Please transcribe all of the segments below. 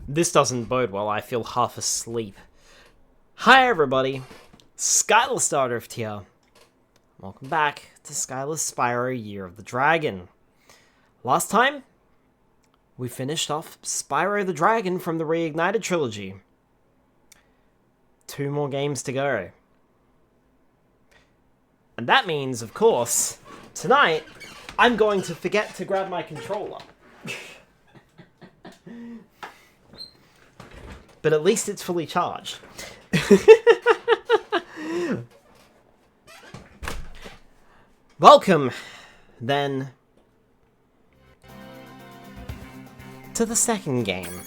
This doesn't bode well, I feel half asleep. Hi everybody, Skyler Stardrift here. Welcome back to Skyler's Spyro Year of the Dragon. Last time, we finished off Spyro the Dragon from the Reignited Trilogy. 2 more games to go. And that means, of course, tonight, I'm going to forget to grab my controller. But at least it's fully charged. Welcome, then, to the second game.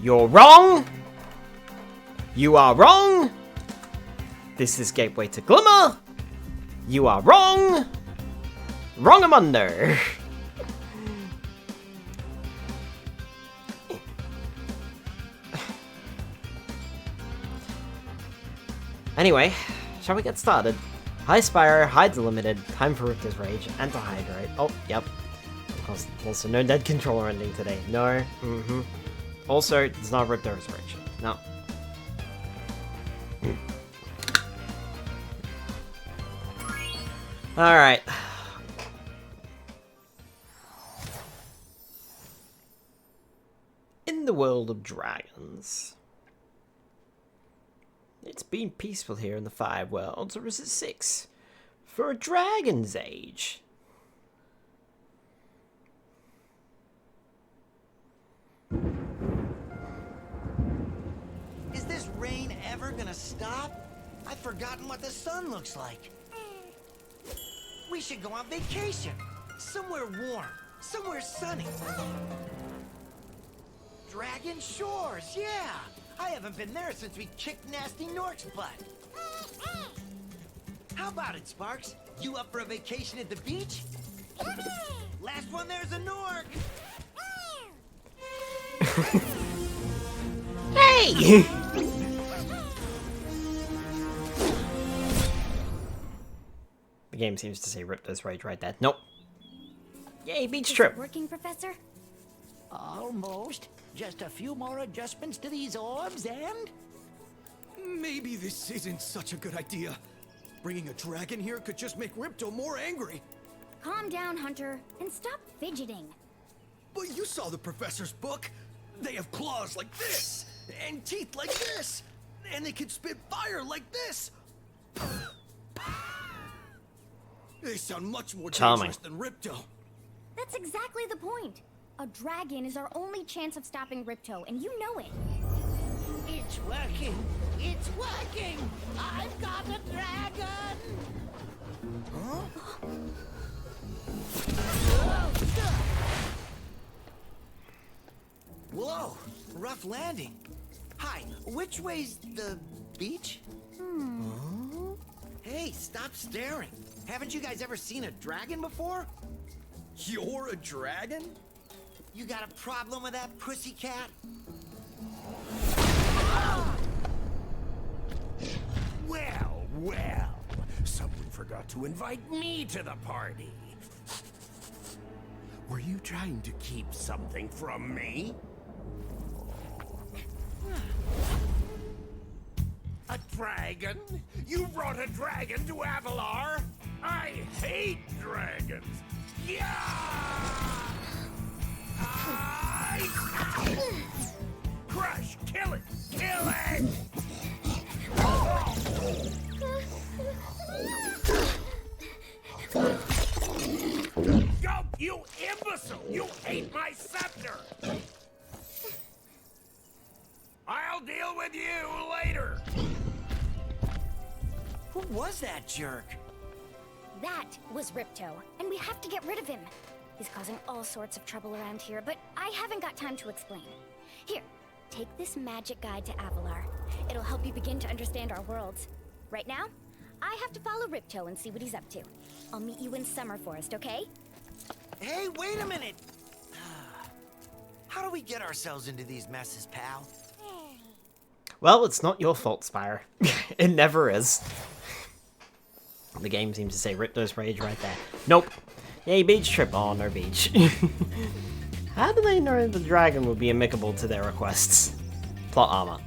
You're wrong! You are wrong! This is Gateway to Glimmer! You are wrong! Wrongamundo! Anyway, shall we get started? Hi Spyro, hi Delimited, time for Riptor's Rage, and to hydrate. Oh, yep. Of course, also no dead controller ending today. No, Also, it's not Riptor's Rage. No. Alright. In the world of dragons. It's been peaceful here in the 5 worlds, or is it 6? For a dragon's age. Is this rain ever gonna stop? I've forgotten what the sun looks like. We should go on vacation. Somewhere warm. Somewhere sunny. Dragon Shores, yeah! I haven't been there since we kicked Nasty Nork's butt. How about it, Sparks? You up for a vacation at the beach? Last one there's a Nork! Hey! The game seems to say Riptor's Rage right there. Nope. Yay, beach trip! Working, Professor? Almost. Just a few more adjustments to these orbs and... Maybe this isn't such a good idea. Bringing a dragon here could just make Ripto more angry. Calm down, Hunter, and stop fidgeting. But you saw the professor's book. They have claws like this, and teeth like this, and they can spit fire like this. They sound much more dangerous than Ripto. That's exactly the point. A dragon is our only chance of stopping Ripto, and you know it. It's working! It's working! I've got a dragon! Huh? Whoa! Rough landing. Hi, which way's the beach? Hey, stop staring. Haven't you guys ever seen a dragon before? You're a dragon? You got a problem with that, pussycat? Well, well, someone forgot to invite me to the party. Were you trying to keep something from me? A dragon? You brought a dragon to Avalar? I hate dragons. Yeah! Crush! Kill it! Kill it! Go, you imbecile! You ate my scepter! I'll deal with you later! Who was that jerk? That was Ripto, and we have to get rid of him. He's causing all sorts of trouble around here, but I haven't got time to explain. Here, take this magic guide to Avalar. It'll help you begin to understand our worlds. Right now, I have to follow Ripto and see what he's up to. I'll meet you in Summer Forest, okay? Hey, wait a minute! How do we get ourselves into these messes, pal? Well, it's not your fault, Spyro. It never is. The game seems to say Riptor's Rage right there. Nope. Yay, beach trip. Oh, no beach. How do they know the dragon would be amicable to their requests? Plot armor.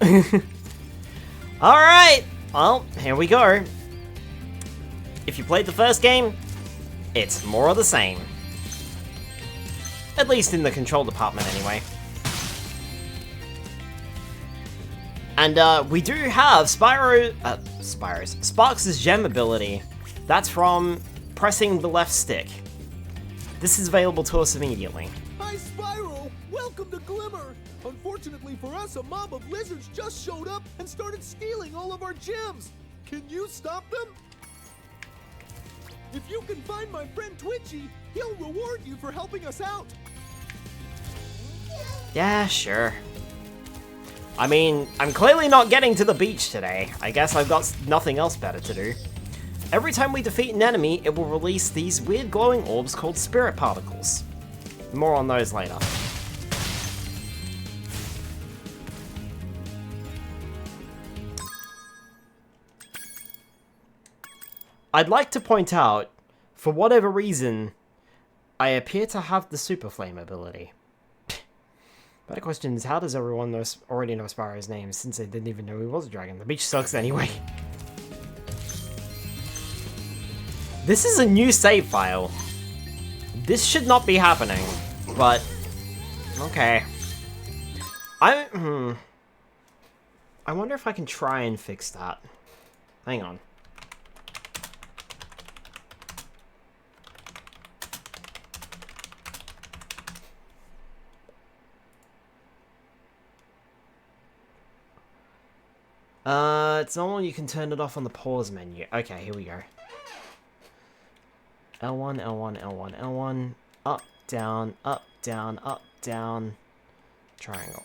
Alright! Well, here we go. If you played the first game, it's more of the same. At least in the control department, anyway. And, we do have Sparks' gem ability. That's from pressing the left stick. This is available to us immediately. Hi, Spyro! Welcome to Glimmer! Unfortunately for us, a mob of lizards just showed up and started stealing all of our gems! Can you stop them? If you can find my friend Twitchy, he'll reward you for helping us out! Yeah, sure. I mean, I'm clearly not getting to the beach today. I guess I've got nothing else better to do. Every time we defeat an enemy, it will release these weird glowing orbs called spirit particles. More on those later. I'd like to point out, for whatever reason, I appear to have the Super Flame ability. Better question is, how does everyone already know Spyro's name, since they didn't even know he was a dragon? The beach sucks anyway. This is a new save file. This should not be happening, but okay. I wonder if I can try and fix that. Hang on. It's normal, you can turn it off on the pause menu. Okay, here we go. L1, L1, L1, L1, up, down, up, down, up, down, triangle.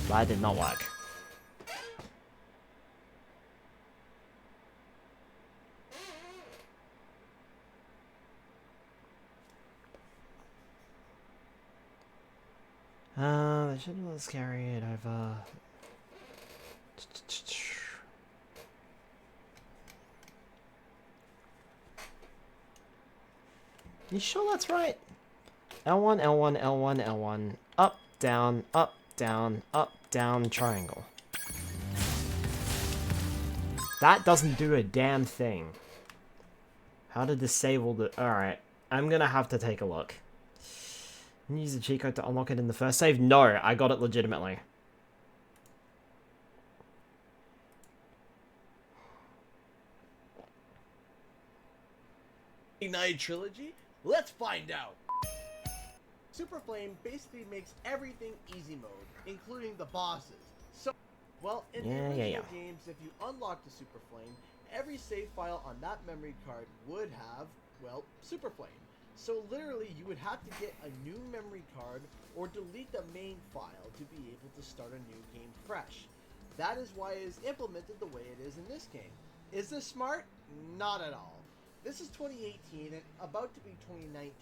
That did not work. They should have carry it over. You sure that's right? L1, L1, L1, L1, up, down, up, down, up, down, triangle. That doesn't do a damn thing. How to disable the... Alright, I'm gonna have to take a look. Can you use the cheat code to unlock it in the first save? No, I got it legitimately. Reignited Trilogy? Let's find out! Super Flame basically makes everything easy mode, including the bosses. So, well, in the original games, if you unlock the Super Flame, every save file on that memory card would have, well, Super Flame. So literally, you would have to get a new memory card or delete the main file to be able to start a new game fresh. That is why it is implemented the way it is in this game. Is this smart? Not at all. This is 2018 and about to be 2019.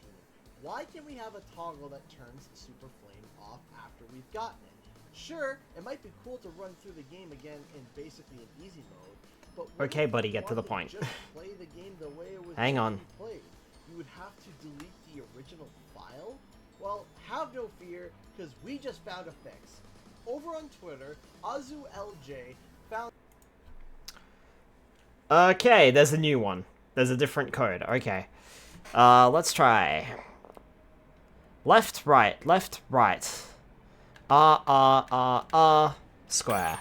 Why can't we have a toggle that turns Super Flame off after we've gotten it? Sure, it might be cool to run through the game again in basically an easy mode, but okay, buddy, get to the point. Just play the game the way it was Hang on. played. You would have to delete the original file? Well, have no fear, because we just found a fix. Over on Twitter, AzuLJ found... Okay, there's a new one. There's a different code. Okay. Let's try. Left, right, square.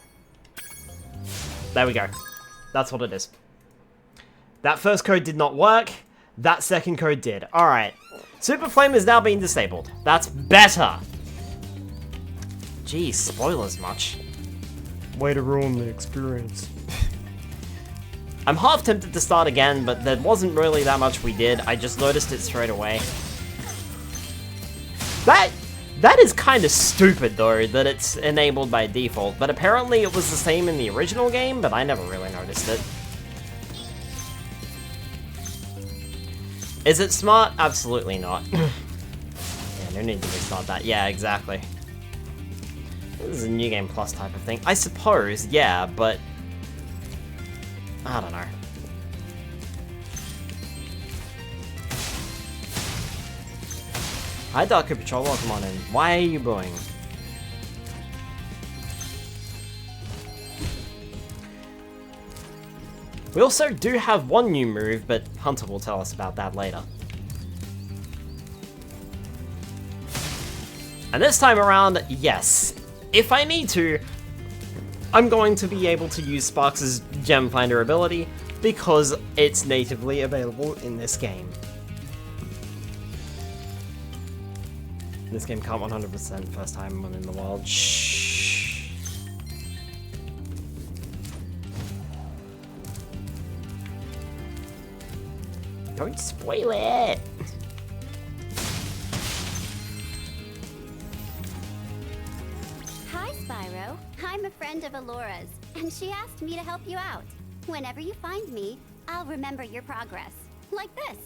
There we go. That's what it is. That first code did not work. That second code did. Alright. Super Flame is now being disabled. That's better. Geez, spoilers much. Way to ruin the experience. I'm half tempted to start again, but there wasn't really that much we did. I just noticed it straight away. That is kind of stupid, though, that it's enabled by default. But apparently it was the same in the original game, but I never really noticed it. Is it smart? Absolutely not. Yeah, no need to restart that. Yeah, exactly. This is a New Game Plus type of thing. I suppose, yeah, but... I don't know. Hi, Dark Patrol, welcome on in. Why are you booing? We also do have one new move, but Hunter will tell us about that later. And this time around, yes, if I need to, I'm going to be able to use Sparks' Gem Finder ability because it's natively available in this game. This game can't 100% first time in the world. Shh. Don't spoil it! Hi, Spyro. I'm a friend of Alora's, and she asked me to help you out. Whenever you find me, I'll remember your progress. Like this.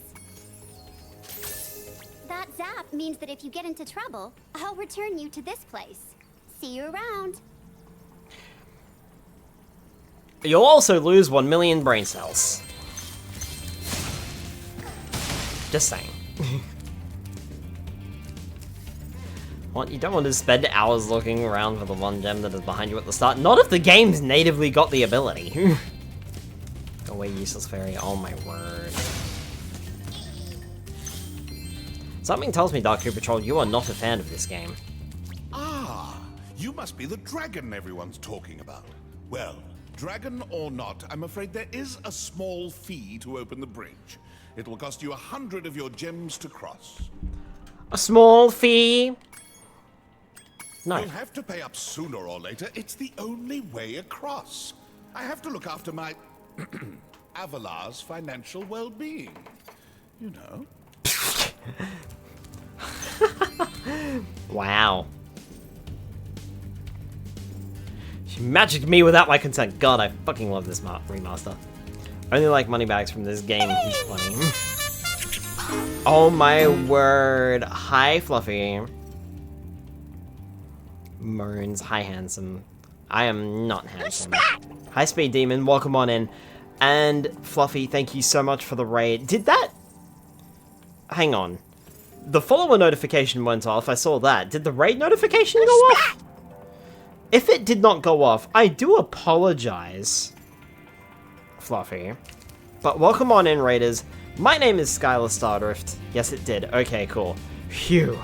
That zap means that if you get into trouble, I'll return you to this place. See you around. You'll also lose 1 million brain cells. Just saying. What, you don't want to spend hours looking around for the one gem that is behind you at the start? Not if the game's natively got the ability. Go away, useless fairy. Oh my word. Something tells me, Dark Patrol, you are not a fan of this game. Ah, you must be the dragon everyone's talking about. Well, dragon or not, I'm afraid there is a small fee to open the bridge. It will cost you 100 of your gems to cross. A small fee? No. You'll have to pay up sooner or later. It's the only way across. I have to look after my Avalar's financial well-being. You know. Wow. She magicked me without my consent. God, I fucking love this remaster. I only like moneybags from this game. He's funny. Oh my word. Hi, Fluffy. Moons. Hi, handsome. I am not handsome. Hi, Speed Demon. Welcome on in. And Fluffy, thank you so much for the raid. Did that... Hang on. The follower notification went off. I saw that. Did the raid notification go off? If it did not go off, I do apologize, Fluffy. But welcome on in, raiders. My name is Skyler Stardrift. Yes, it did. Okay, cool. Phew.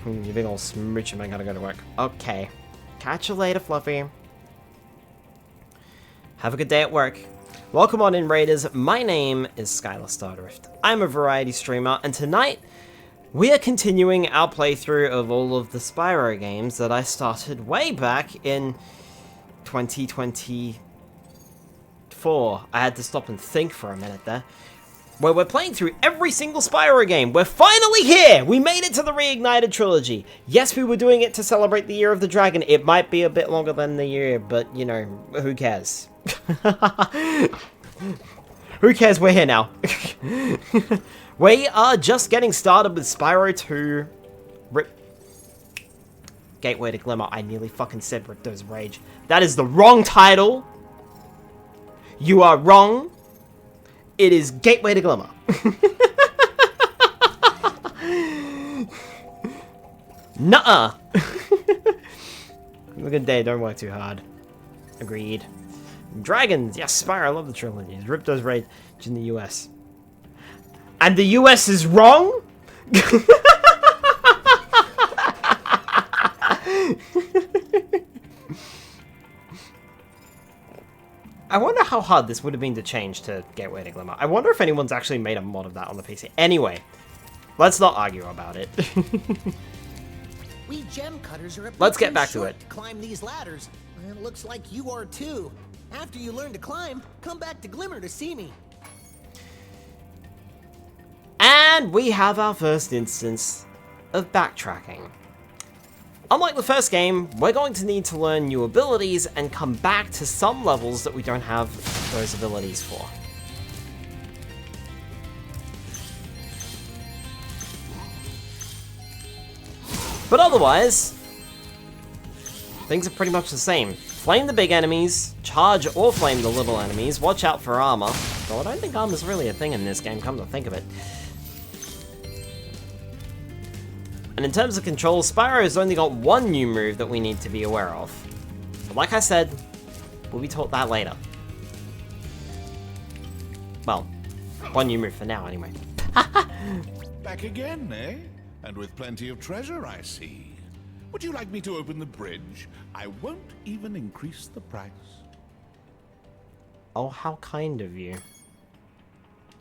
You big old smooch, I gotta go to work. Okay. Catch you later, Fluffy. Have a good day at work. Welcome on in, raiders. My name is Skyler Stardrift. I'm a variety streamer, and tonight we are continuing our playthrough of all of the Spyro games that I started way back in 2024. I had to stop and think for a minute there. Where we're playing through every single Spyro game. We're finally here! We made it to the Reignited Trilogy. Yes, we were doing it to celebrate the Year of the Dragon. It might be a bit longer than the year, but, you know, who cares? Who cares? We're here now. We are just getting started with Spyro 2. Gateway to Glimmer. I nearly fucking said Ripto's Rage. That is the wrong title. You are wrong. It is Gateway to Glimmer. Nuh-uh. Have a good day. Don't work too hard. Agreed. Dragons. Yes, Spyro. I love the trilogies. Ripto's Rage in the US. And the US is wrong? I wonder how hard this would have been to change to Gateway to Glimmer. I wonder if anyone's actually made a mod of that on the PC. Anyway, let's not argue about it. We gem cutters are a bit Let's get too back to short it. to climb these ladders. And it looks like you are too. After you learn to climb, come back to Glimmer to see me. And we have our first instance of backtracking. Unlike the first game, we're going to need to learn new abilities and come back to some levels that we don't have those abilities for. But otherwise, things are pretty much the same. Flame the big enemies, charge or flame the little enemies, watch out for armor. Though I don't think armor's really a thing in this game, come to think of it. And in terms of controls, Spyro's only got one new move that we need to be aware of. But like I said, we'll be taught that later. Well, one new move for now, anyway. Back again, eh? And with plenty of treasure, I see. Would you like me to open the bridge? I won't even increase the price. Oh, how kind of you.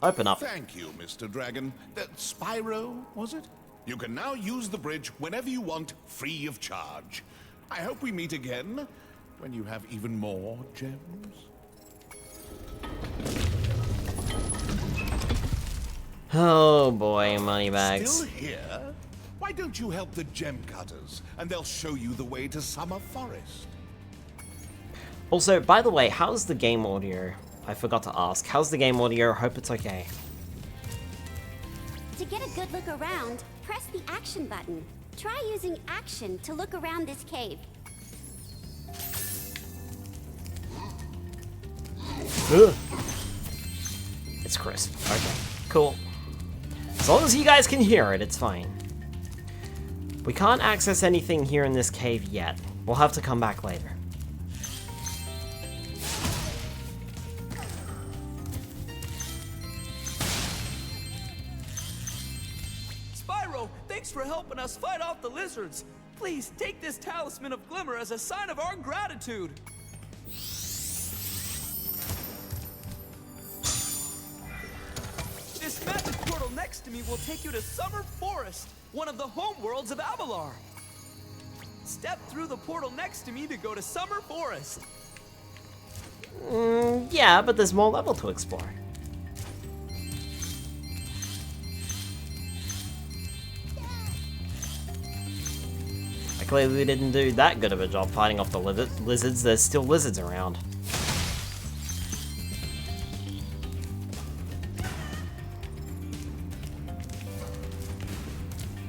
Open up. Thank you, Mr. Dragon. Spyro, was it? You can now use the bridge whenever you want, free of charge. I hope we meet again when you have even more gems. Oh boy, moneybags. Still here? Why don't you help the gem cutters, and they'll show you the way to Summer Forest? Also, by the way, how's the game audio? I forgot to ask. How's the game audio? Hope it's okay. To get a good look around, press the action button. Try using action to look around this cave. Ugh. It's crisp. Okay, cool. As long as you guys can hear it, it's fine. We can't access anything here in this cave yet. We'll have to come back later. Spyro, thanks for helping us fight off the lizards. Please take this talisman of glimmer as a sign of our gratitude. This magic portal next to me will take you to Summer Forest, one of the homeworlds of Avalar. Step through the portal next to me to go to Summer Forest. Yeah, but there's more level to explore. I clearly didn't do that good of a job fighting off the lizards. There's still lizards around.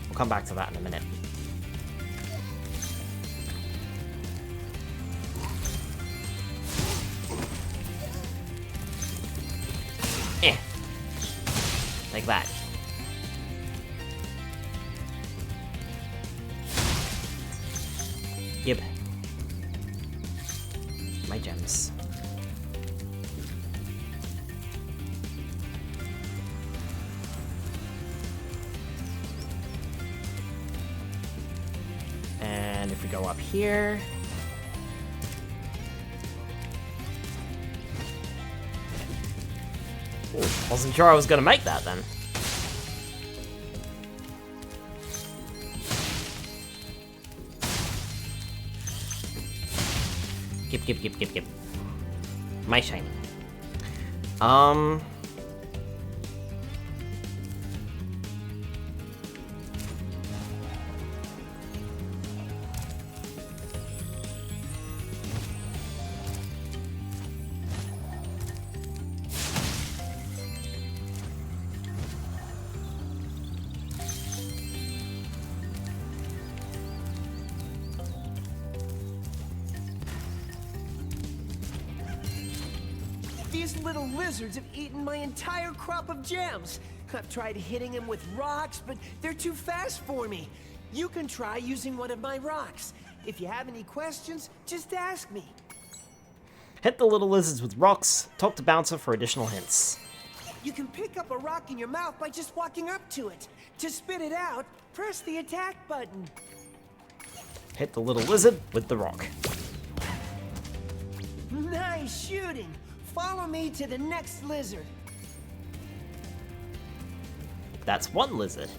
We'll come back to that in a minute. Like that. Yep. My gems. And if we go up here... Ooh, wasn't sure I was gonna make that then. Skip. My shiny. These little lizards have eaten my entire crop of gems. I've tried hitting them with rocks, but they're too fast for me. You can try using one of my rocks. If you have any questions, just ask me. Hit the little lizards with rocks. Talk to Bouncer for additional hints. You can pick up a rock in your mouth by just walking up to it. To spit it out, press the attack button. Hit the little lizard with the rock. Nice shooting. Follow me to the next lizard. That's one lizard.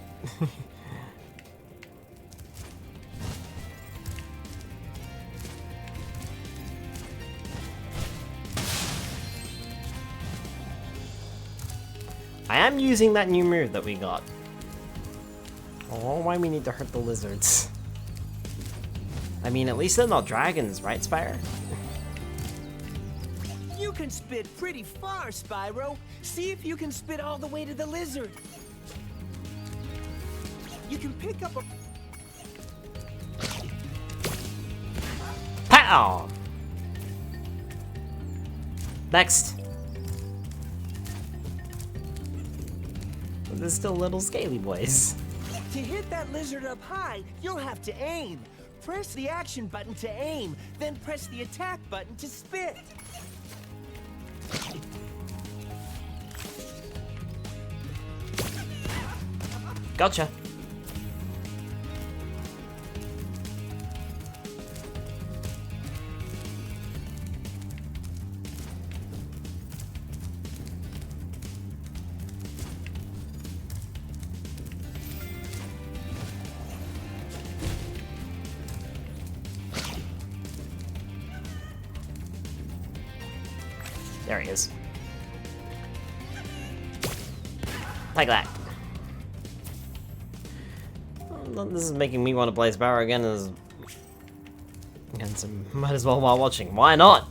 I am using that new move that we got. Oh, why we need to hurt the lizards? I mean, at least they're not dragons, right, Spyro? You can spit pretty far, Spyro. See if you can spit all the way to the lizard. You can pick up a... Pow! Next. There's still little scaly boys. To hit that lizard up high, you'll have to aim. Press the action button to aim, then press the attack button to spit. Gotcha. There he is. Like that. Well, this is making me want to play Spyro again, and so might as well while watching. Why not?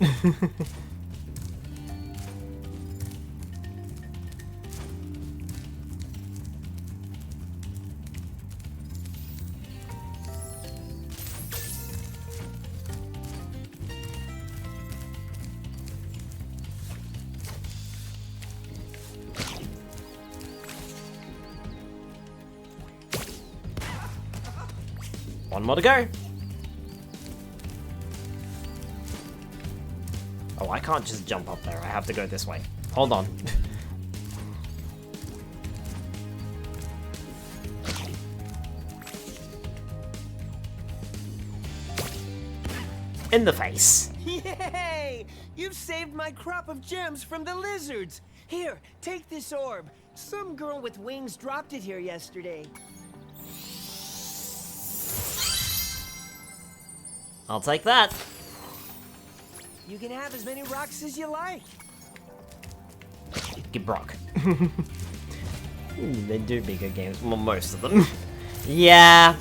One more to go. Oh, I can't just jump up there. I have to go this way. Hold on. In the face. Yay! You've saved my crop of gems from the lizards. Here, take this orb. Some girl with wings dropped it here yesterday. I'll take that. You can have as many rocks as you like. Get Brock. They do be good games. Well, most of them. Yeah,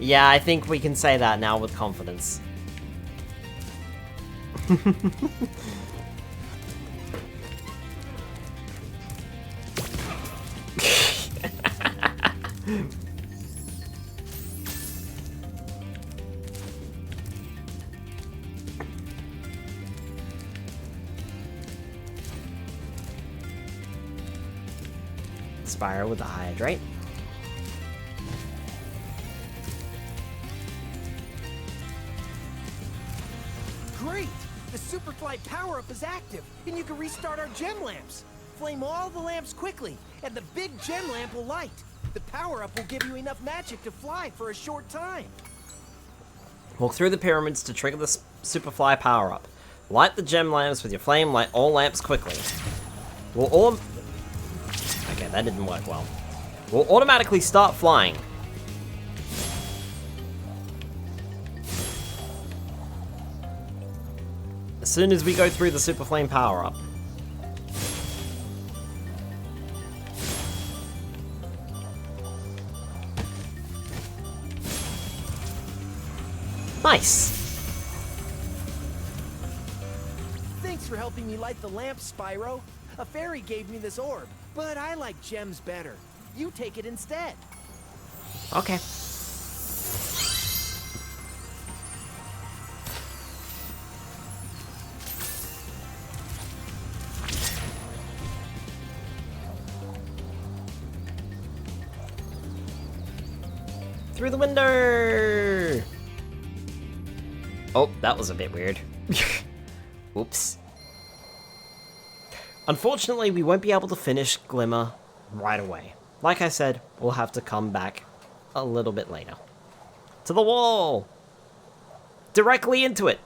yeah, I think we can say that now with confidence. Spyro with the hydrate. Great! The Superfly power-up is active, and you can restart our gem lamps. Flame all the lamps quickly, and the big gem lamp will light. The power-up will give you enough magic to fly for a short time. Walk through the pyramids to trigger the Superfly power-up. Light the gem lamps with your flame, light all lamps quickly. We'll all... Okay, that didn't work well. We'll automatically start flying. As soon as we go through the Super Flame power-up. Nice! Thanks for helping me light the lamp, Spyro. A fairy gave me this orb, but I like gems better. You take it instead. Okay. Through the window! Oh, that was a bit weird. Oops. Unfortunately, we won't be able to finish Glimmer right away. Like I said, we'll have to come back a little bit later. To the wall! Directly into it!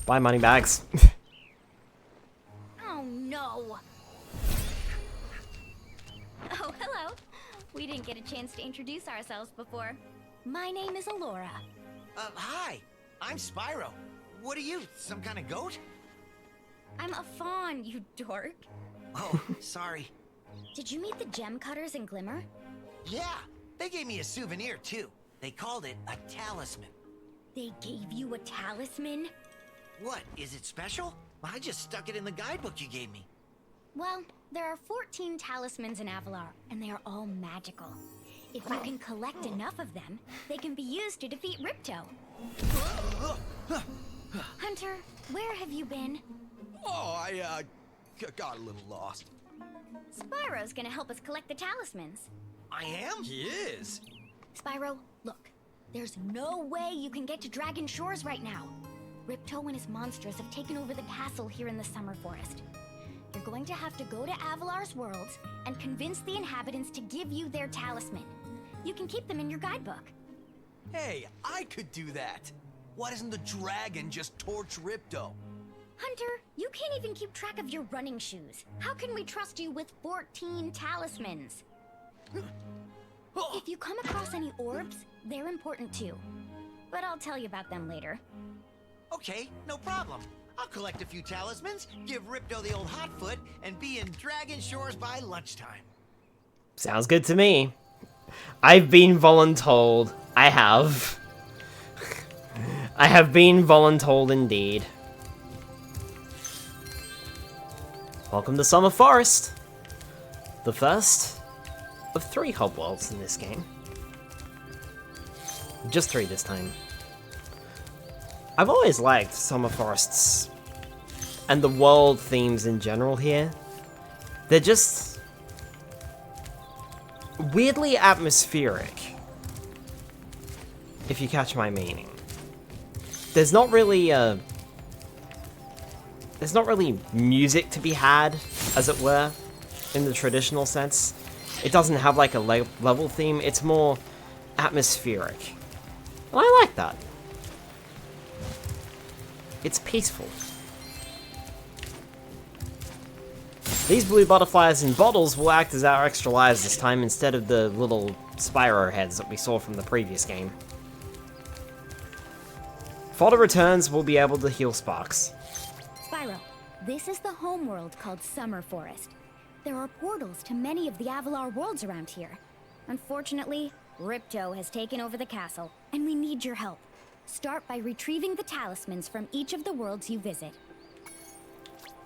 Bye, money bags. Oh no! Oh, hello. We didn't get a chance to introduce ourselves before. My name is Alora. Hi. I'm Spyro. What are you, some kind of goat? I'm a fawn, you dork. Oh, sorry. Did you meet the gem cutters in Glimmer? Yeah, they gave me a souvenir, too. They called it a talisman. They gave you a talisman? What, is it special? I just stuck it in the guidebook you gave me. Well, there are 14 talismans in Avalar, and they are all magical. If you can collect enough of them, they can be used to defeat Ripto. Hunter, where have you been? Oh, I got a little lost. Spyro's gonna help us collect the talismans. I am? He is. Spyro, look. There's no way you can get to Dragon Shores right now. Ripto and his monsters have taken over the castle here in the Summer Forest. You're going to have to go to Avalar's worlds and convince the inhabitants to give you their talisman. You can keep them in your guidebook. Hey, I could do that. Why doesn't the dragon just torch Ripto? Hunter, you can't even keep track of your running shoes. How can we trust you with 14 talismans? If you come across any orbs, they're important too. But I'll tell you about them later. Okay, no problem. I'll collect a few talismans, give Ripto the old hot foot, and be in Dragon Shores by lunchtime. Sounds good to me. I've been voluntold. I have. I have been voluntold indeed. Welcome to Summer Forest. The first of 3 hub worlds in this game. Just 3 this time. I've always liked Summer Forests and the world themes in general here. They're just weirdly atmospheric, if you catch my meaning. There's not really music to be had, as it were, in the traditional sense. It doesn't have like a level theme, it's more atmospheric. And I like that. It's peaceful. These blue butterflies in bottles will act as our extra lives this time instead of the little Spyro heads that we saw from the previous game. Fodder returns, we'll be able to heal Sparks. Spyro, this is the homeworld called Summer Forest. There are portals to many of the Avalar worlds around here. Unfortunately, Ripto has taken over the castle, and we need your help. Start by retrieving the talismans from each of the worlds you visit.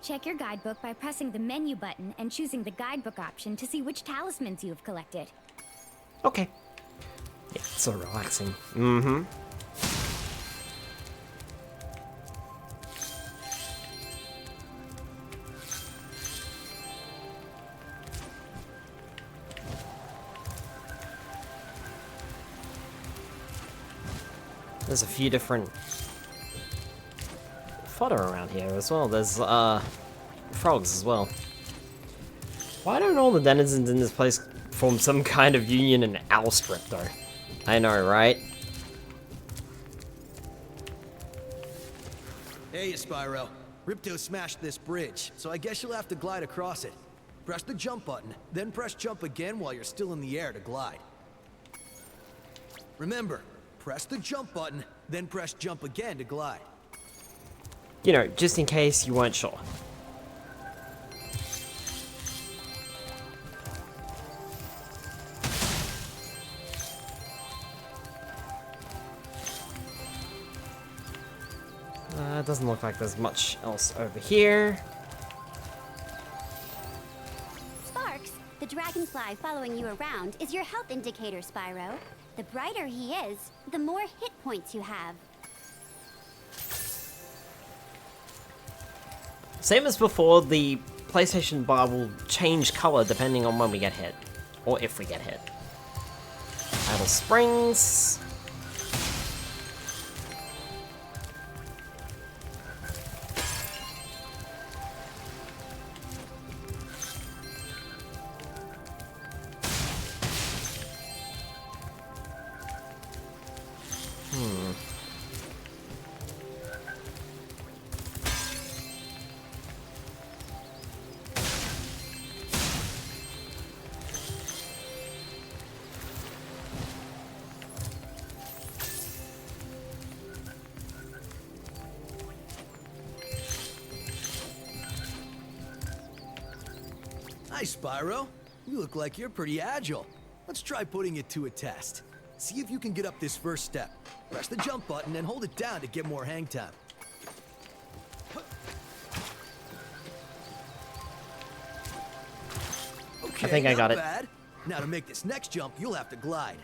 Check your guidebook by pressing the menu button and choosing the guidebook option to see which talismans you have collected. Okay. Yeah, it's so relaxing. Mm-hmm. There's a few different fodder around here as well. There's frogs as well. Why don't all the denizens in this place form some kind of union and oust Ripto? I know, right? Hey, Spyro. Ripto smashed this bridge, so I guess you'll have to glide across it. Press the jump button, then press jump again while you're still in the air to glide. Remember, press the jump button, then press jump again to glide. You know, just in case you weren't sure. Doesn't look like there's much else over here. Sparks, the dragonfly following you around is your health indicator, Spyro. The brighter he is, the more hit points you have. Same as before, the PlayStation bar will change color depending on when we get hit. Or if we get hit. Idle Springs. Hi, Spyro. You look like you're pretty agile. Let's try putting it to a test. See if you can get up this first step. Press the jump button and hold it down to get more hang time. Okay, I think I got it. bad. Now to make this next jump, you'll have to glide.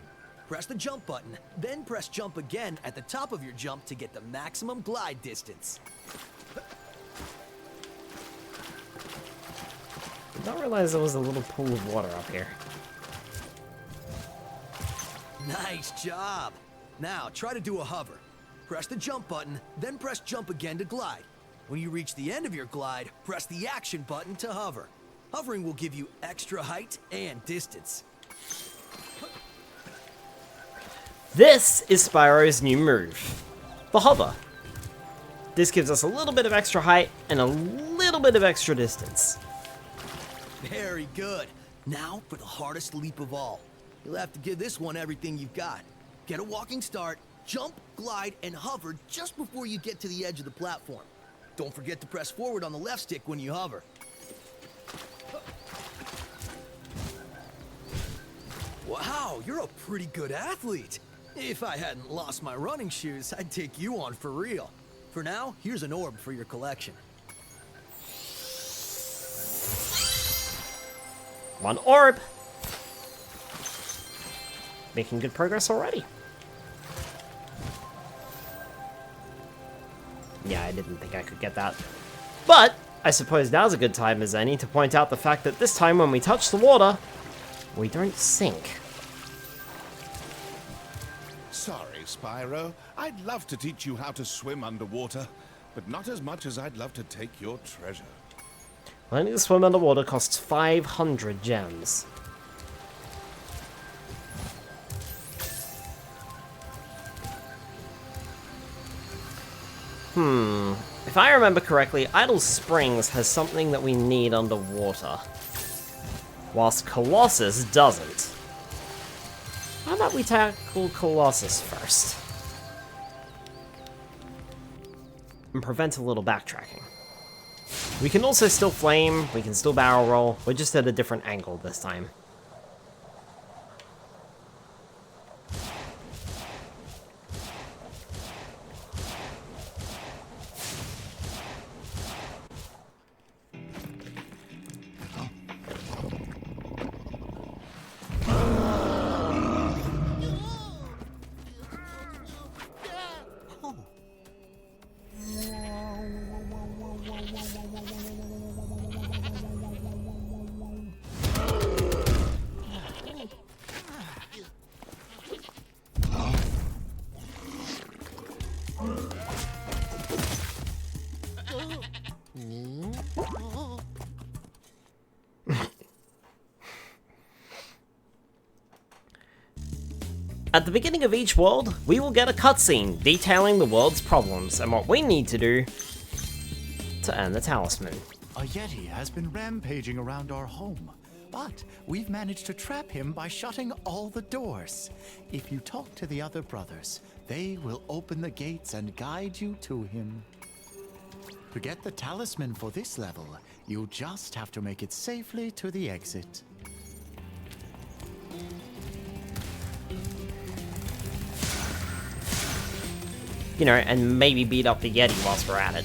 Press the jump button, then press jump again at the top of your jump to get the maximum glide distance. Did not realize there was a little pool of water up here. Nice job. Now try to do a hover. Press the jump button, then press jump again to glide. When you reach the end of your glide, press the action button to hover. Hovering will give you extra height and distance. This is Spyro's new move, the hover. This gives us a little bit of extra height and a little bit of extra distance. Very good. Now for the hardest leap of all. You'll have to give this one everything you've got. Get a walking start, jump, glide, and hover just before you get to the edge of the platform. Don't forget to press forward on the left stick when you hover. Wow, you're a pretty good athlete. If I hadn't lost my running shoes, I'd take you on for real. For now, here's an orb for your collection. One orb. Making good progress already. Yeah, I didn't think I could get that. But I suppose now's a good time as any to point out the fact that this time when we touch the water, we don't sink. Sorry, Spyro. I'd love to teach you how to swim underwater, but not as much as I'd love to take your treasure. Learning to swim underwater costs 500 gems. If I remember correctly, Idle Springs has something that we need underwater, whilst Colossus doesn't. How about we tackle Colossus first? And prevent a little backtracking. We can also still flame, we can still barrel roll, we're just at a different angle this time. At the beginning of each world, we will get a cutscene detailing the world's problems and what we need to do to earn the talisman. A Yeti has been rampaging around our home, but we've managed to trap him by shutting all the doors. If you talk to the other brothers, they will open the gates and guide you to him. To get the talisman for this level, you just have to make it safely to the exit. You know, and maybe beat up the Yeti whilst we're at it.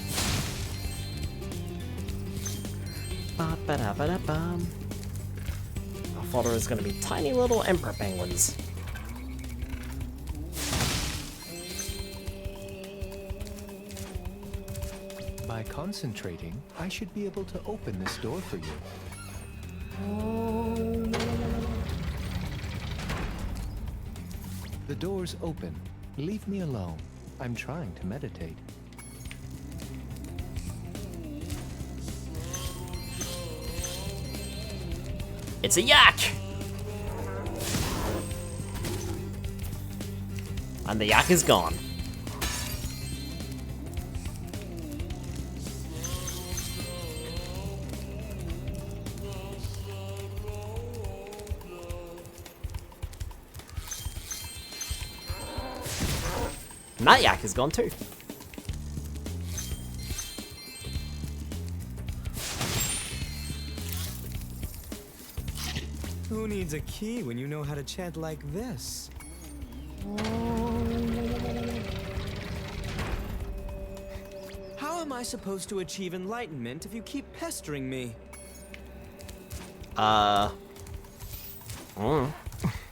Ba-ba-da-ba-da-bum. Our fodder is going to be tiny little emperor penguins. By concentrating, I should be able to open this door for you. The door's open. Leave me alone. I'm trying to meditate. It's a yak! And the yak is gone. And that yak is gone too. Who needs a key when you know how to chant like this? How am I supposed to achieve enlightenment if you keep pestering me?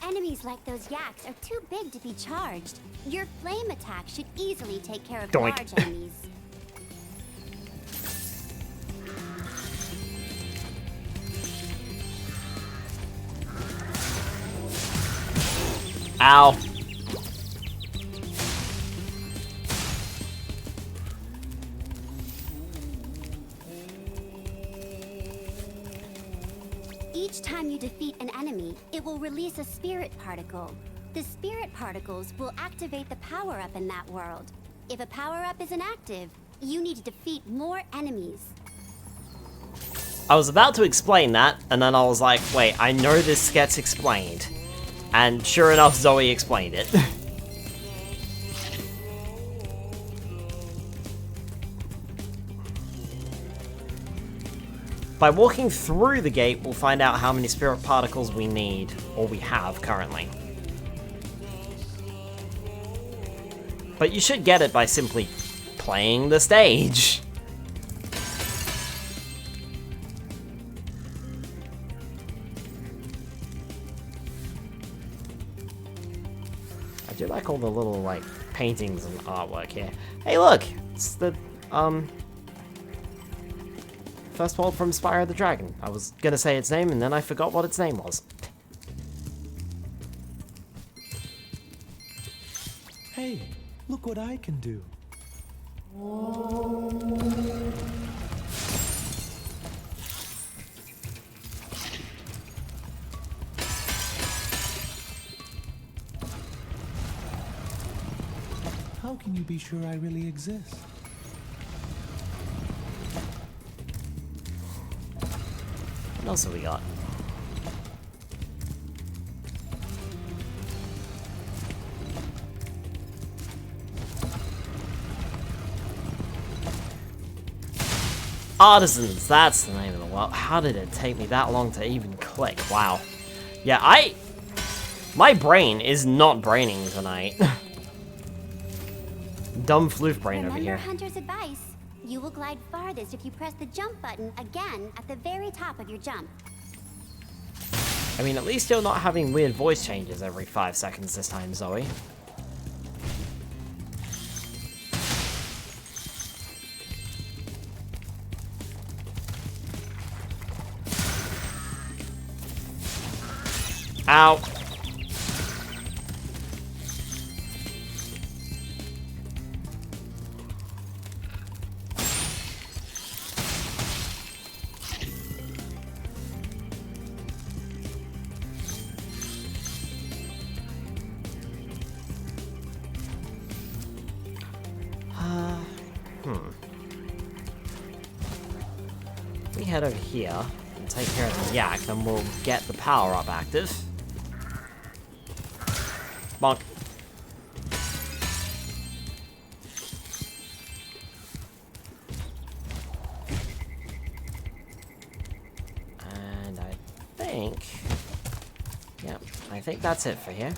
Enemies like those yaks are too big to be charged. Your flame attack should easily take care of Doink. large enemies. Ow. Each time you defeat an enemy, it will release a spirit particle. The spirit particles will activate the power-up in that world. If a power-up isn't active, you need to defeat more enemies. I was about to explain that, and then I was like, wait, I know this gets explained. And sure enough, Zoe explained it. By walking through the gate, we'll find out how many spirit particles we need, or we have currently. But you should get it by simply playing the stage. I do like all the little, like, paintings and artwork here. Hey, look! It's the, first world from Spyro the Dragon. I was gonna say its name, and then I forgot what its name was. Hey, look what I can do. How can you be sure I really exist? What else have we got? Artisans, that's the name of the world. How did it take me that long to even click? Wow. Yeah, my brain is not braining tonight. Dumb floof brain over here. Remember Hunter's advice. You will glide farthest if you press the jump button again at the very top of your jump. I mean, at least you're not having weird voice changes every 5 seconds this time, Zoe. Ow. If we head over here and take care of the yak, then we'll get the power-up active. Bonk. And I think that's it for here.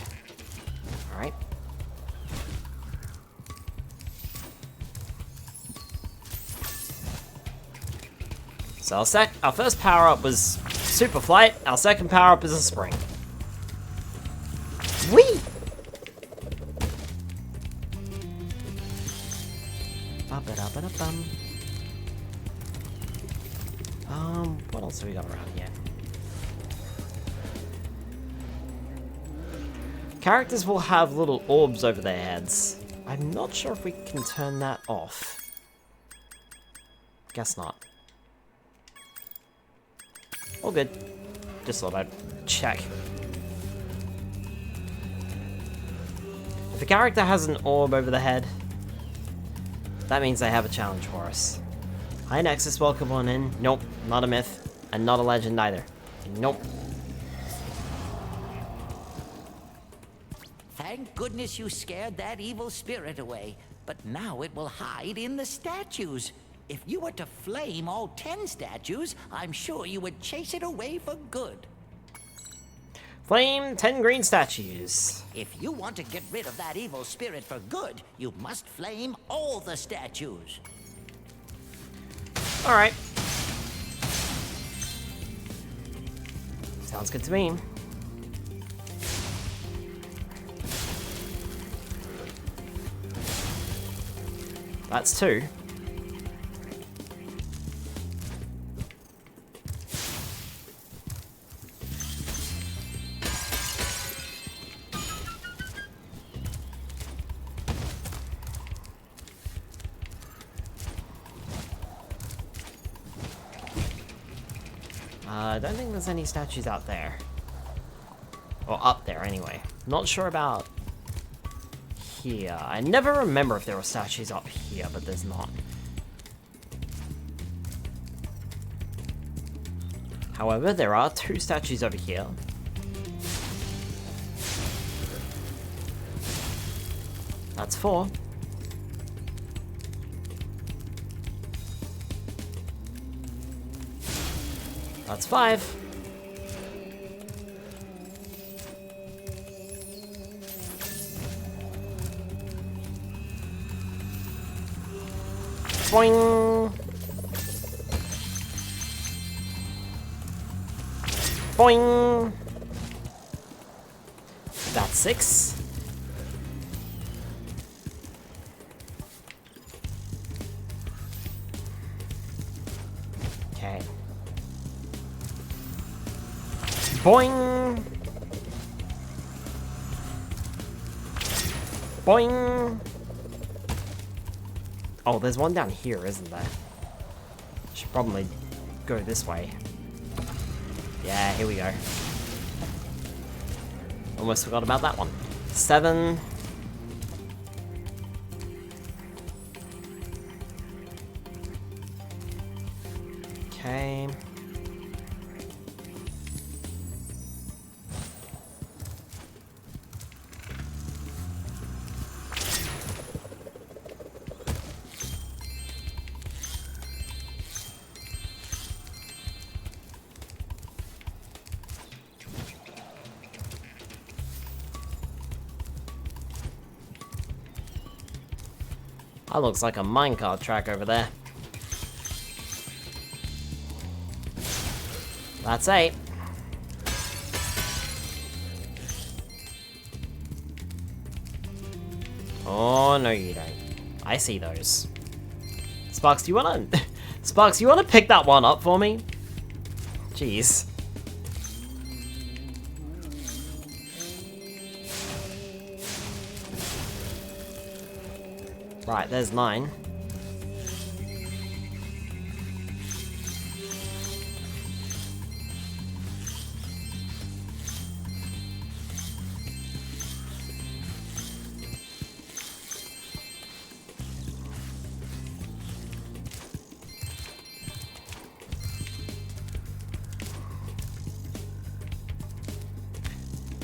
Alright. So our first power-up was Super Flight, our second power-up is a Spring. Whee! What else have we got around here? Characters will have little orbs over their heads. I'm not sure if we can turn that off. Guess not. All good. Just thought I'd check. If a character has an orb over the head, that means they have a challenge for us. Hi Nexus, welcome on in. Nope, not a myth, and not a legend either. Nope. Thank goodness you scared that evil spirit away, but now it will hide in the statues. If you were to flame all 10 statues, I'm sure you would chase it away for good. Flame 10 green statues. If you want to get rid of that evil spirit for good, you must flame all the statues. Alright. Sounds good to me. That's 2. I don't think there's any statues out there. Or up there, anyway. Not sure about here. I never remember if there were statues up here, but there's not. However, there are 2 statues over here. That's 4. That's 5. Boing! Boing! That's 6. Okay. Boing! Boing! Oh, there's one down here, isn't there? Should probably go this way. Yeah, here we go. Almost forgot about that one. 7. Okay. That looks like a minecart track over there. That's 8. Oh, no you don't. I see those. Sparks, do you wanna... Sparks, you wanna pick that one up for me? Jeez. Right, there's 9.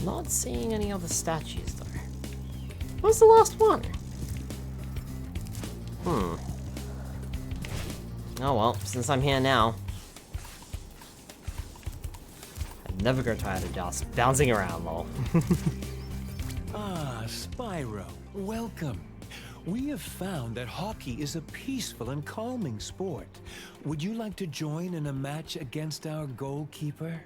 Not seeing any other statues though. Where's the last one? Oh well, since I'm here now. I'd never grow tired of just bouncing around, lol. Ah, Spyro, welcome. We have found that hockey is a peaceful and calming sport. Would you like to join in a match against our goalkeeper?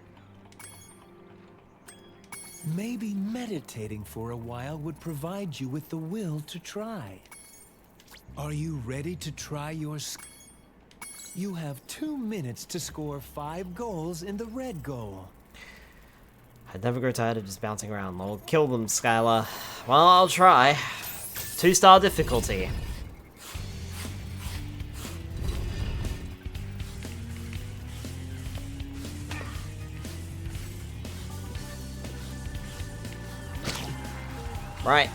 Maybe meditating for a while would provide you with the will to try. Are you ready to try your You have 2 minutes to score 5 goals in the red goal. I'd never grow tired of just bouncing around, lol. Kill them, Skyler. Well, I'll try. 2-star difficulty. Right.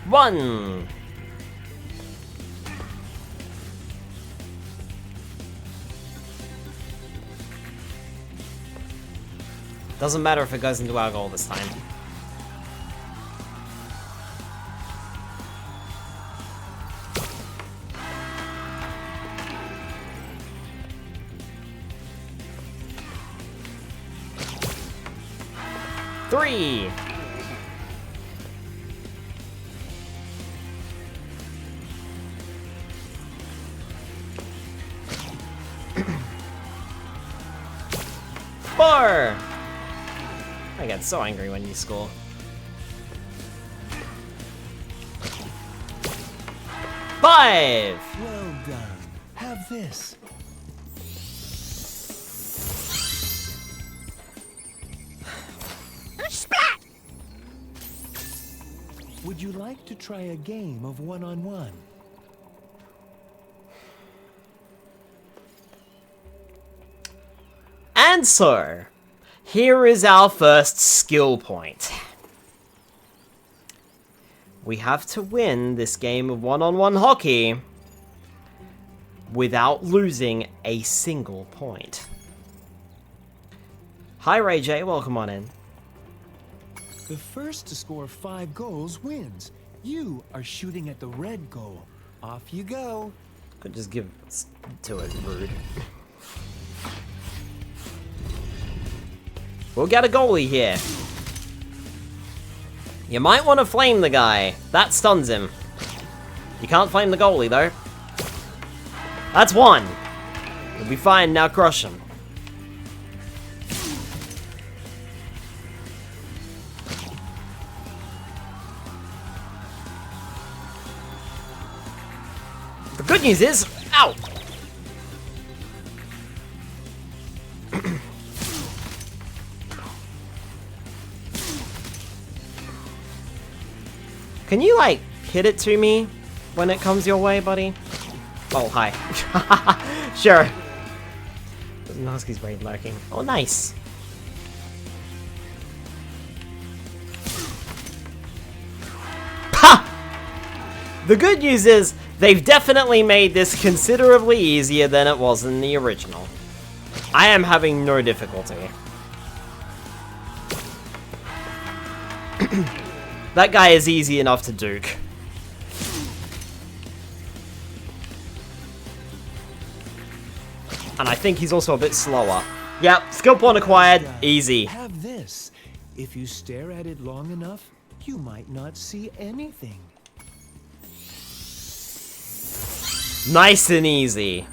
One. Doesn't matter if it goes into our goal this time. Three. Four. I get so angry when you score. 5. Well done. Have this. Splat! Would you like to try a game of one-on-one? And so, here is our first skill point. We have to win this game of one-on-one hockey without losing a single point. Hi Ray J, welcome on in. The first to score 5 goals wins. You are shooting at the red goal. Off you go. Could just give to it, rude. We'll get a goalie here. You might want to flame the guy. That stuns him. You can't flame the goalie, though. That's 1. You'll be fine, now crush him. The good news is... Ow! Can you, like, hit it to me when it comes your way, buddy? Oh, hi. Sure. Nosky's brain lurking. Oh, nice. Ha! The good news is, they've definitely made this considerably easier than it was in the original. I am having no difficulty. That guy is easy enough to duke. And I think he's also a bit slower. Yep, skill point acquired, easy. Have this. If you stare at it long enough, you might not see anything. Nice and easy.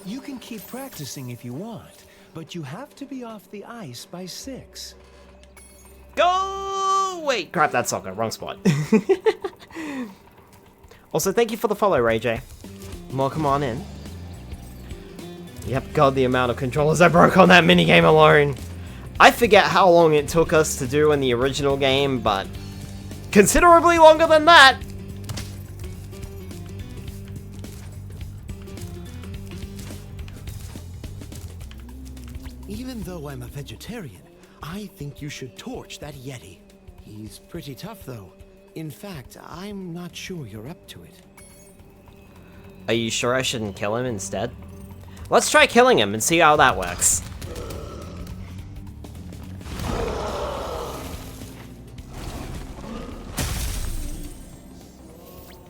You can keep practicing if you want, but you have to be off the ice by 6. Go! Wait, crap, that's soccer. Wrong spot. Also, thank you for the follow, Ray J. Welcome on in. Yep, God, the amount of controllers I broke on that minigame alone. I forget how long it took us to do in the original game, but considerably longer than that. Even though I'm a vegetarian, I think you should torch that Yeti. He's pretty tough, though. In fact, I'm not sure you're up to it. Are you sure I shouldn't kill him instead? Let's try killing him and see how that works.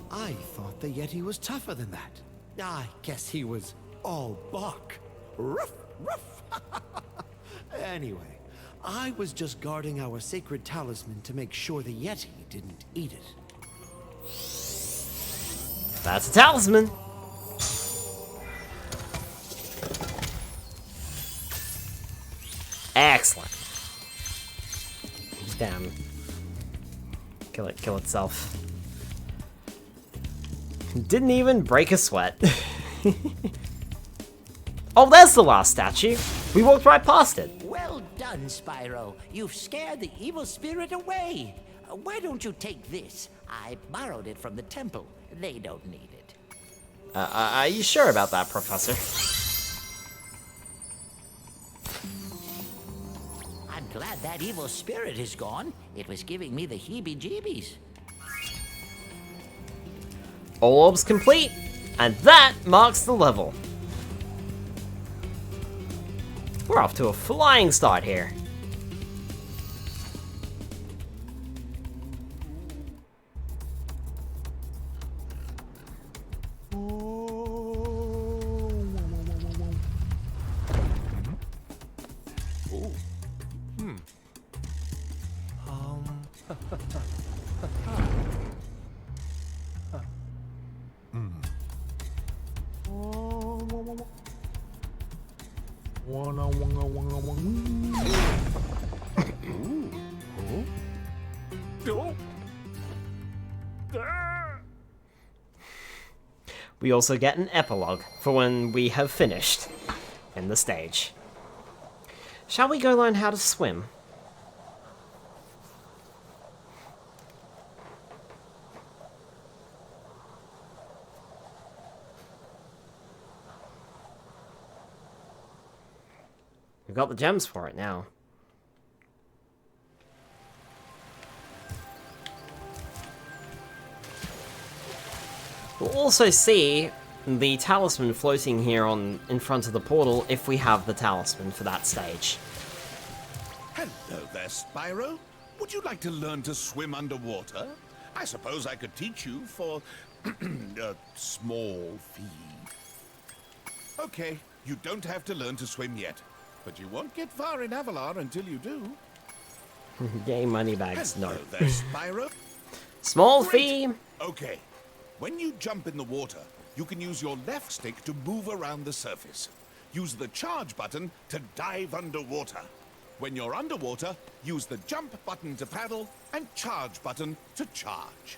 I thought the Yeti was tougher than that. I guess he was all bark. Ruff, ruff. Anyway, I was just guarding our sacred talisman to make sure the Yeti didn't eat it. That's a talisman. Excellent. Damn. Kill it, kill itself. Didn't even break a sweat. Oh, there's the last statue. We walked right past it. Well done, Spyro. You've scared the evil spirit away. Why don't you take this? I borrowed it from the temple. They don't need it. Are you sure about that, Professor? I'm glad that evil spirit is gone. It was giving me the heebie-jeebies. All orbs complete, and that marks the level. We're off to a flying start here. we also get an epilogue for when we have finished in the stage. Shall we go learn how to swim? We've got the gems for it now. We'll also see the talisman floating here in front of the portal if we have the talisman for that stage. Hello there, Spyro. Would you like to learn to swim underwater? I suppose I could teach you for a small fee. Okay, you don't have to learn to swim yet, but you won't get far in Avalar until you do. Yay, moneybags. No. Hello there, Spyro. Small Great. fee. Okay. When you jump in the water, you can use your left stick to move around the surface. Use the charge button to dive underwater. When you're underwater, use the jump button to paddle and charge button to charge.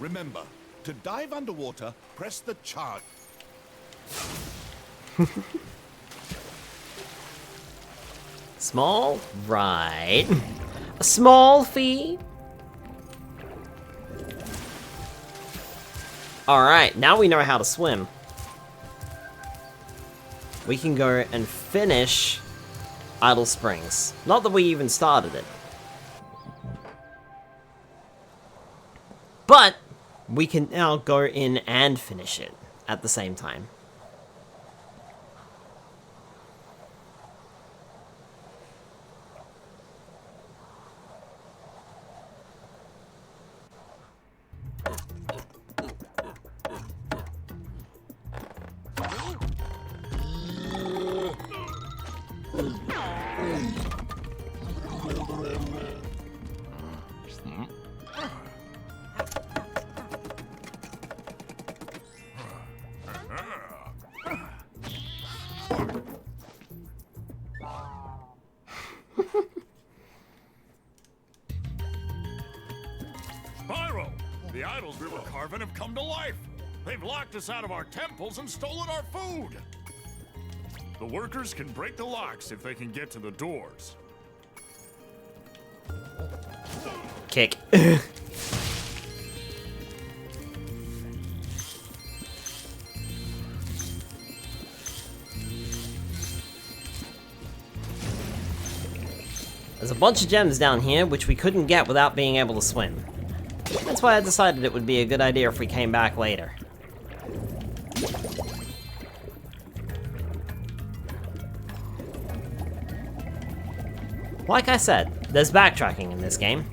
Remember, to dive underwater, press the charge. Small, right. A small fee. Alright, now we know how to swim. We can go and finish Idle Springs. Not that we even started it. But we can now go in and finish it at the same time. Spyro! The idols we were carving have come to life! They've locked us out of our temples and stolen our food! The workers can break the locks if they can get to the doors. Kick. There's a bunch of gems down here, which we couldn't get without being able to swim. That's why I decided it would be a good idea if we came back later. Like I said, there's backtracking in this game.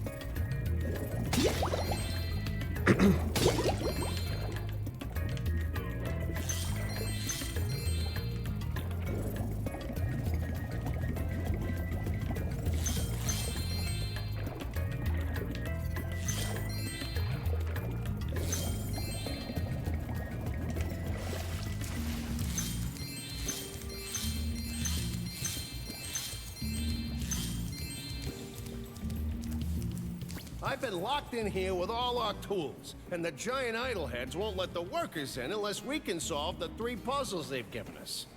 I've been locked in here with all our tools, and the giant idol heads won't let the workers in unless we can solve the 3 puzzles they've given us.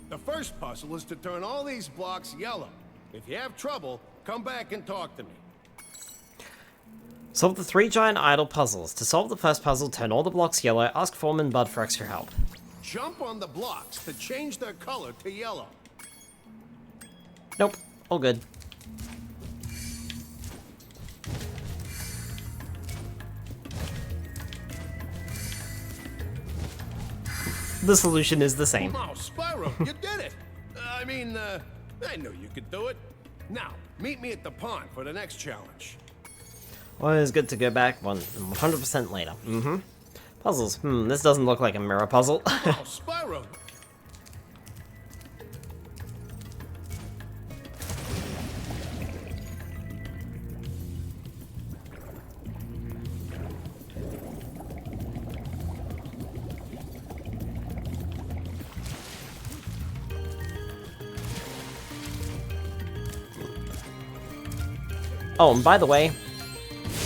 The first puzzle is to turn all these blocks yellow. If you have trouble, come back and talk to me. Solve the 3 giant idol puzzles. To solve the first puzzle, turn all the blocks yellow, ask Foreman Bud for extra help. Jump on the blocks to change their color to yellow. Nope, all good. The solution is the same. Oh, Spyro, you did it! I knew you could do it. Now, meet me at the pond for the next challenge. Well, it's good to go back 100% later. Puzzles. This doesn't look like a mirror puzzle. Oh, Spyro! Oh, and by the way,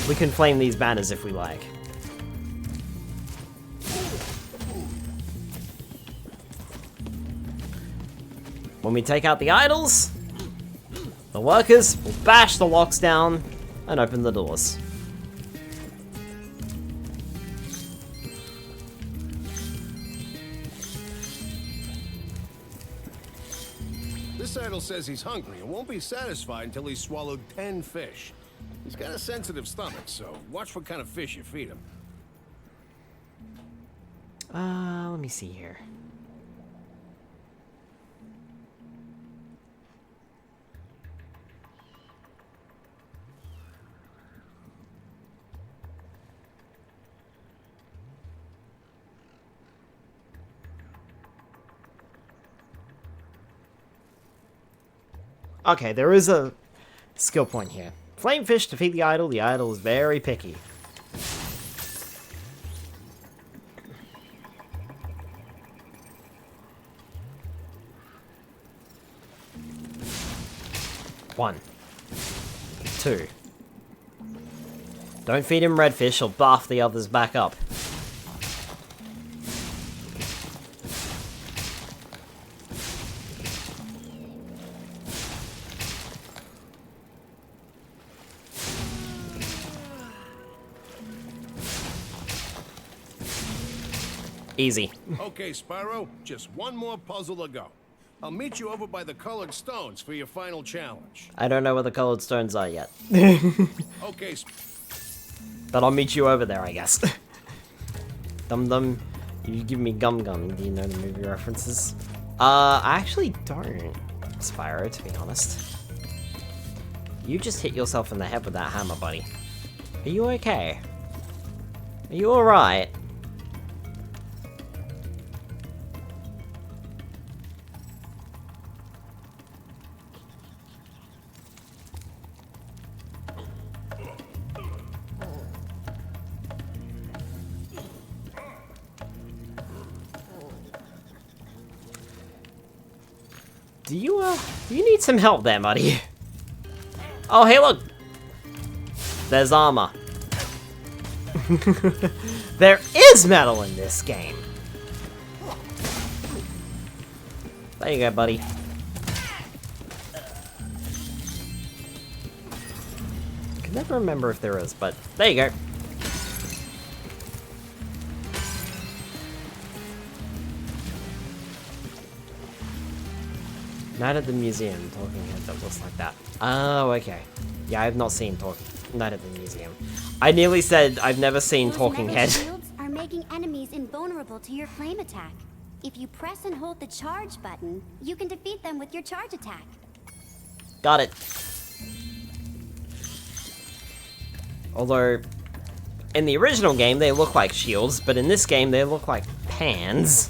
we can flame these banners if we like. When we take out the idols, the workers will bash the locks down and open the doors. This idol says he's hungry and won't be satisfied until he's swallowed 10 fish. He's got a sensitive stomach, so watch what kind of fish you feed him. Let me see here. Okay, there is a skill point here. Flamefish to feed the idol. The idol is very picky. One. Two. Don't feed him redfish, he'll buff the others back up. Easy. Okay, Spyro, just one more puzzle to go. I'll meet you over by the colored stones for your final challenge. I don't know where the colored stones are yet. Okay, but I'll meet you over there, I guess. Dum Dum, you give me Gum Gum. Do you know the movie references? I actually don't, Spyro, to be honest. You just hit yourself in the head with that hammer, buddy. Are you okay? Are you alright? Do you need some help there, buddy? Oh, hey, look! There's armor. There is metal in this game! There you go, buddy. I can never remember if there is, but there you go. Night at the Museum, talking head that looks like that. Oh, okay. Yeah, I have not seen Night at the Museum. I nearly said I've never seen Talking Head. Shields are making enemies invulnerable to your flame attack. If you press and hold the charge button, you can defeat them with your charge attack. Got it. Although, in the original game, they look like shields, but in this game, they look like pans.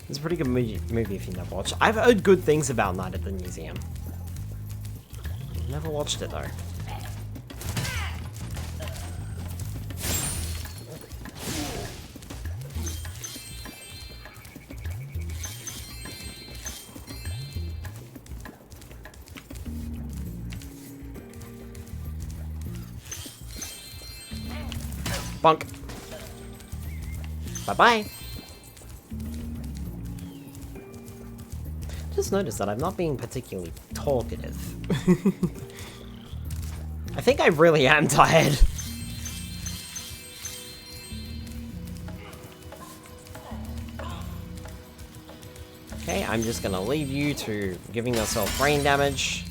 It's a pretty good movie if you never watched. I've heard good things about Night at the Museum. Never watched it, though. Bonk. Bye-bye. Just noticed that I'm not being particularly talkative. I think I really am tired. Okay, I'm just gonna leave you to giving yourself brain damage.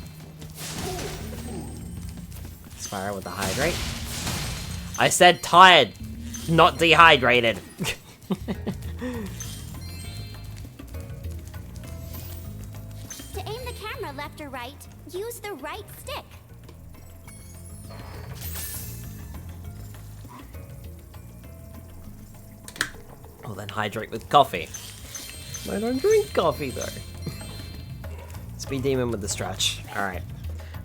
Spyro with the hydrate. I said tired, not dehydrated. Left or right, use the right stick. Well, then hydrate with coffee. I don't drink coffee, though. Speed Demon with the stretch. Alright.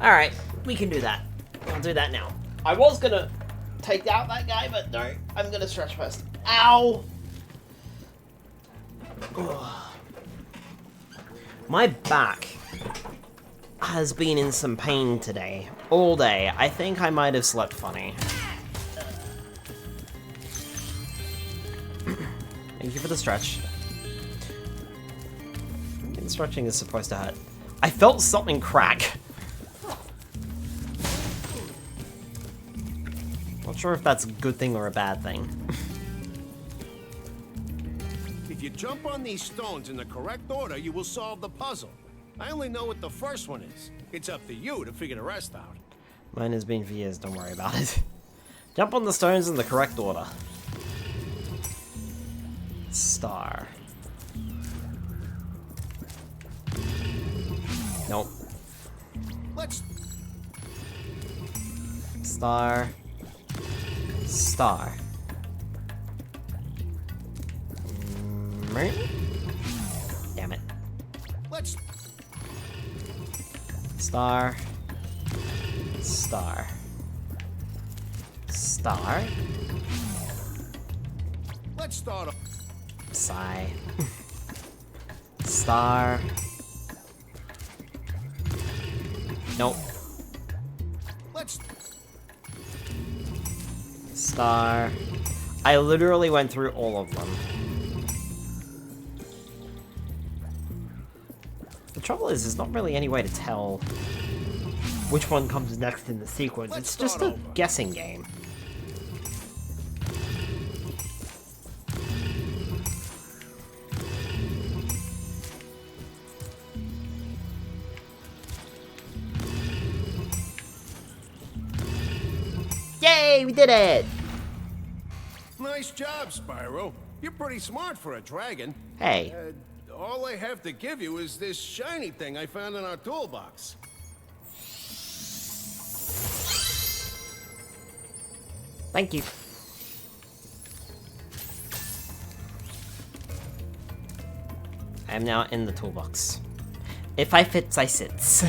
Alright, we can do that. I'll do that now. I was gonna take out that guy, but no. I'm gonna stretch first. Ow! Ugh. My back has been in some pain today. All day. I think I might have slept funny. Thank you for the stretch. stretching is supposed to hurt. I felt something crack. Not sure if that's a good thing or a bad thing. If you jump on these stones in the correct order, you will solve the puzzle. I only know what the first one is. It's up to you to figure the rest out. Mine has been for years, don't worry about it. Jump on the stones in the correct order. Star. Nope. Let's... Star. Star. Damn it. Let's... Star. Star. Star. Let's start off. Sigh. Star. Nope. Let's... Star. I literally went through all of them. The trouble is, there's not really any way to tell which one comes next in the sequence. It's just a guessing game. Yay, we did it! Nice job, Spyro. You're pretty smart for a dragon. Hey. All I have to give you is this shiny thing I found in our toolbox. Thank you. I am now in the toolbox. If I fits, I sits.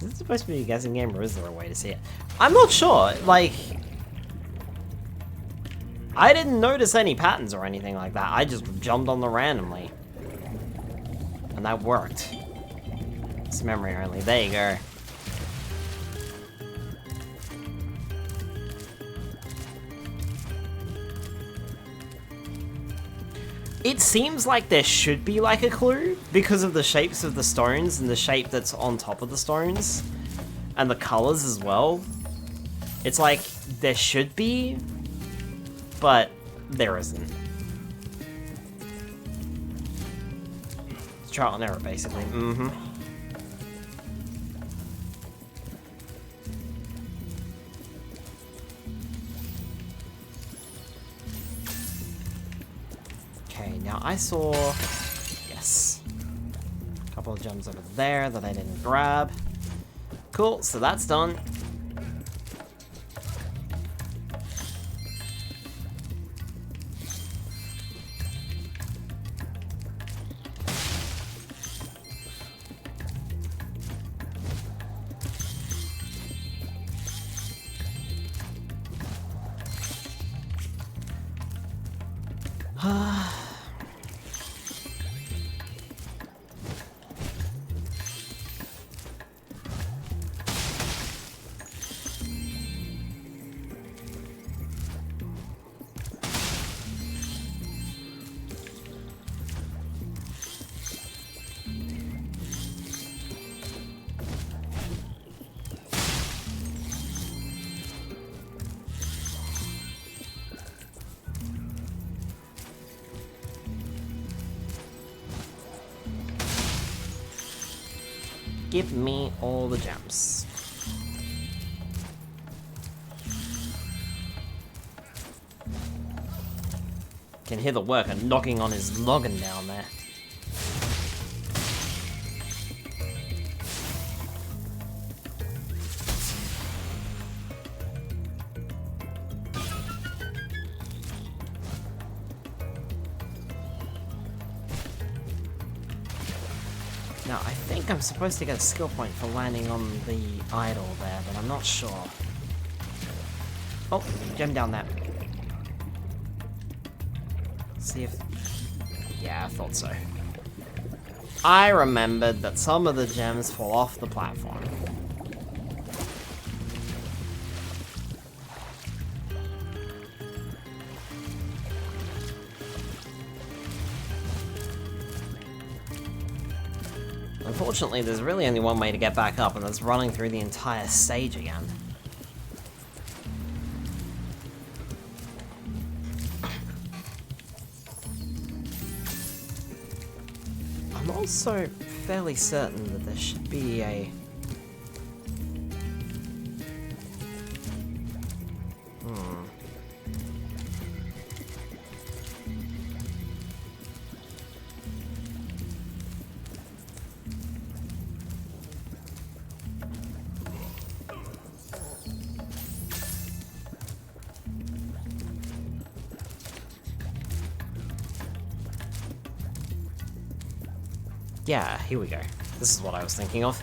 Is this supposed to be a guessing game, or is there a way to see it? I'm not sure. Like, I didn't notice any patterns or anything like that. I just jumped on them randomly. And that worked. It's memory only. There you go. It seems like there should be like a clue because of the shapes of the stones and the shape that's on top of the stones and the colors as well. It's like there should be, but there isn't. It's trial and error, basically. Mm-hmm. Okay, now I saw... Yes. A couple of gems over there that I didn't grab. Cool, so that's done. Give me all the gems. Can hear the worker knocking on his noggin down there. Now, I think I'm supposed to get a skill point for landing on the idol there, but I'm not sure. Oh, gem down there. See if... Yeah, I thought so. I remembered that some of the gems fall off the platform. Unfortunately, there's really only one way to get back up, and that's running through the entire stage again. I'm also fairly certain that there should be a... Yeah, here we go. This is what I was thinking of.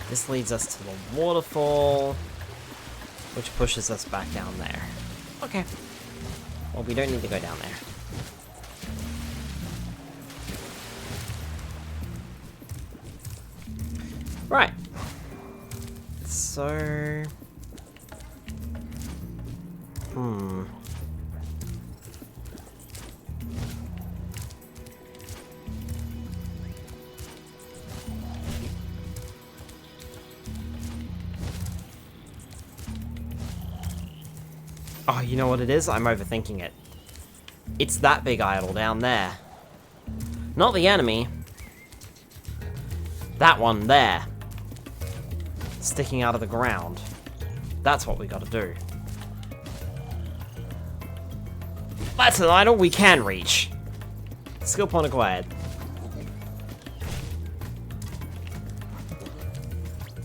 This leads us to the waterfall, which pushes us back down there. Okay. Well, we don't need to go down there. Right. So... Oh, you know what it is? I'm overthinking it. It's that big idol down there. Not the enemy. That one there. Sticking out of the ground. That's what we gotta do. That's an idol we can reach. Skill point acquired.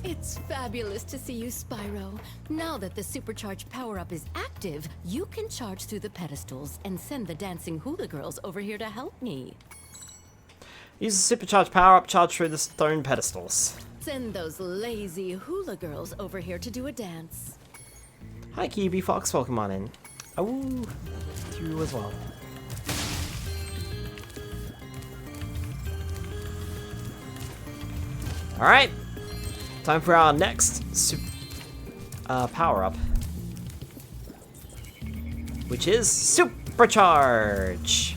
It's fabulous to see you, Spyro. Now that the supercharged power-up is active, you can charge through the pedestals and send the dancing hula girls over here to help me. Use the supercharged power-up, charge through the stone pedestals. Send those lazy hula girls over here to do a dance. Hi, QB Fox, welcome on in. Oh, you as well. Alright, time for our next power-up, which is Supercharge!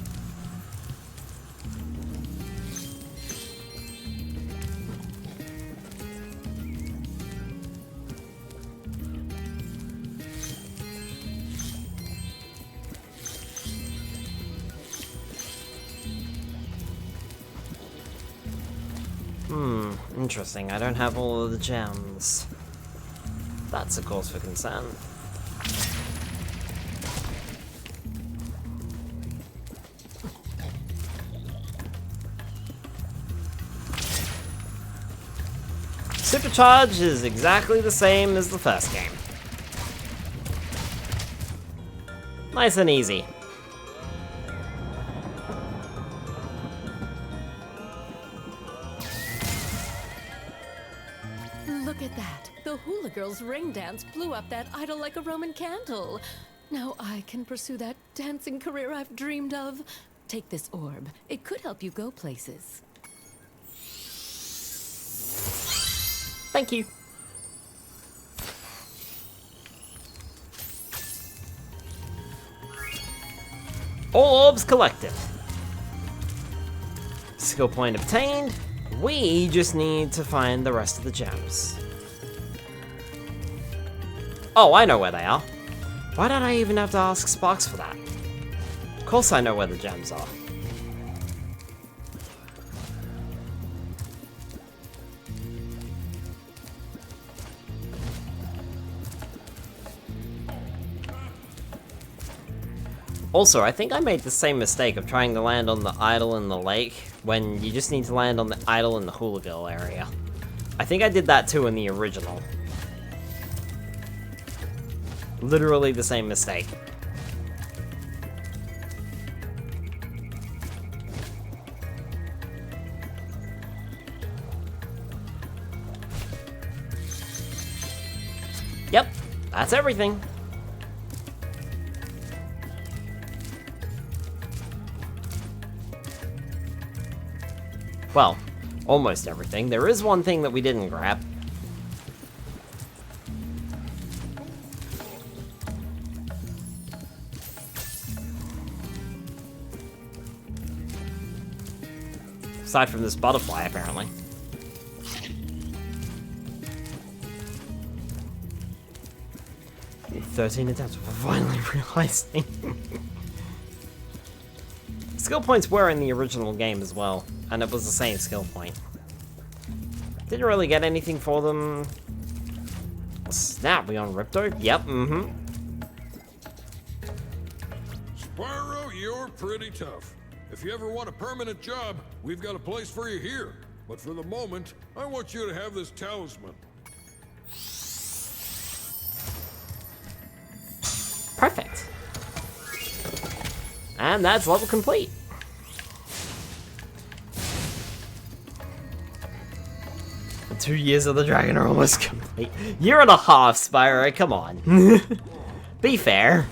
Interesting, I don't have all of the gems. That's a cause for concern. Supercharge is exactly the same as the first game. Nice and easy. Look at that. The hula girls' ring dance blew up that idol like a Roman candle. Now I can pursue that dancing career I've dreamed of. Take this orb. It could help you go places. Thank you. All orbs collected. Skill point obtained. We just need to find the rest of the gems. Oh, I know where they are. Why don't I even have to ask Sparks for that? Of course I know where the gems are. Also, I think I made the same mistake of trying to land on the idol in the lake when you just need to land on the idol in the hula girl area. I think I did that too in the original. Literally the same mistake. Yep, that's everything. Well, almost everything. There is one thing that we didn't grab. Aside from this butterfly, apparently. Okay, 13 attempts before finally realizing. Skill points were in the original game as well, and it was the same skill point. Didn't really get anything for them. Snap, we on Ripto? Yep, Spyro, you're pretty tough. If you ever want a permanent job, we've got a place for you here. But for the moment, I want you to have this talisman. Perfect. And that's level complete. The 2 years of the dragon are almost complete. Year and a half, Spyro, come on. Be fair.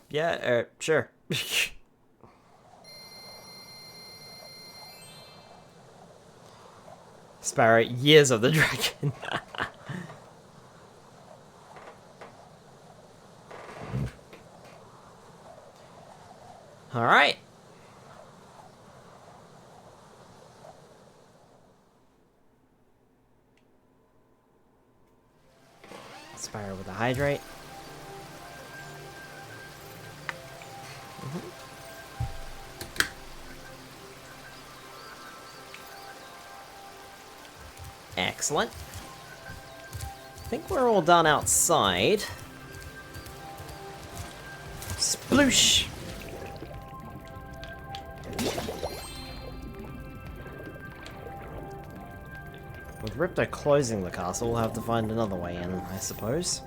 Yeah, sure. Spyro, years of the dragon. All right. Spyro with the hydrate. Excellent. I think we're all done outside. Sploosh! With Ripto closing the castle, we'll have to find another way in, I suppose.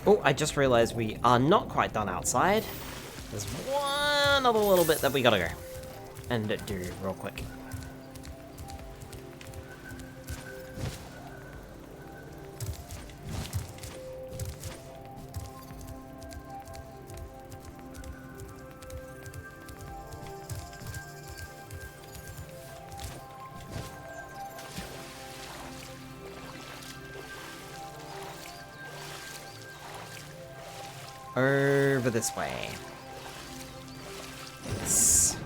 Oh, I just realized we are not quite done outside. There's one other little bit that we gotta go and do real quick. Over this way. Yes.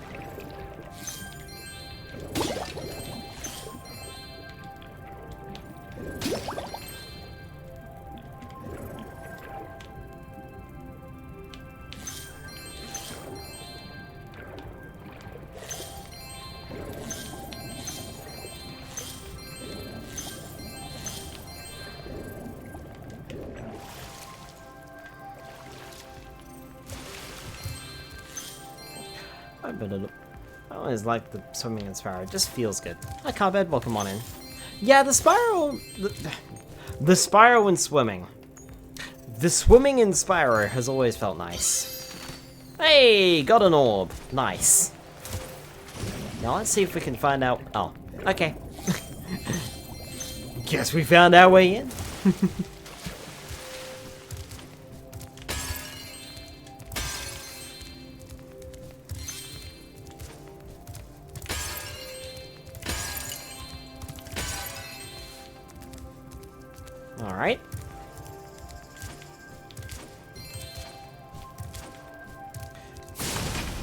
I always like the swimming in Spyro. It just feels good. Hi, Carbed. Welcome on in. Yeah, the Spyro... The Spyro and swimming. The swimming in Spyro has always felt nice. Hey, got an orb. Nice. Now let's see if we can find out... Oh, okay. Guess we found our way in. Alright.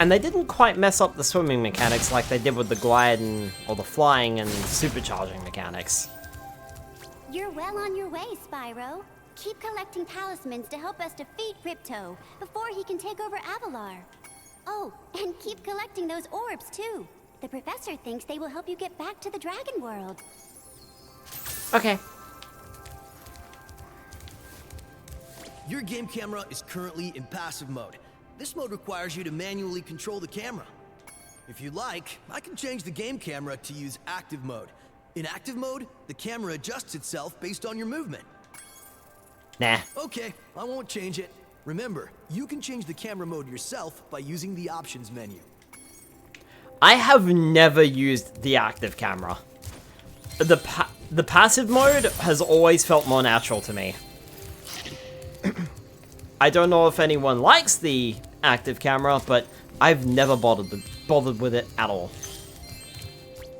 And they didn't quite mess up the swimming mechanics like they did with the gliding or the flying and supercharging mechanics. You're well on your way, Spyro. Keep collecting talismans to help us defeat Ripto before he can take over Avalar. Oh, and keep collecting those orbs too. The professor thinks they will help you get back to the Dragon World. Okay. Your game camera is currently in passive mode. This mode requires you to manually control the camera. If you like, I can change the game camera to use active mode. In active mode, the camera adjusts itself based on your movement. Nah. Okay, I won't change it. Remember, you can change the camera mode yourself by using the options menu. I have never used the active camera. The passive mode has always felt more natural to me. I don't know if anyone likes the active camera, but I've never bothered with it at all.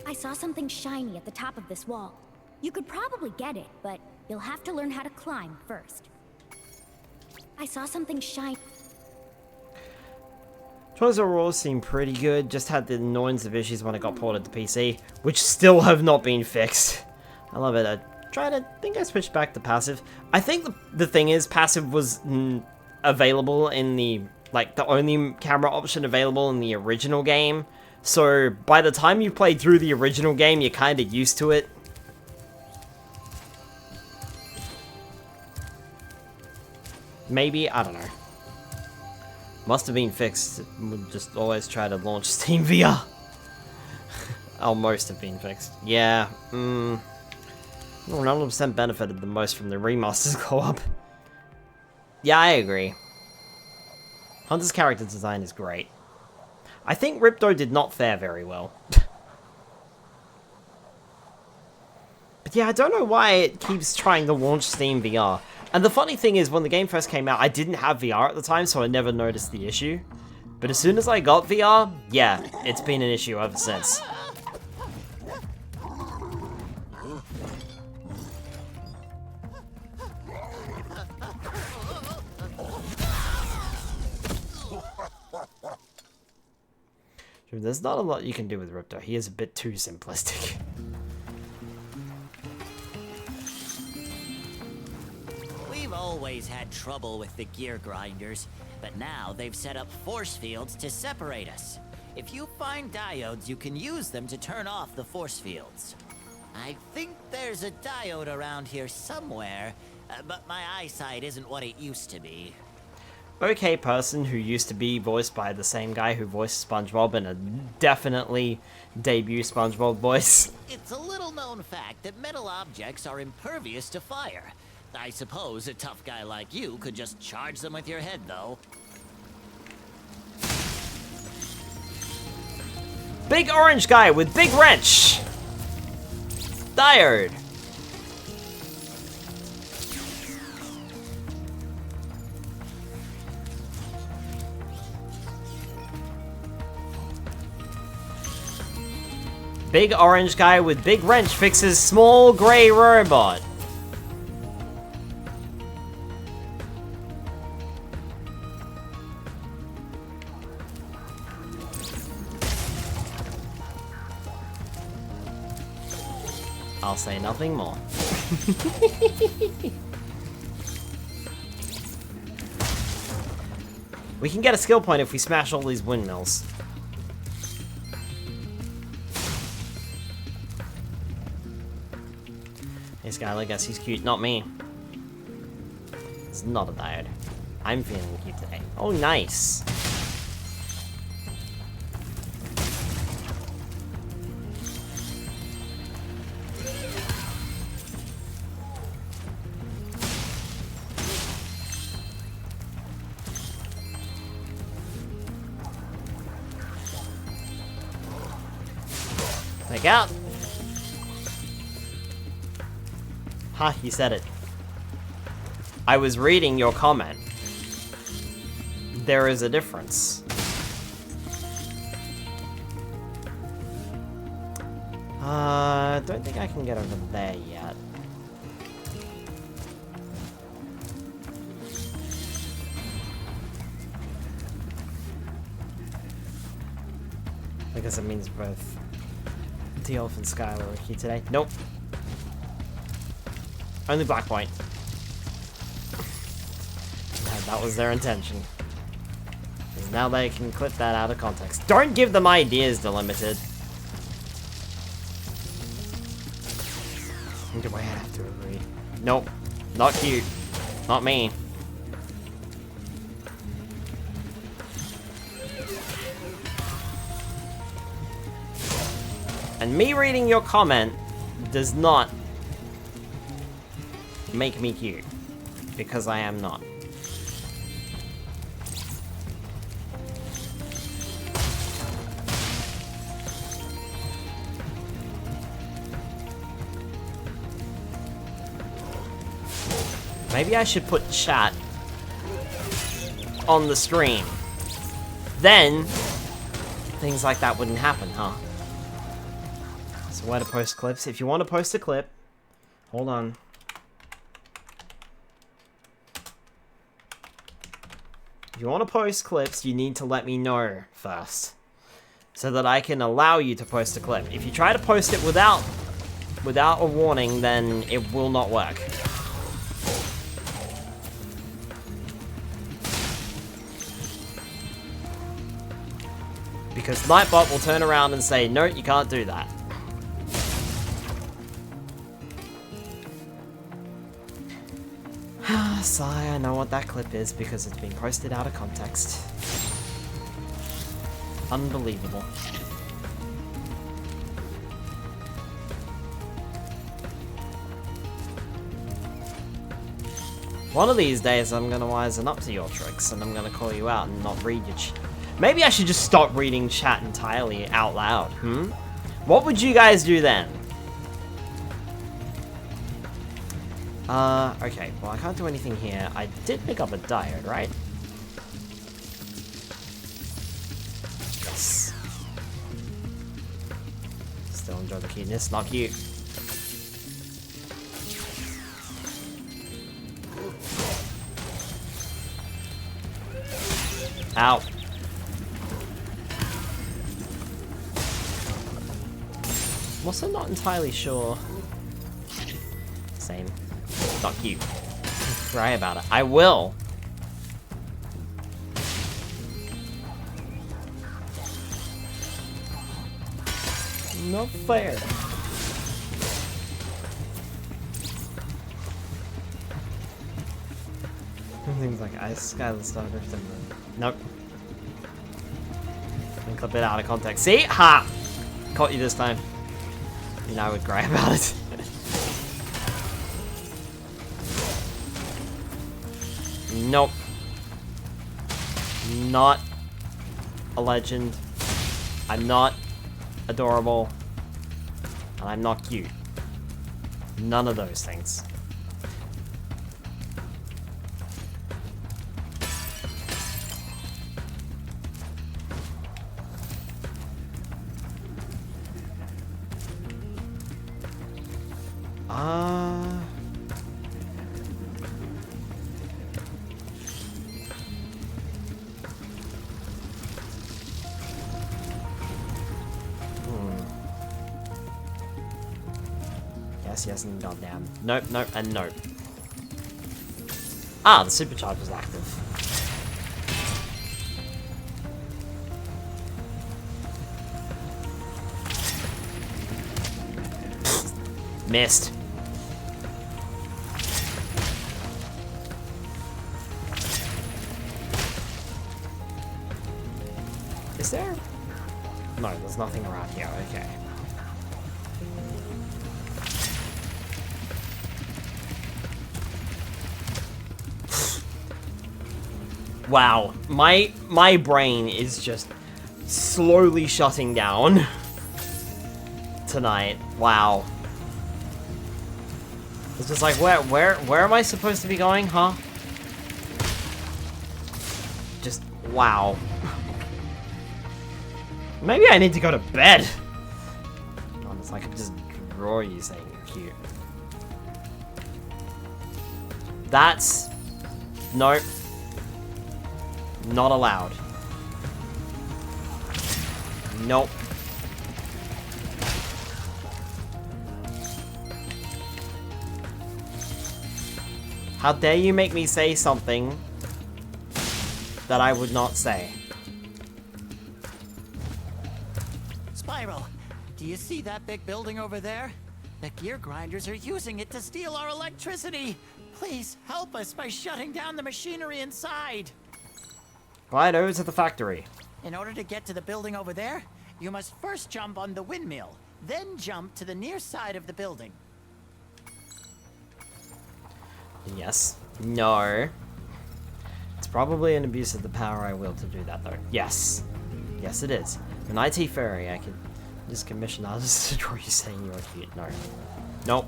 I saw something shiny at the top of this wall. You could probably get it, but you'll have to learn how to climb first. I saw something shiny. Toys R Us seemed pretty good, just had the annoyance of issues when it got ported to PC, which still have not been fixed. I love it. I think I switched back to passive. I think the thing is, passive was available in the only camera option available in the original game. So by the time you played through the original game, you're kind of used to it. Maybe, I don't know. Must have been fixed. Would just always try to launch Steam VR. Almost have been fixed. Yeah. 100% benefited the most from the remasters co-op. Yeah, I agree. Hunter's character design is great. I think Ripto did not fare very well. But yeah, I don't know why it keeps trying to launch Steam VR. And the funny thing is, when the game first came out, I didn't have VR at the time, so I never noticed the issue. But as soon as I got VR, yeah, it's been an issue ever since. There's not a lot you can do with Ripto. He is a bit too simplistic. We've always had trouble with the gear grinders, but now they've set up force fields to separate us. If you find diodes, you can use them to turn off the force fields. I think there's a diode around here somewhere, but my eyesight isn't what it used to be. Okay, person who used to be voiced by the same guy who voiced SpongeBob in a definitely debut SpongeBob voice. It's a little-known fact that metal objects are impervious to fire. I suppose a tough guy like you could just charge them with your head, though. Big orange guy with big wrench! Diode! Big orange guy with big wrench fixes small gray robot. I'll say nothing more. We can get a skill point if we smash all these windmills. Hey Skyler, guess he's cute, not me. It's not a diode. I'm feeling cute today. Oh, nice. Take out. Ha, you said it. I was reading your comment. There is a difference. I don't think I can get over there yet. I guess it means both D-Elf and Skyler are here today. Nope. Only Black Point. Yeah, that was their intention. Because now they can clip that out of context. Don't give them ideas, Delimited. Do I have to agree? Nope. Not cute. Not me. And me reading your comment does not make me cute. Because I am not. Maybe I should put chat on the stream. Then, things like that wouldn't happen, huh? So where to post clips? If you want to post a clip, hold on. If you want to post clips, you need to let me know first. So that I can allow you to post a clip. If you try to post it without a warning, then it will not work. Because Nightbot will turn around and say, no, you can't do that. Sigh, I know what that clip is because it's been posted out of context. Unbelievable. One of these days I'm gonna wisen up to your tricks and I'm gonna call you out and not read your Maybe I should just stop reading chat entirely out loud, What would you guys do then? Okay, well I can't do anything here. I did pick up a diode, right? Yes. Still enjoy the cuteness, not cute. Ow. I'm also not entirely sure. Same. Not cute. Cry about it. I will. Not fair. Things like Skyler started. Nope. And clip it out of context. See? Ha! Caught you this time. You know I would cry about it. Nope. Not a legend. I'm not adorable. And I'm not cute. None of those things. Yes, and goddamn. Nope, nope, and nope. Ah, the supercharge was active. Missed. Is there? No, there's nothing around here. Okay. Wow, my brain is just slowly shutting down tonight. Wow. It's just like, where am I supposed to be going, huh? Just, wow. Maybe I need to go to bed. It's like I could just draw you saying you're cute. That's... Nope. Not allowed. Nope. How dare you make me say something that I would not say? Spyro, do you see that big building over there? The gear grinders are using it to steal our electricity. Please help us by shutting down the machinery inside. Glide over to the factory. In order to get to the building over there, you must first jump on the windmill. then jump to the near side of the building. Yes. No. It's probably an abuse of the power I will to do that, though. Yes. Yes, it is. An IT fairy, I can just commission artists to draw you saying you're cute. No. Nope.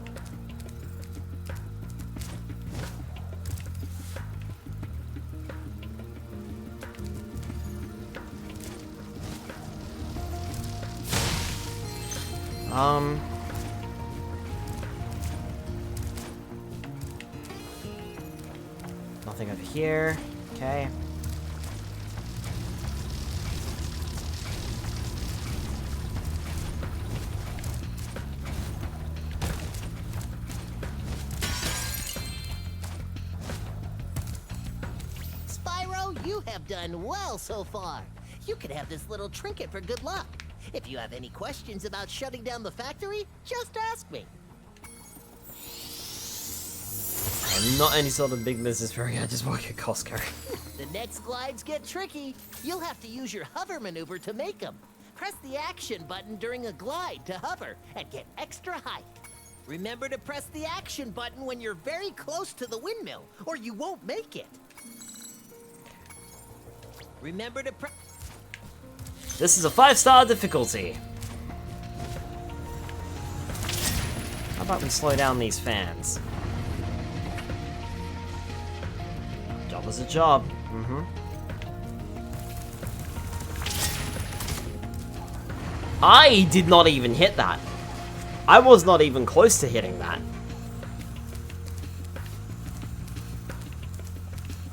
Nothing over here. Okay. Spyro, you have done well so far. You can have this little trinket for good luck. If you have any questions about shutting down the factory, just ask me. I'm not any sort of big business fairy, I just work at Costco. The next glides get tricky. You'll have to use your hover maneuver to make them. Press the action button during a glide to hover and get extra height. Remember to press the action button when you're very close to the windmill, or you won't make it. Remember to press... This is a 5-star difficulty. How about we slow down these fans? Job is a job. I did not even hit that. I was not even close to hitting that.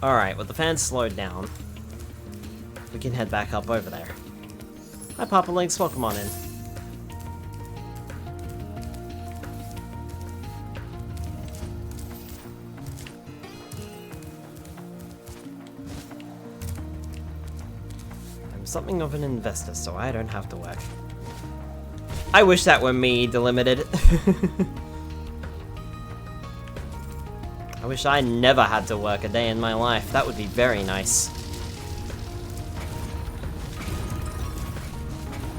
Alright, with the fans slowed down, we can head back up over there. Hi, Papa Links, welcome on in. I'm something of an investor, so I don't have to work. I wish that were me, Delimited. I wish I never had to work a day in my life. That would be very nice.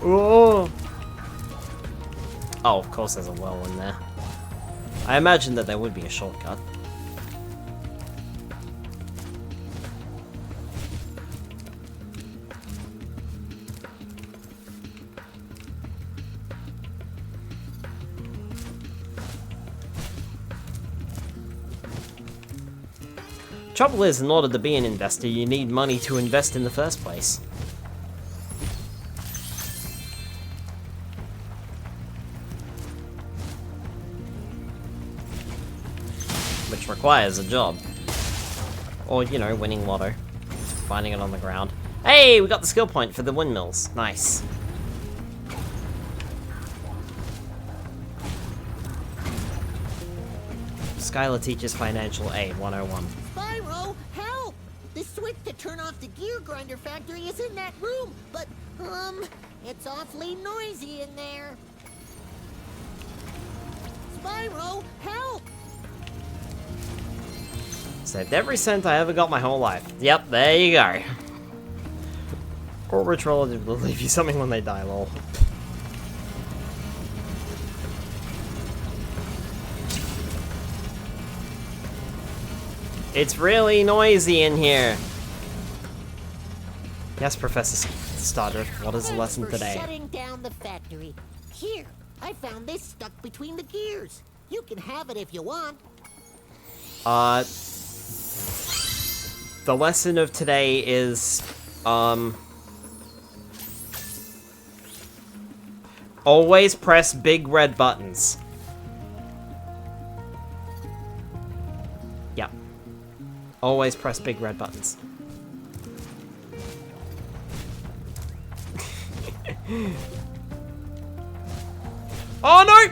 Oh! Oh, of course there's a well in there. I imagine that there would be a shortcut. Trouble is, in order to be an investor, you need money to invest in the first place. Which requires a job. Or, you know, winning lotto. Finding it on the ground. Hey, we got the skill point for the windmills. Nice. Skyler teaches financial aid 101. Spyro, help! The switch to turn off the gear grinder factory is in that room, but, it's awfully noisy in there. Spyro, help! Saved every cent I ever got my whole life. Yep, there you go. Or rich relative will leave you something when they die, lol. It's really noisy in here. Yes, Professor Stardrift, what is the lesson today? Shutting down the factory. Here, I found this stuck between the gears. You can have it if you want. The lesson of today is, always press big red buttons. Yeah. Always press big red buttons. Oh no!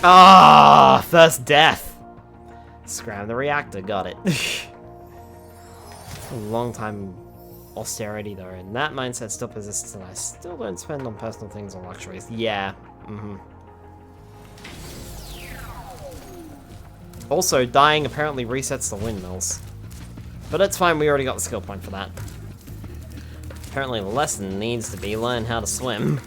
Ah, first death. Scram the reactor, got it. A long time austerity though, and that mindset still persists and I still don't spend on personal things or luxuries. Yeah, Also, dying apparently resets the windmills. But it's fine, we already got the skill point for that. Apparently the lesson needs to be learn how to swim.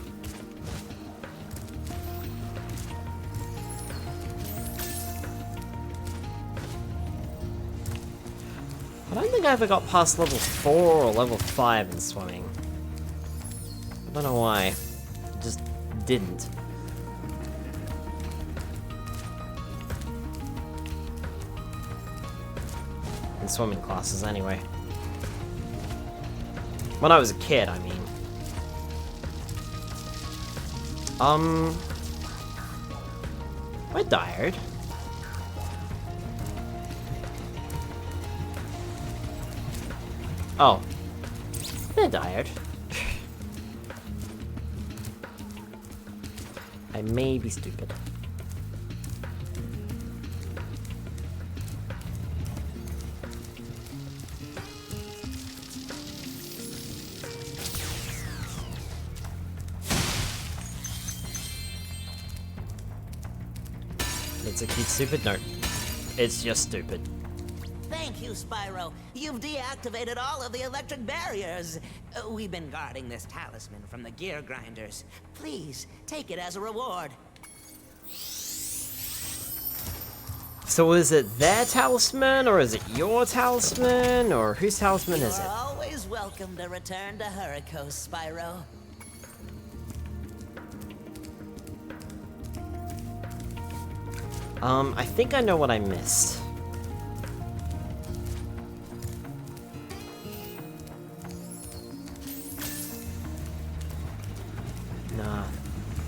I don't think I ever got past level 4 or level 5 in swimming. I don't know why. I just didn't. In swimming classes, anyway. When I was a kid, I mean. We're tired. Oh. They're tired. I may be stupid. It's a cute stupid? No. It's just stupid. Thank you, Spyro. You've deactivated all of the electric barriers. We've been guarding this talisman from the gear grinders. Please, take it as a reward. So is it their talisman, or is it your talisman, or whose talisman is it? You're always welcome to return to Hurricos, Spyro. I think I know what I missed. Nah,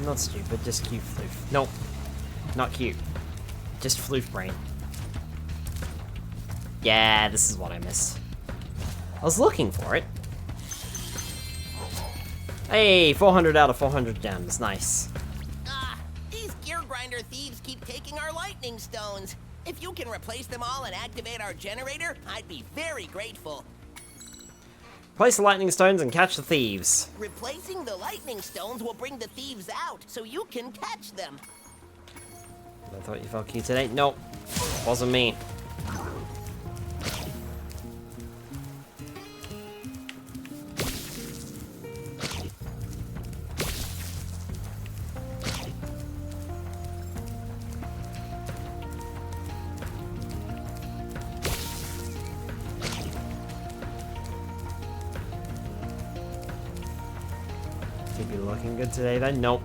not stupid, just cute floof. Nope, not cute. Just floof brain. Yeah, this is what I missed. I was looking for it. Hey, 400 out of 400 gems, nice. These gear grinder thieves keep taking our lightning stones. If you can replace them all and activate our generator, I'd be very grateful. Place the lightning stones and catch the thieves. Replacing the lightning stones will bring the thieves out, so you can catch them. I thought you felt cute today. Nope, wasn't me. Could be looking good today then. Nope.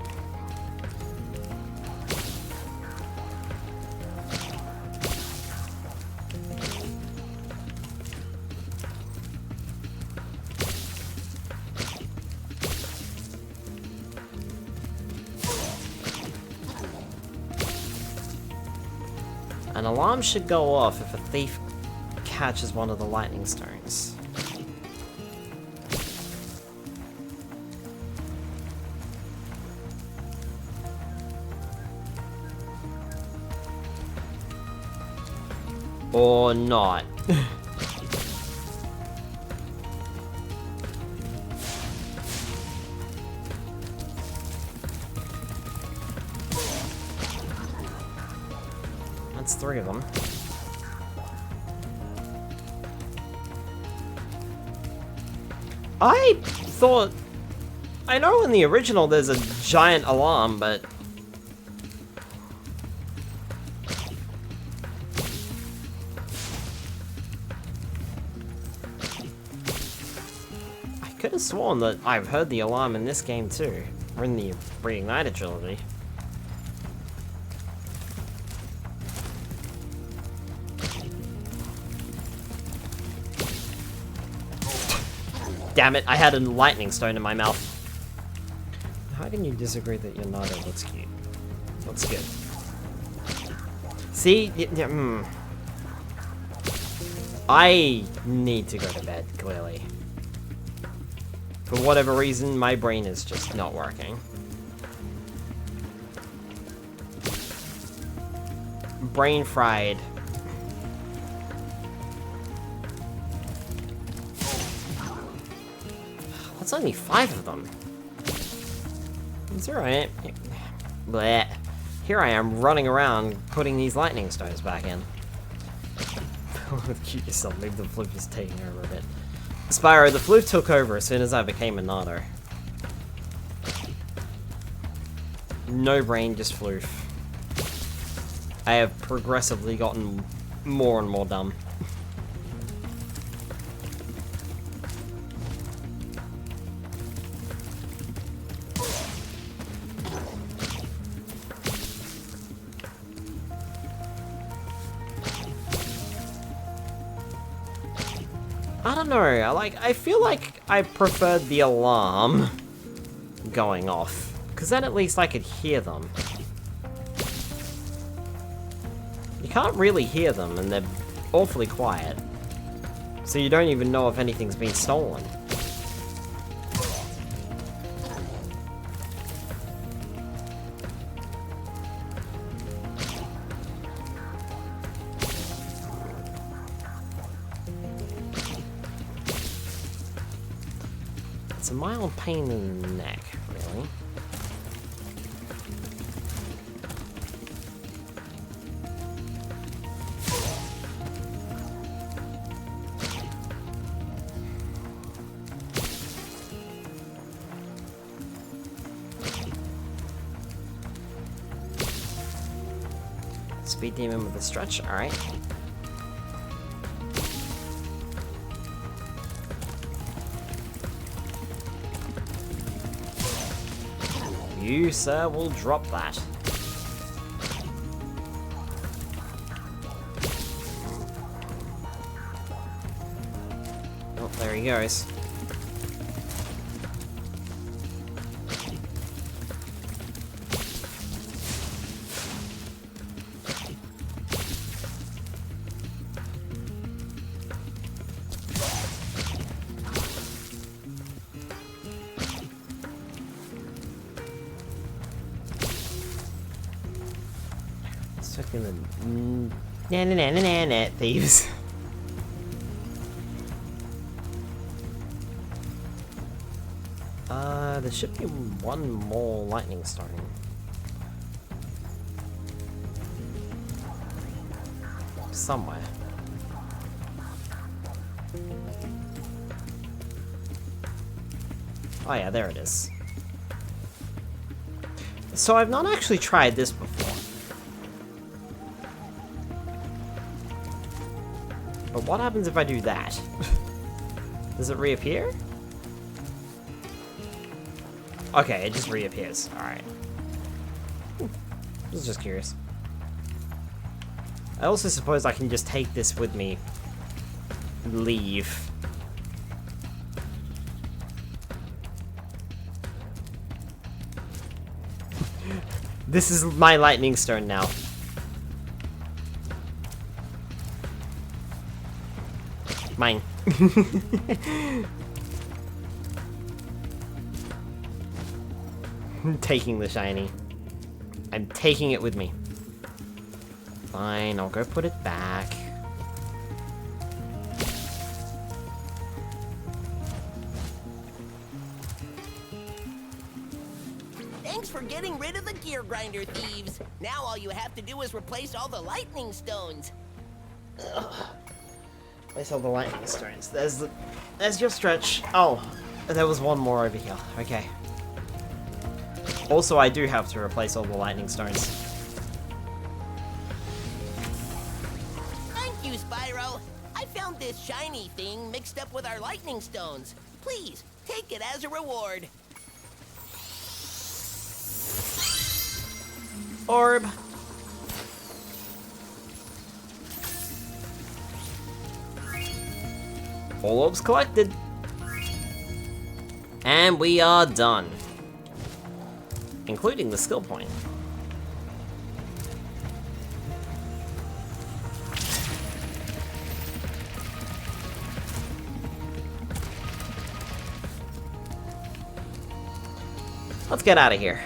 An alarm should go off if a thief catches one of the lightning stones. Or not. That's 3 of them. I thought... I know in the original there's a giant alarm, but... I could have sworn that I've heard the alarm in this game too, or in the Reignited Trilogy. Damn it, I had a lightning stone in my mouth. How can you disagree that your Nado looks cute? Looks good. See? I need to go to bed, clearly. For whatever reason, my brain is just not working. Brain fried. That's only 5 of them. It's alright. Bleh. Here I am running around putting these lightning stones back in. Cute yourself, maybe the floof is taking over a bit. Spyro, the floof took over as soon as I became a Nado. No brain, just floof. I have progressively gotten more and more dumb. I don't know, I feel like I preferred the alarm going off, because then at least I could hear them. You can't really hear them, and they're awfully quiet, so you don't even know if anything's been stolen. It's a mild pain in the neck, really. Speed demon with a stretch, alright. You, sir, will drop that. Oh, there he goes. Nah, thieves. There should be one more lightning stone. Somewhere. Oh yeah, there it is. So I've not actually tried this before. But what happens if I do that? Does it reappear? Okay, it just reappears. Alright. I was just curious. I also suppose I can just take this with me. Leave. This is my lightning stone now. Mine. I'm taking the shiny. I'm taking it with me. Fine, I'll go put it back. Thanks for getting rid of the gear grinder thieves. Now all you have to do is replace all the lightning stones. Ugh. Place all the lightning stones. There's your stretch. Oh, there was one more over here. Okay. Also, I do have to replace all the lightning stones. Thank you, Spyro. I found this shiny thing mixed up with our lightning stones. Please, take it as a reward. Orb. All orbs collected. And we are done. Including the skill point. Let's get out of here.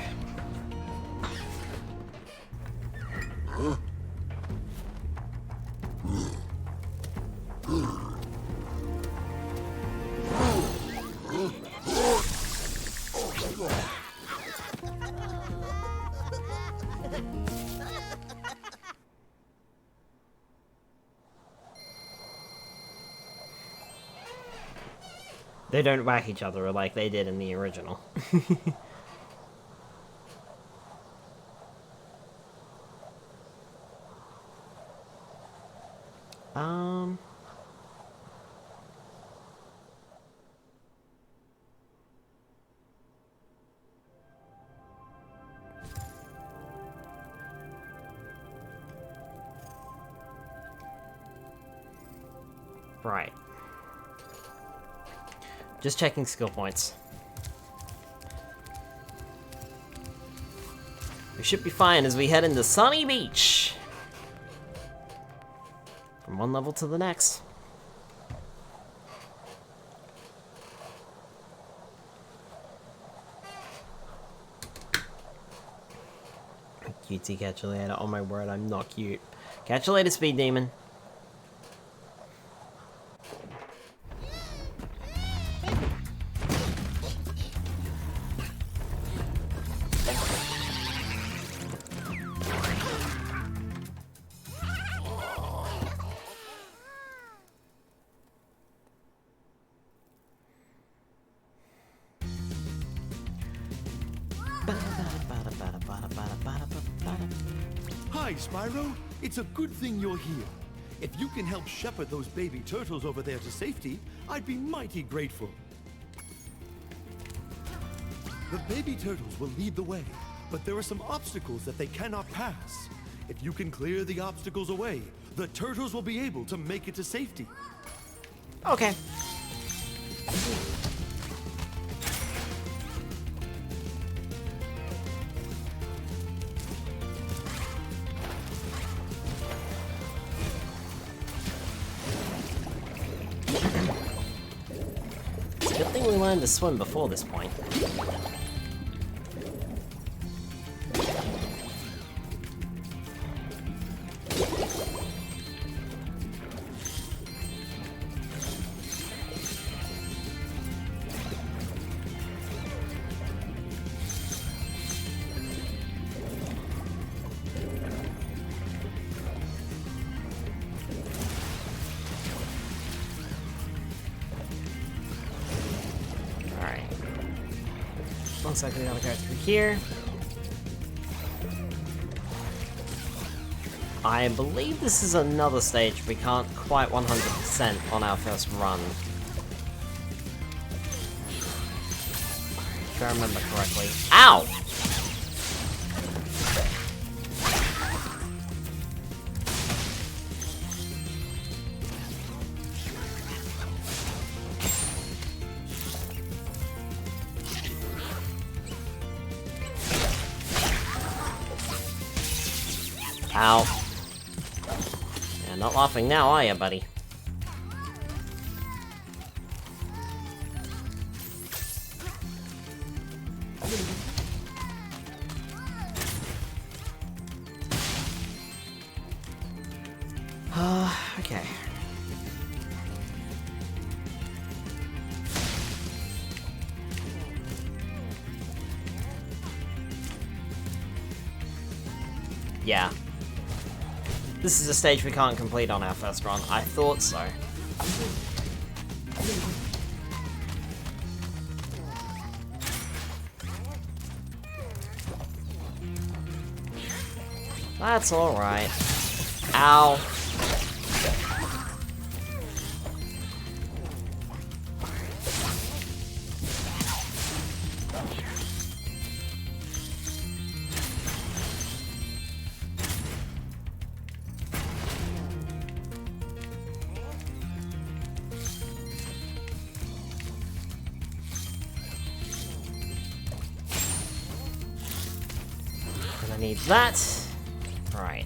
They don't whack each other like they did in the original. Right. Just checking skill points. We should be fine as we head into Sunny Beach. From one level to the next. Cutesy, catch you later. Oh my word, I'm not cute. Catch you later, Speed Demon. Hi, Spyro. It's a good thing you're here. If you can help shepherd those baby turtles over there to safety, I'd be mighty grateful. The baby turtles will lead the way, but there are some obstacles that they cannot pass. If you can clear the obstacles away, the turtles will be able to make it to safety. Okay. Good thing we learned to swim before this point. Looks like we gotta go through here. I believe this is another stage we can't quite 100% on our first run. If I remember correctly. Ow! Ow. Yeah, not laughing now, are you, buddy? Okay. Yeah. This is a stage we can't complete on our first run. I thought so. That's alright. Ow. I need that. Right.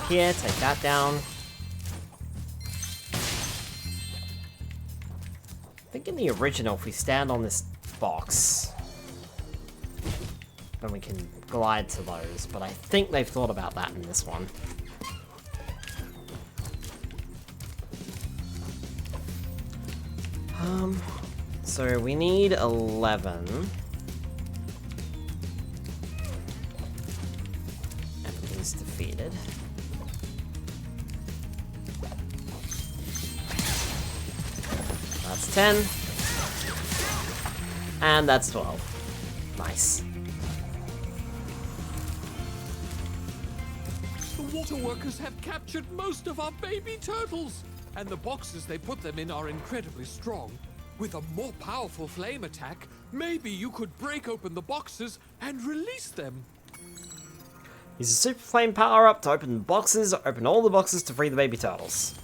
Here, take that down. I think in the original, if we stand on this box, then we can glide to those, but I think they've thought about that in this one. So we need 11. Everything's defeated. That's 10. And that's 12. Nice. The water workers have captured most of our baby turtles, and the boxes they put them in are incredibly strong. With a more powerful flame attack, maybe you could break open the boxes and release them. Use a super flame power-up to open the boxes, open all the boxes to free the baby turtles.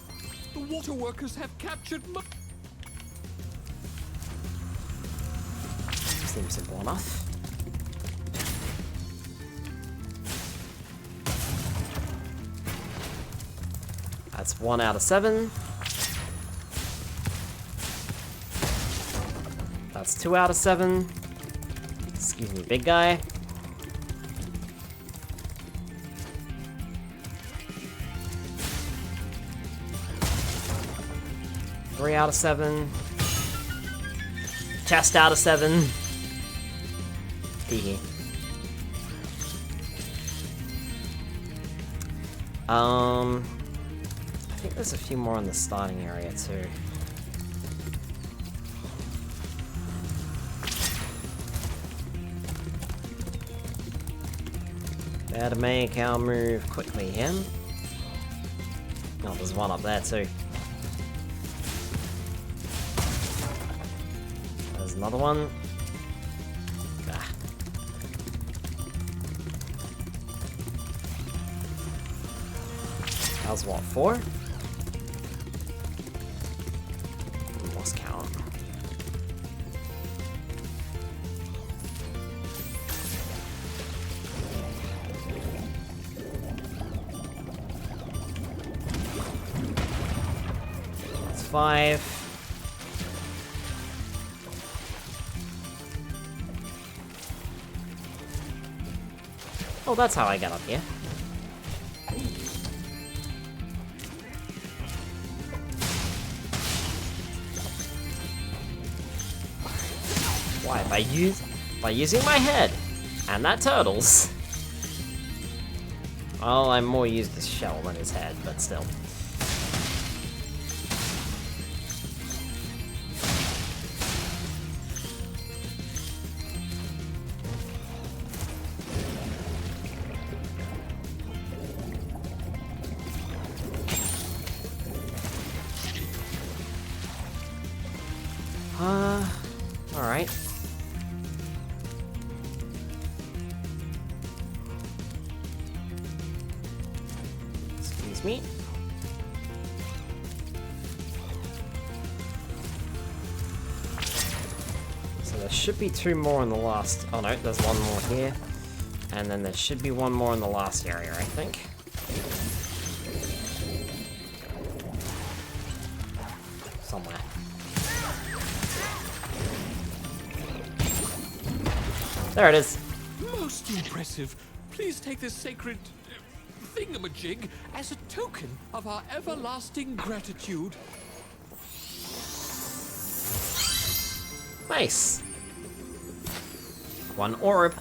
The water workers have captured seems simple enough. That's 1 out of 7. That's 2 out of 7. Excuse me, big guy. Three out of 7. Chest out of 7. Hee. I think there's a few more in the starting area too. Better make our move quickly here. Oh, there's one up there too. There's another one. Ah. That was what, 4? Lost count. That's 5. Oh, that's how I got up here. Why? By using my head and that turtle's. Well, I more used his shell than his head, but still. Alright. Excuse me. So there should be 2 more in the last... Oh no, there's 1 more here. And then there should be 1 more in the last area, I think. Somewhere. There it is. Most impressive. Please take this sacred thingamajig as a token of our everlasting gratitude. Nice. 1 orb.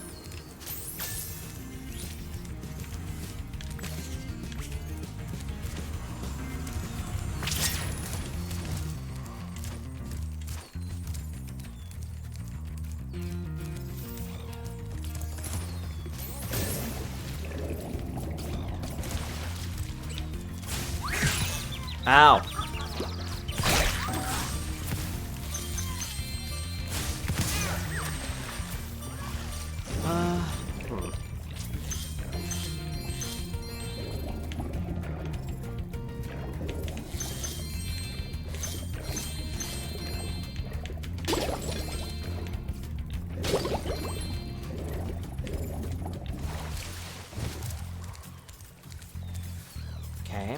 Ow. Okay.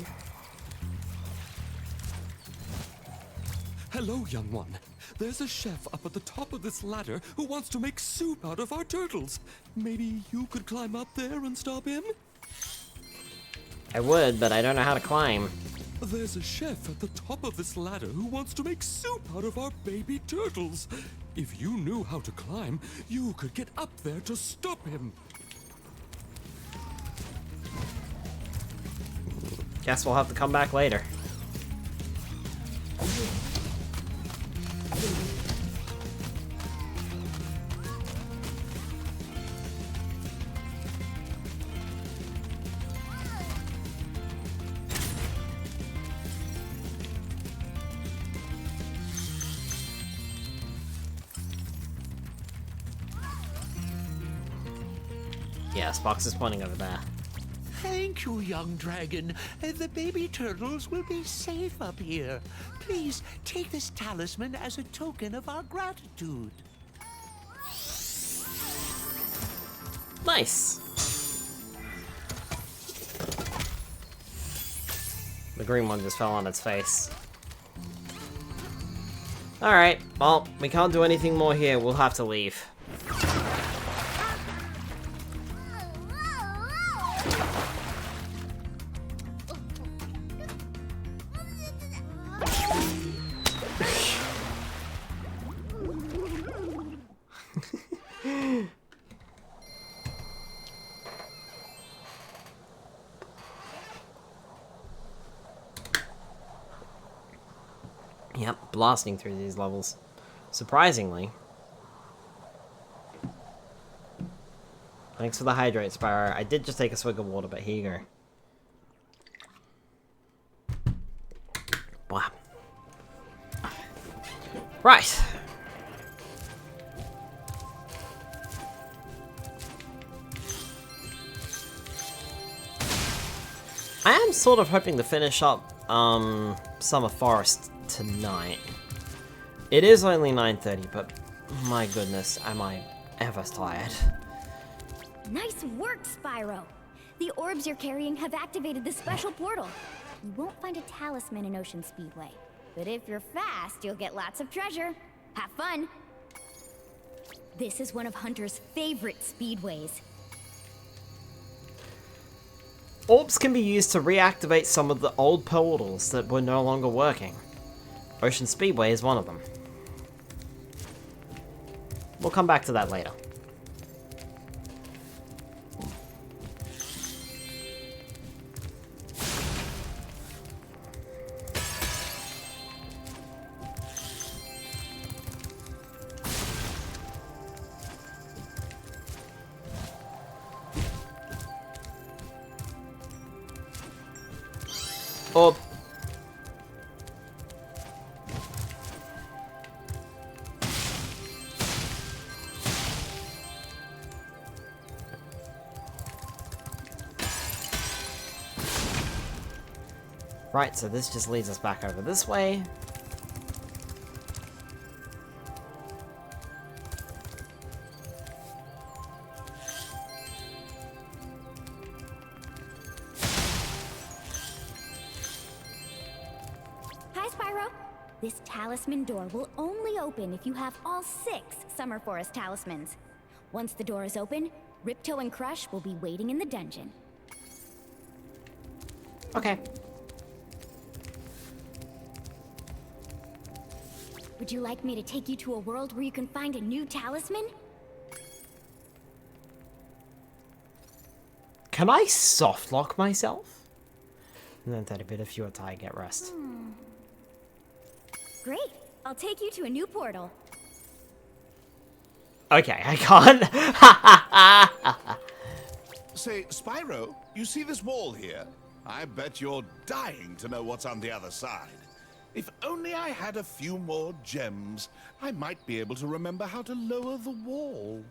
Hello, young one. There's a chef up at the top of this ladder who wants to make soup out of our turtles. Maybe you could climb up there and stop him? I would, but I don't know how to climb. There's a chef at the top of this ladder who wants to make soup out of our baby turtles. If you knew how to climb, you could get up there to stop him. Guess we'll have to come back later. Yes, box is pointing over there. Thank you, young dragon. The baby turtles will be safe up here. Please take this talisman as a token of our gratitude. Nice. The green one just fell on its face. Alright, well, we can't do anything more here. We'll have to leave. Yep, blasting through these levels. Surprisingly. Thanks for the hydrate, Spyro. I did just take a swig of water, but here you go. Wow. Right. I am sort of hoping to finish up Summer Forest tonight. It is only 9:30, but my goodness, am I ever tired. Nice work, Spyro! The orbs you're carrying have activated the special portal. You won't find a talisman in Ocean Speedway, but if you're fast, you'll get lots of treasure. Have fun! This is one of Hunter's favorite speedways. Orbs can be used to reactivate some of the old portals that were no longer working. Ocean Speedway is one of them. We'll come back to that later. Orb. Right, so this just leads us back over this way. Hi, Spyro! This talisman door will only open if you have all 6 Summer Forest talismans. Once the door is open, Ripto and Crush will be waiting in the dungeon. Okay. Would you like me to take you to a world where you can find a new talisman? Can I soft lock myself? And then take a bit of fewer time, get rest. Great! I'll take you to a new portal. Okay, I can't. Say, Spyro, you see this wall here? I bet you're dying to know what's on the other side. If only I had a few more gems, I might be able to remember how to lower the wall.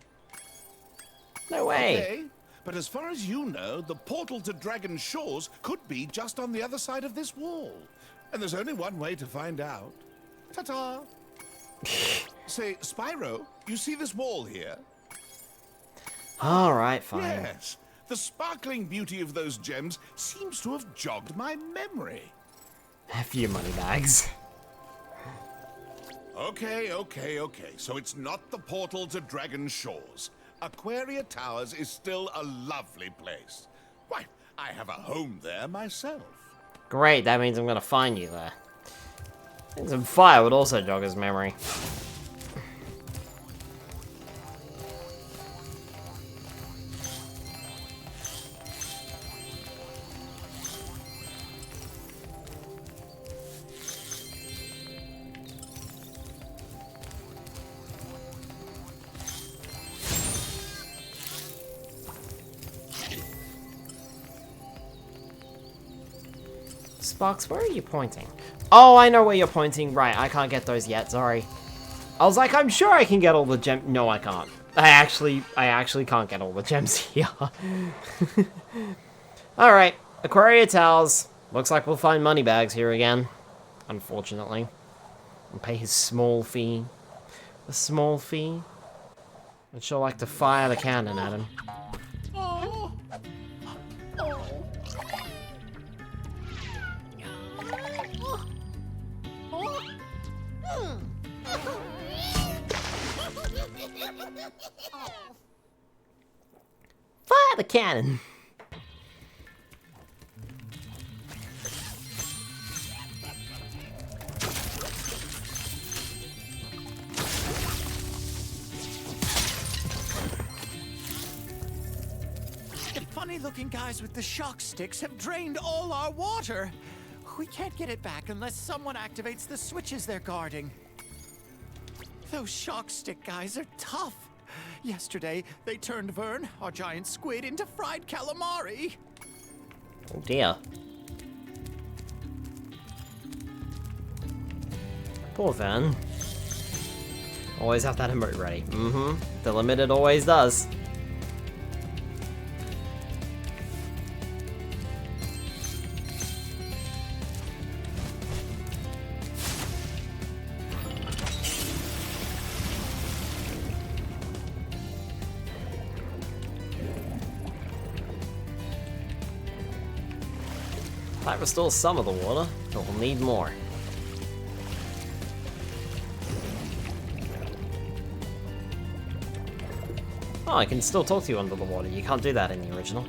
No way. Okay, but as far as you know, the portal to Dragon Shores could be just on the other side of this wall. And there's only one way to find out. Ta-ta! Say, Spyro, you see this wall here? Alright, fine. Yes. The sparkling beauty of those gems seems to have jogged my memory. A few money bags. Okay. So it's not the portal to Dragon Shores. Aquaria Towers is still a lovely place. Why, I have a home there myself. Great, that means I'm gonna find you there. And some fire would also jog his memory. Sparks, where are you pointing? Oh, I know where you're pointing. Right, I can't get those yet, sorry. I was like, I'm sure I can get all the gems. No, I can't. I actually can't get all the gems here. Alright, Aquaria Towers. Looks like we'll find money bags here again. Unfortunately. And pay his small fee. A small fee? I'd sure like to fire the cannon at him. Fire the cannon! The funny-looking guys with the shock sticks have drained all our water. We can't get it back unless someone activates the switches they're guarding. Those shock stick guys are tough. Yesterday, they turned Vern, our giant squid, into fried calamari. Oh dear. Poor Vern. Always have that emote ready. Mm-hmm. The limited always does. That restores some of the water, but we'll need more. Oh, I can still talk to you under the water. You can't do that in the original.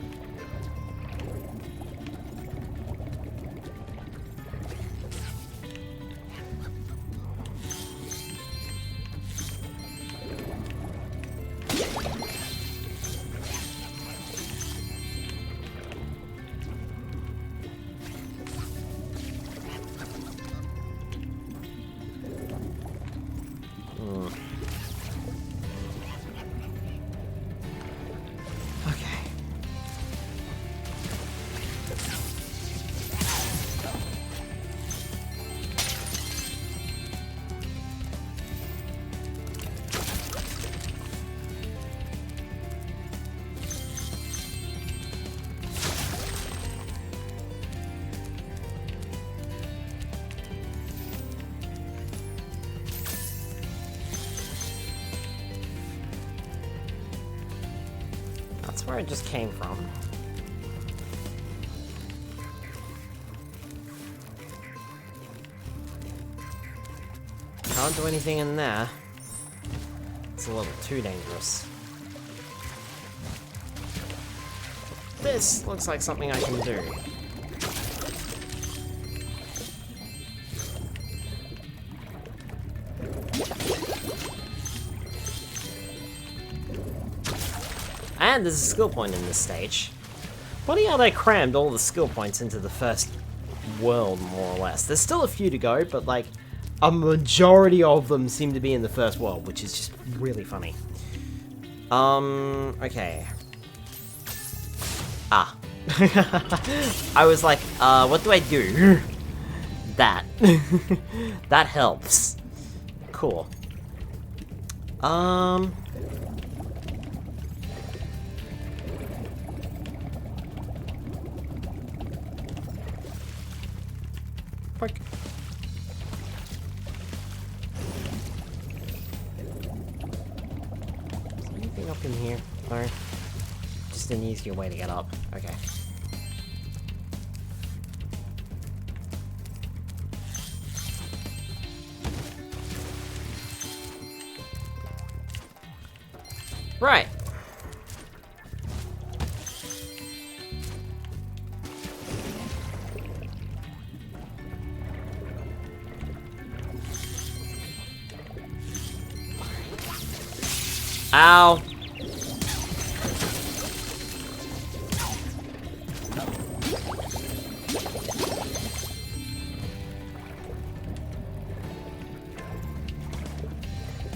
That's where it just came from. Can't do anything in there. It's a little too dangerous. This looks like something I can do. And there's a skill point in this stage. Funny how they crammed all the skill points into the first world, more or less. There's still a few to go, but like, a majority of them seem to be in the first world, which is just really funny. Okay. Ah. I was like, what do I do? That. That helps. Cool. Quick. Is there anything up in here? No. Just an easier way to get up. Okay. Right. Ow.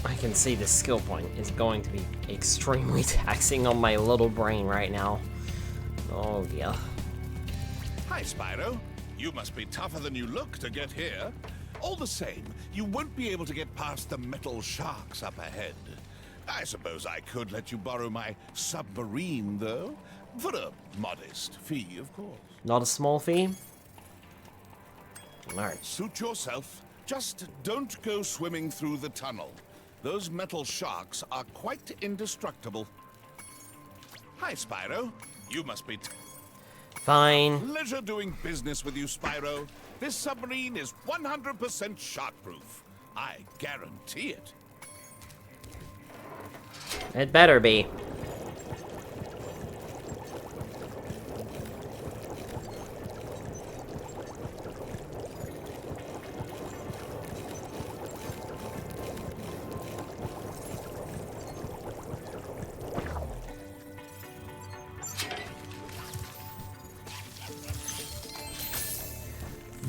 I can see this skill point is going to be extremely taxing on my little brain right now. Oh dear. Hi, Spyro. You must be tougher than you look to get here. All the same, you won't be able to get past the metal sharks up ahead. I suppose I could let you borrow my submarine, though. For a modest fee, of course. Not a small fee? No. Suit yourself. Just don't go swimming through the tunnel. Those metal sharks are quite indestructible. Hi, Spyro. You must be... Fine. Pleasure doing business with you, Spyro. This submarine is 100% shark-proof. I guarantee it. It better be.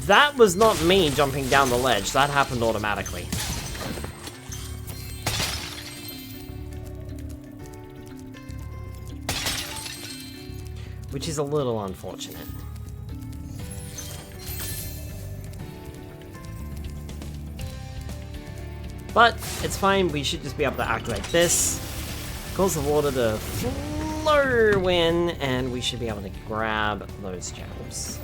That was not me jumping down the ledge. That happened automatically. Which is a little unfortunate. But it's fine, we should just be able to activate this. Cause the water to flow in, and we should be able to grab those gems.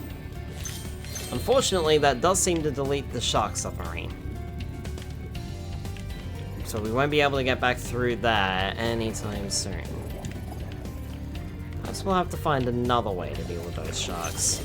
Unfortunately, that does seem to delete the shark submarine. So we won't be able to get back through that anytime soon. Perhaps we'll have to find another way to deal with those sharks.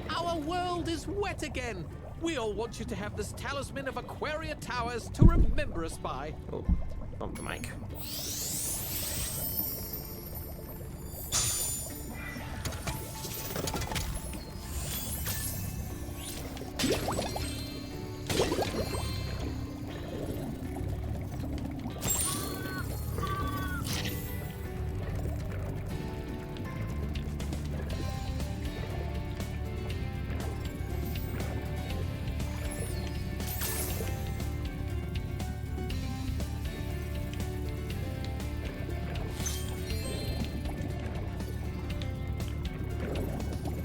Our world is wet again. We all want you to have this talisman of Aquaria Towers to remember us by. Oh, bump the mic.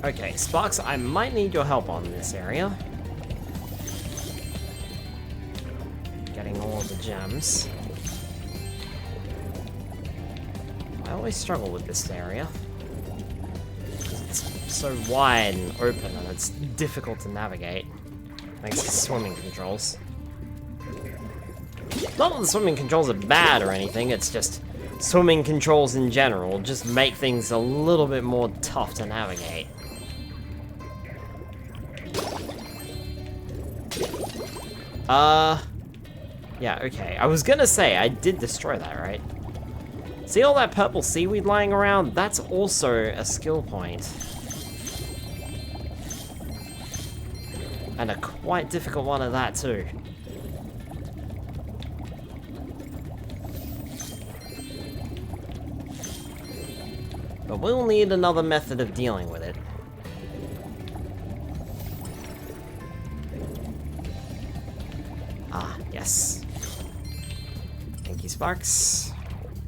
Okay, Sparks, I might need your help on this area. Getting all of the gems. I always struggle with this area. It's so wide and open and it's difficult to navigate. Thanks to swimming controls. Not that the swimming controls are bad or anything, it's just swimming controls in general just make things a little bit more tough to navigate. Yeah, okay. I was gonna say, I did destroy that, right? See all that purple seaweed lying around? That's also a skill point. And a quite difficult one at that, too. But we'll need another method of dealing with it. Ah, yes. Thank you, Sparks.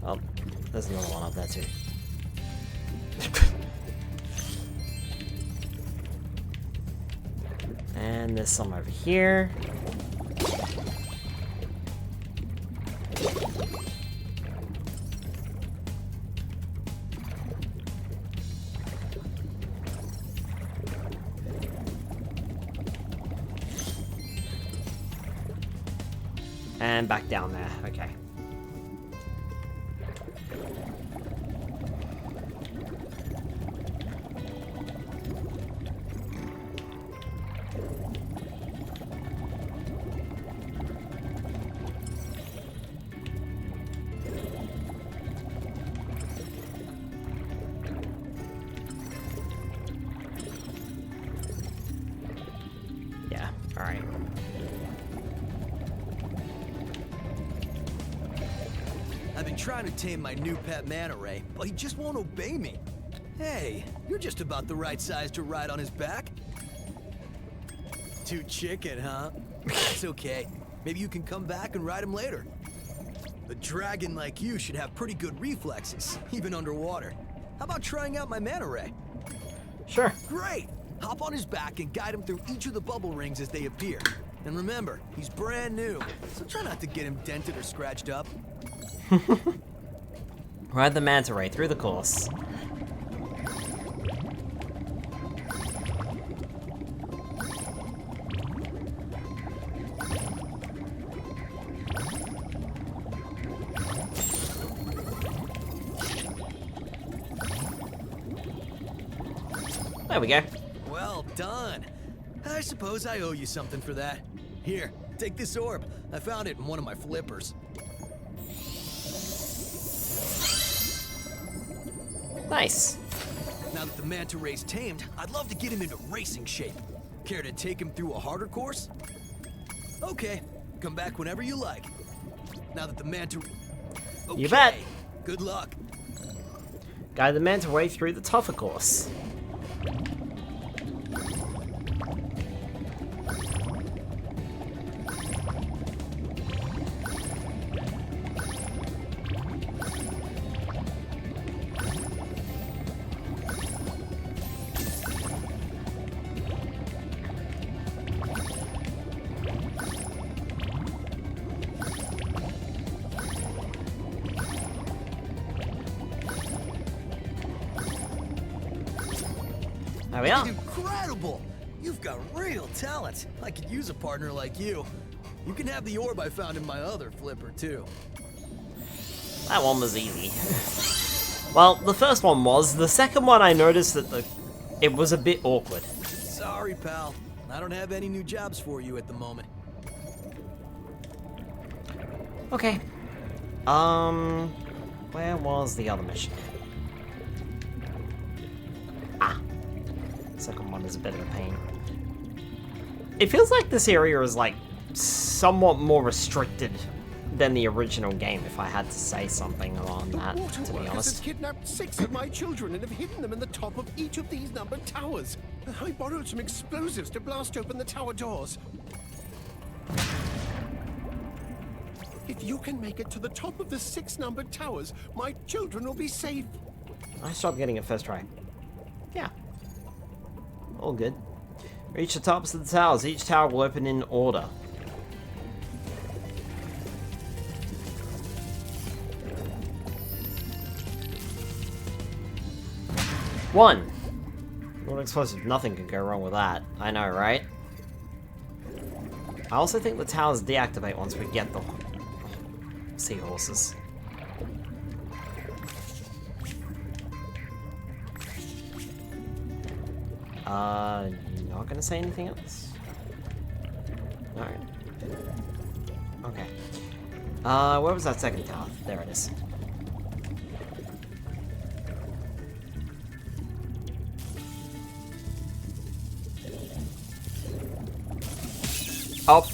Oh, there's another one up there, too. And there's some over here. And back down there, okay. Yeah, all right. I've been trying to tame my new pet manta ray, but he just won't obey me. Hey, you're just about the right size to ride on his back. Too chicken, huh? That's okay. Maybe you can come back and ride him later. A dragon like you should have pretty good reflexes, even underwater. How about trying out my manta ray? Sure. Great! Hop on his back and guide him through each of the bubble rings as they appear. And remember, he's brand new, so try not to get him dented or scratched up. Ride the manta ray through the course. There we go. Well done. I suppose I owe you something for that. Here, take this orb. I found it in one of my flippers. Nice. Now that the manta ray's tamed, I'd love to get him into racing shape. Care to take him through a harder course? Okay, come back whenever you like. Now that the manta... Okay. You bet. Good luck. Guide the manta ray through the tougher course. There we are. Incredible! You've got real talent. I could use a partner like you. You can have the orb I found in my other flipper, too. That one was easy. Well, the first one was. The second one I noticed that it was a bit awkward. Sorry, pal. I don't have any new jobs for you at the moment. Okay. Where was the other mission? Second one is a bit of a pain. It feels like this area is like somewhat more restricted than the original game, if I had to say something on that, to be Has honest. kidnapped 6 of my children and have hidden them in the top of each of these numbered towers. I borrowed some explosives to blast open the tower doors. If you can make it to the top of the 6 numbered towers, my children will be safe. Nice job getting it first try. Yeah. All good. Reach the tops of the towers. Each tower will open in order. One. What explosive? Nothing could go wrong with that. I know, right? I also think the towers deactivate once we get the seahorses. Not gonna say anything else? No. Okay. Where was that second tower? There it is. Oh.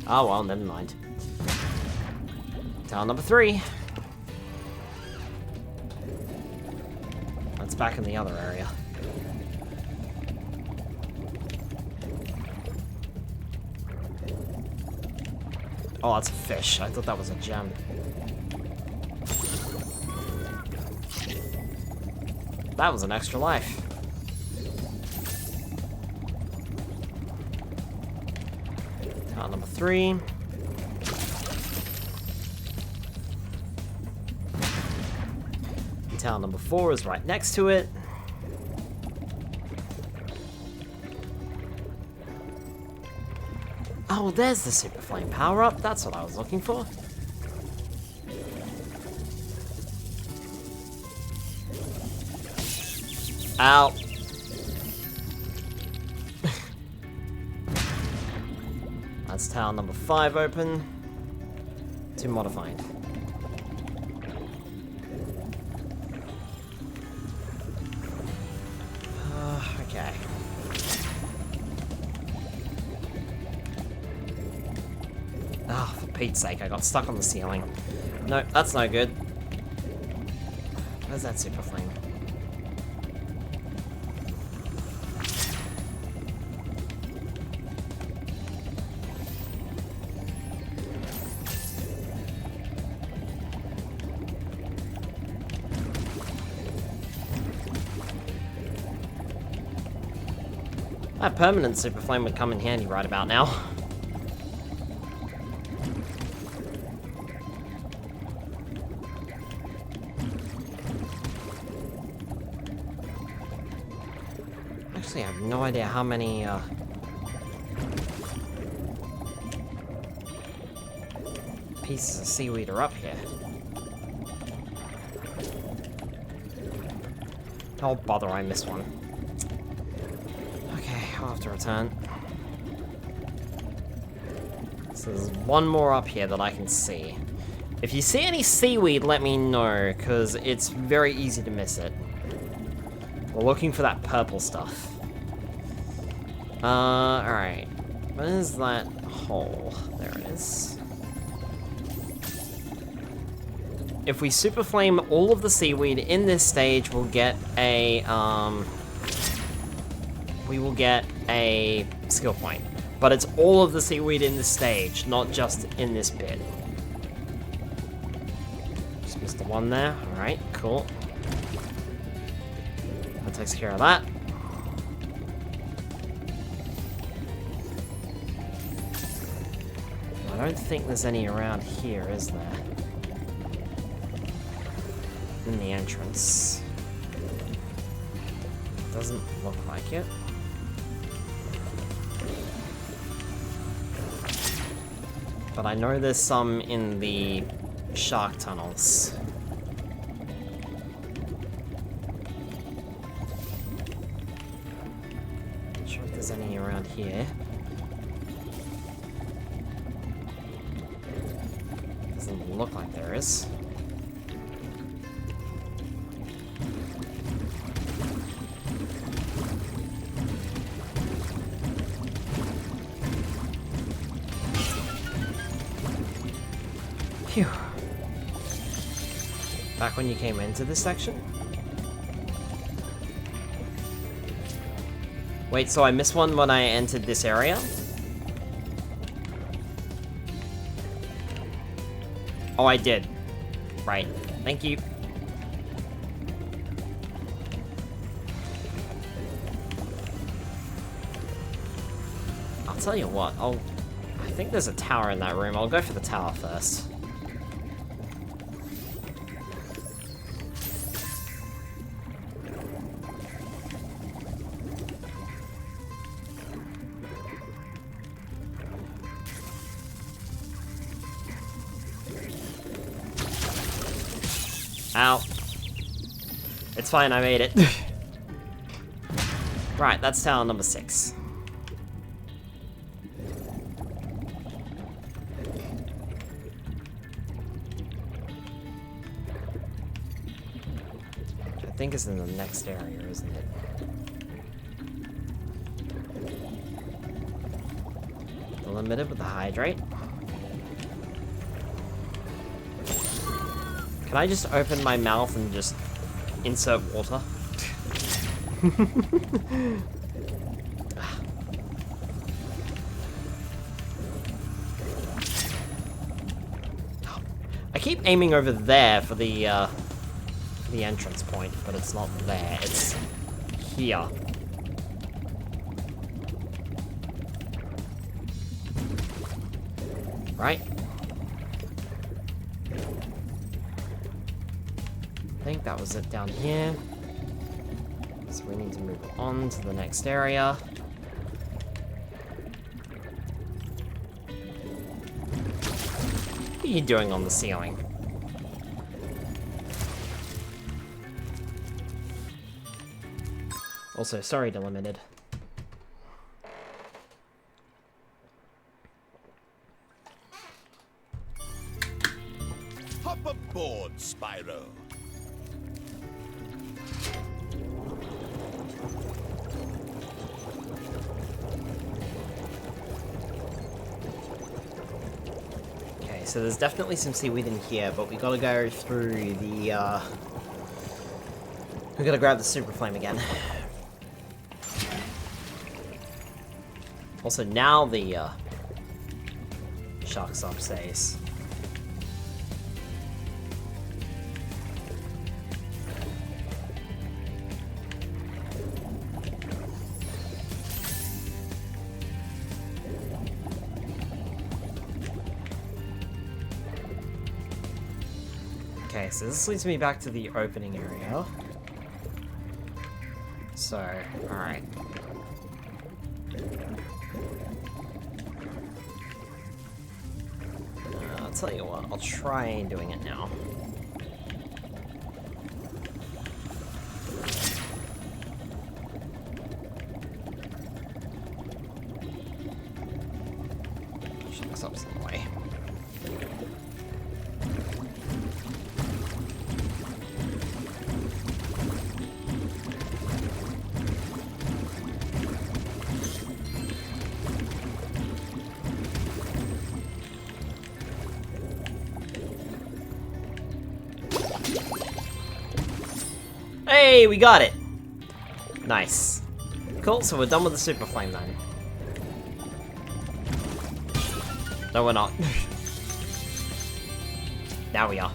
Oh well, never mind. Tower number 3. That's back in the other area. Oh, that's a fish. I thought that was a gem. That was an extra life. Tower number 3. Tower number 4 is right next to it. Oh, there's the Super Flame power-up. That's what I was looking for. Ow. That's tower number 5 open. 2 modified. Okay. Ah, for Pete's sake, I got stuck on the ceiling. No, that's no good. Where's that Super Flame? That permanent Super Flame would come in handy right about now. Actually, I have no idea how many, pieces of seaweed are up here. Oh, bother, I missed one. Okay, I'll have to return. So there's one more up here that I can see. If you see any seaweed, let me know, because it's very easy to miss it. We're looking for that purple stuff. Alright. Where's that hole? There it is. If we super flame all of the seaweed in this stage, we'll get a, we will get a skill point. But it's all of the seaweed in this stage, not just in this bit. Just missed the one there. Alright, cool. That takes care of that. I don't think there's any around here, is there? In the entrance. Doesn't look like it. But I know there's some in the shark tunnels. Not sure if there's any around here. Doesn't look like there is. Phew. Back when you came into this section? Wait, so I missed one when I entered this area? Oh, I did. Right. Thank you. I'll tell you what, I think there's a tower in that room. I'll go for the tower first. Ow. It's fine, I made it. Right, that's tower number 6. Which I think is in the next area, isn't it? The limited with the hydrate. Can I just open my mouth and just insert water? I keep aiming over there for the entrance point, but it's not there, it's here. Right? I think that was it down here. So we need to move on to the next area. What are you doing on the ceiling? Also, sorry, Delimited. Hop aboard, Spyro. Okay, so there's definitely some seaweed in here, but we gotta go through the, we gotta grab the super flame again. Also, now the, shock stop stays. Okay, so this leads me back to the opening area. So, alright. I'll tell you what, I'll try doing it now. Hey, we got it! Nice. Cool, so we're done with the Super Flame then. No, we're not. Now we are.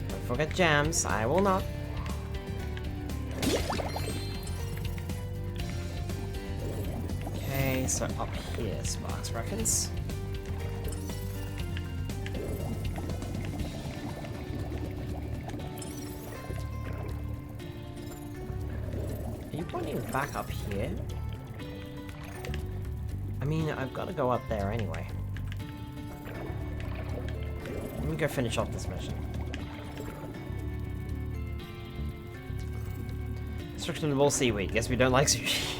Don't forget jams, I will not. Okay, so up here, Sparks reckons. Are you pointing back up here? I mean, I've got to go up there anyway. Let me go finish off this mission. Instructionable seaweed. Guess we don't like sushi.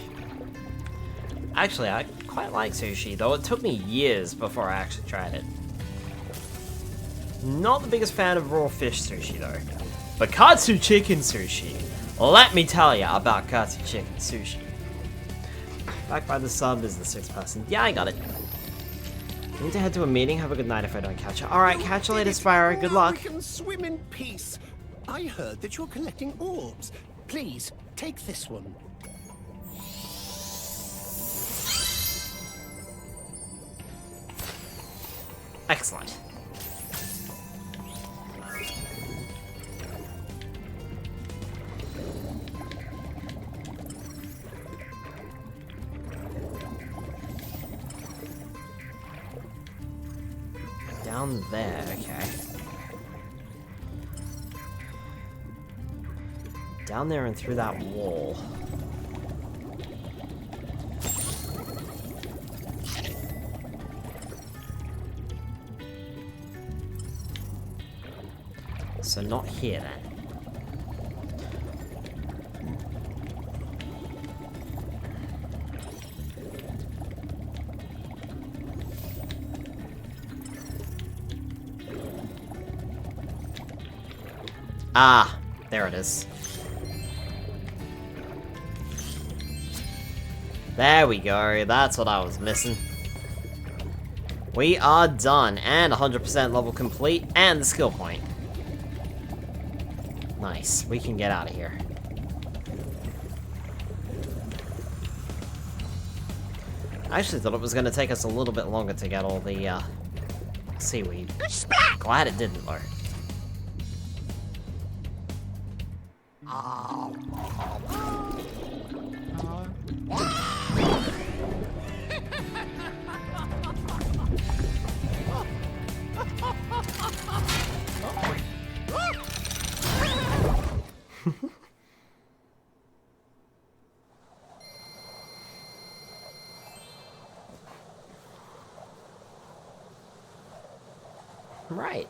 Actually, I quite like sushi, though it took me years before I actually tried it. Not the biggest fan of raw fish sushi, though. But katsu chicken sushi. Let me tell you about katsu chicken sushi. Back by the sub is the 6th person. Yeah, I got it. I need to head to a meeting. Have a good night if I don't catch you. Alright, catch you later, Spyro. Good luck. We can swim in peace. I heard that you're collecting orbs. Please, take this one. Excellent. Down there, okay. Down there and through that wall. So not here then. Ah, there it is. There we go, that's what I was missing. We are done, and 100% level complete, and the skill point. Nice, we can get out of here. I actually thought it was going to take us a little bit longer to get all the seaweed. Glad it didn't, though. Right.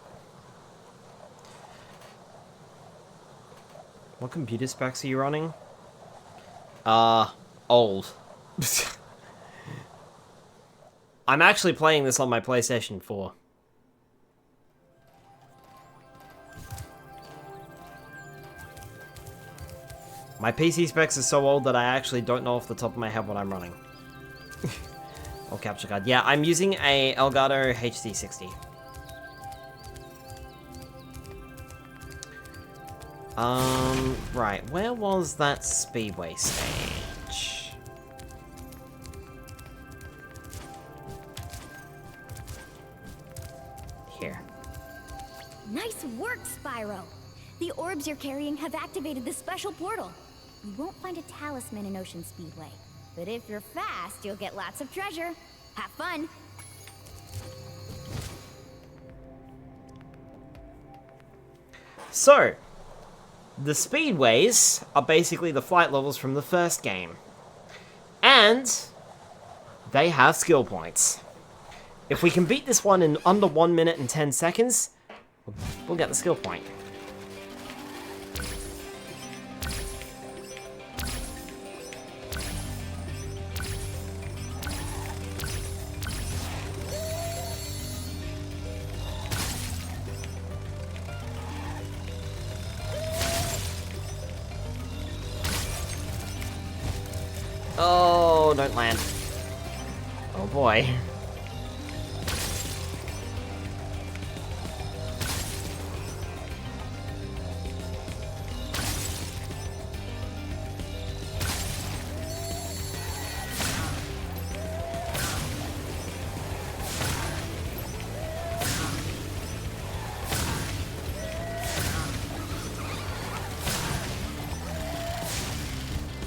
What computer specs are you running? Old. I'm actually playing this on my PlayStation 4. My PC specs are so old that I actually don't know off the top of my head what I'm running. Oh, capture card. Yeah, I'm using a Elgato HD60. Right, where was that Speedway stage? Here. Nice work, Spyro! The orbs you're carrying have activated the special portal. You won't find a talisman in Ocean Speedway, but if you're fast, you'll get lots of treasure. Have fun! So, the speedways are basically the flight levels from the first game. And they have skill points. If we can beat this one in under 1 minute and 10 seconds, we'll get the skill point. Oh, don't land. Oh boy.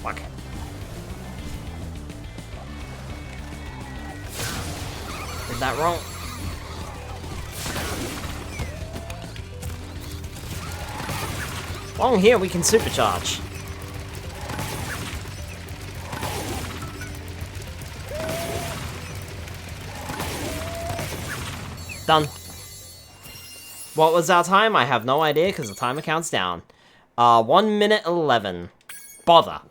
Fuck. Did that wrong. While I'm here, we can supercharge. Done. What was our time? I have no idea because the timer counts down. 1 minute 11. Bother.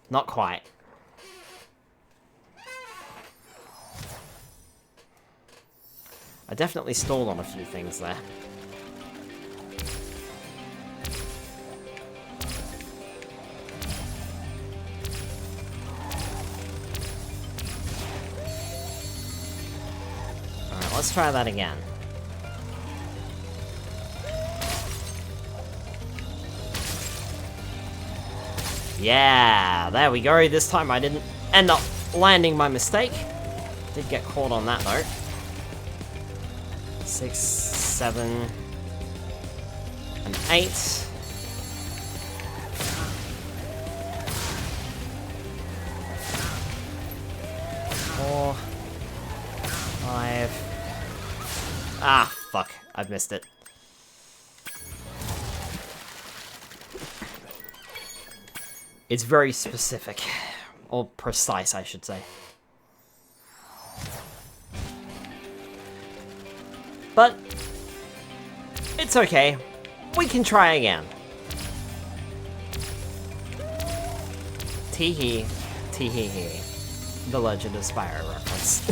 Not quite. I definitely stalled on a few things there. Alright, let's try that again. Yeah, there we go. This time I didn't end up landing my mistake. Did get caught on that though. 6, 7, and 8. 4, 5. Ah, fuck. I've missed it. It's very specific. Or precise, I should say. But it's okay. We can try again. Tee-hee. Tee-hee-hee. The Legend of Spyro reference.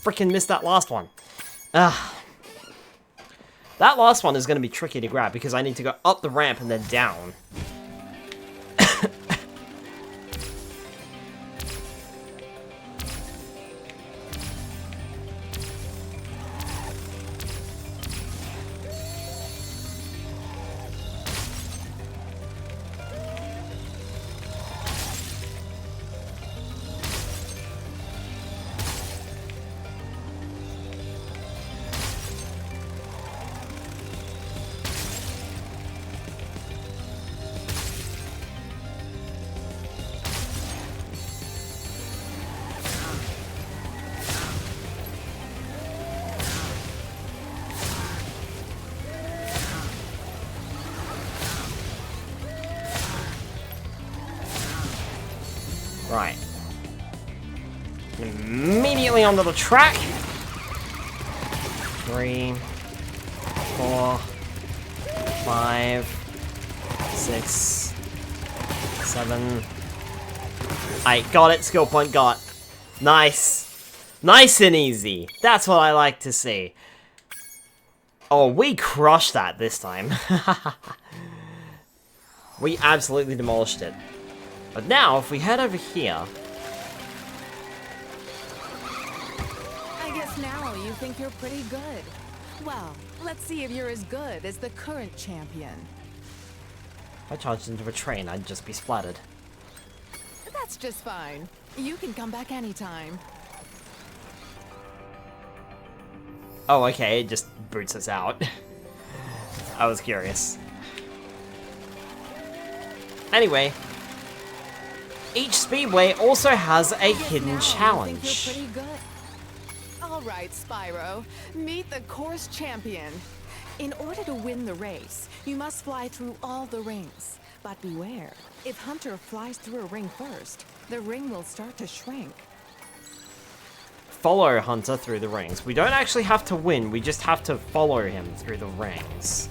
Freaking missed that last one. That last one is going to be tricky to grab because I need to go up the ramp and then down. Right. Immediately onto the track. 3, 4, 5, 6, 7, 8. Got it. Skill point got. Nice. Nice and easy. That's what I like to see. Oh, we crushed that this time. We absolutely demolished it. But now, if we head over here... I guess now you think you're pretty good. Well, let's see if you're as good as the current champion. If I charged into a train, I'd just be splattered. That's just fine. You can come back anytime. Oh, okay, it just boots us out. I was curious. Anyway... Each speedway also has a hidden challenge. You're pretty good. All right, Spyro, meet the course champion. In order to win the race, you must fly through all the rings. But beware, if Hunter flies through a ring first, the ring will start to shrink. Follow Hunter through the rings. We don't actually have to win, we just have to follow him through the rings.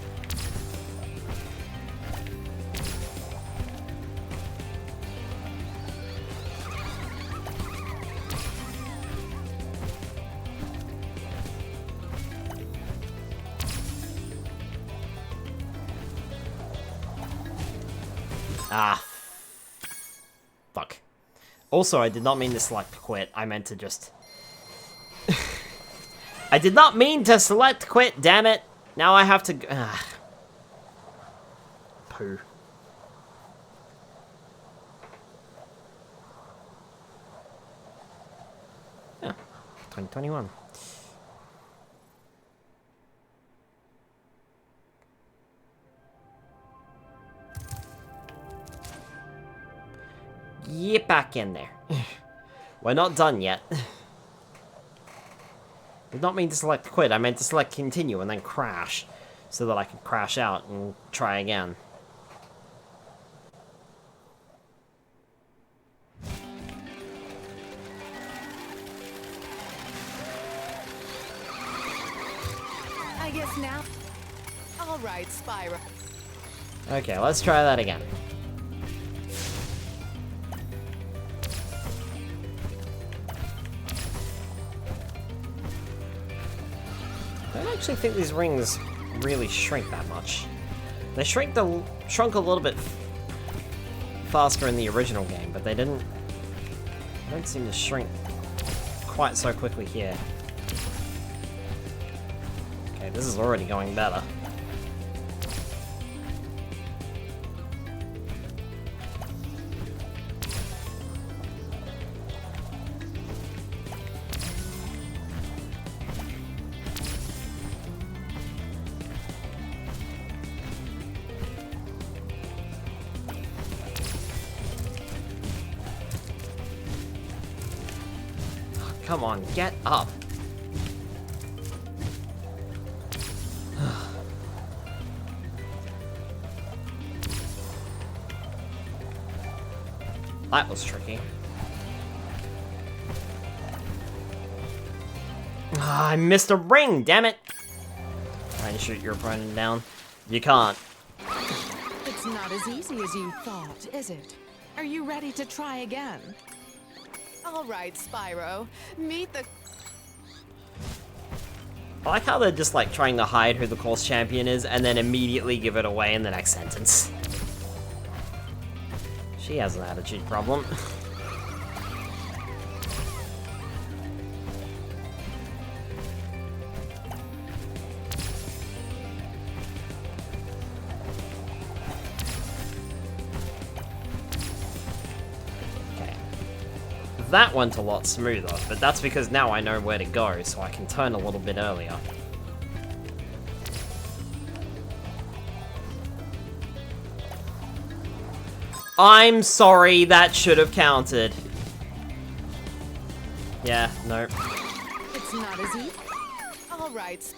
Ah. Fuck. Also, I did not mean to select quit. I meant to just... I did not mean to select quit, damn it! Now I have to... Poo. Yeah. 2021. Get back in there. We're not done yet. Did not mean to select quit, I meant to select continue and then crash, so that I could crash out and try again. I guess now... Alright, Spyro. Okay, let's try that again. I don't actually think these rings really shrink that much. They shrunk a little bit faster in the original game, but they don't seem to shrink quite so quickly here. Okay, this is already going better. Come on, get up. That was tricky. I missed a ring, damn it! Try and shoot your opponent down. You can't. It's not as easy as you thought, is it? Are you ready to try again? All right, Spyro. Meet the... I like how they're just like trying to hide who the course champion is and then immediately give it away in the next sentence. She has an attitude problem. That went a lot smoother, but that's because now I know where to go, so I can turn a little bit earlier. I'm sorry, that should have counted. Yeah, no. It's not as easy. All right,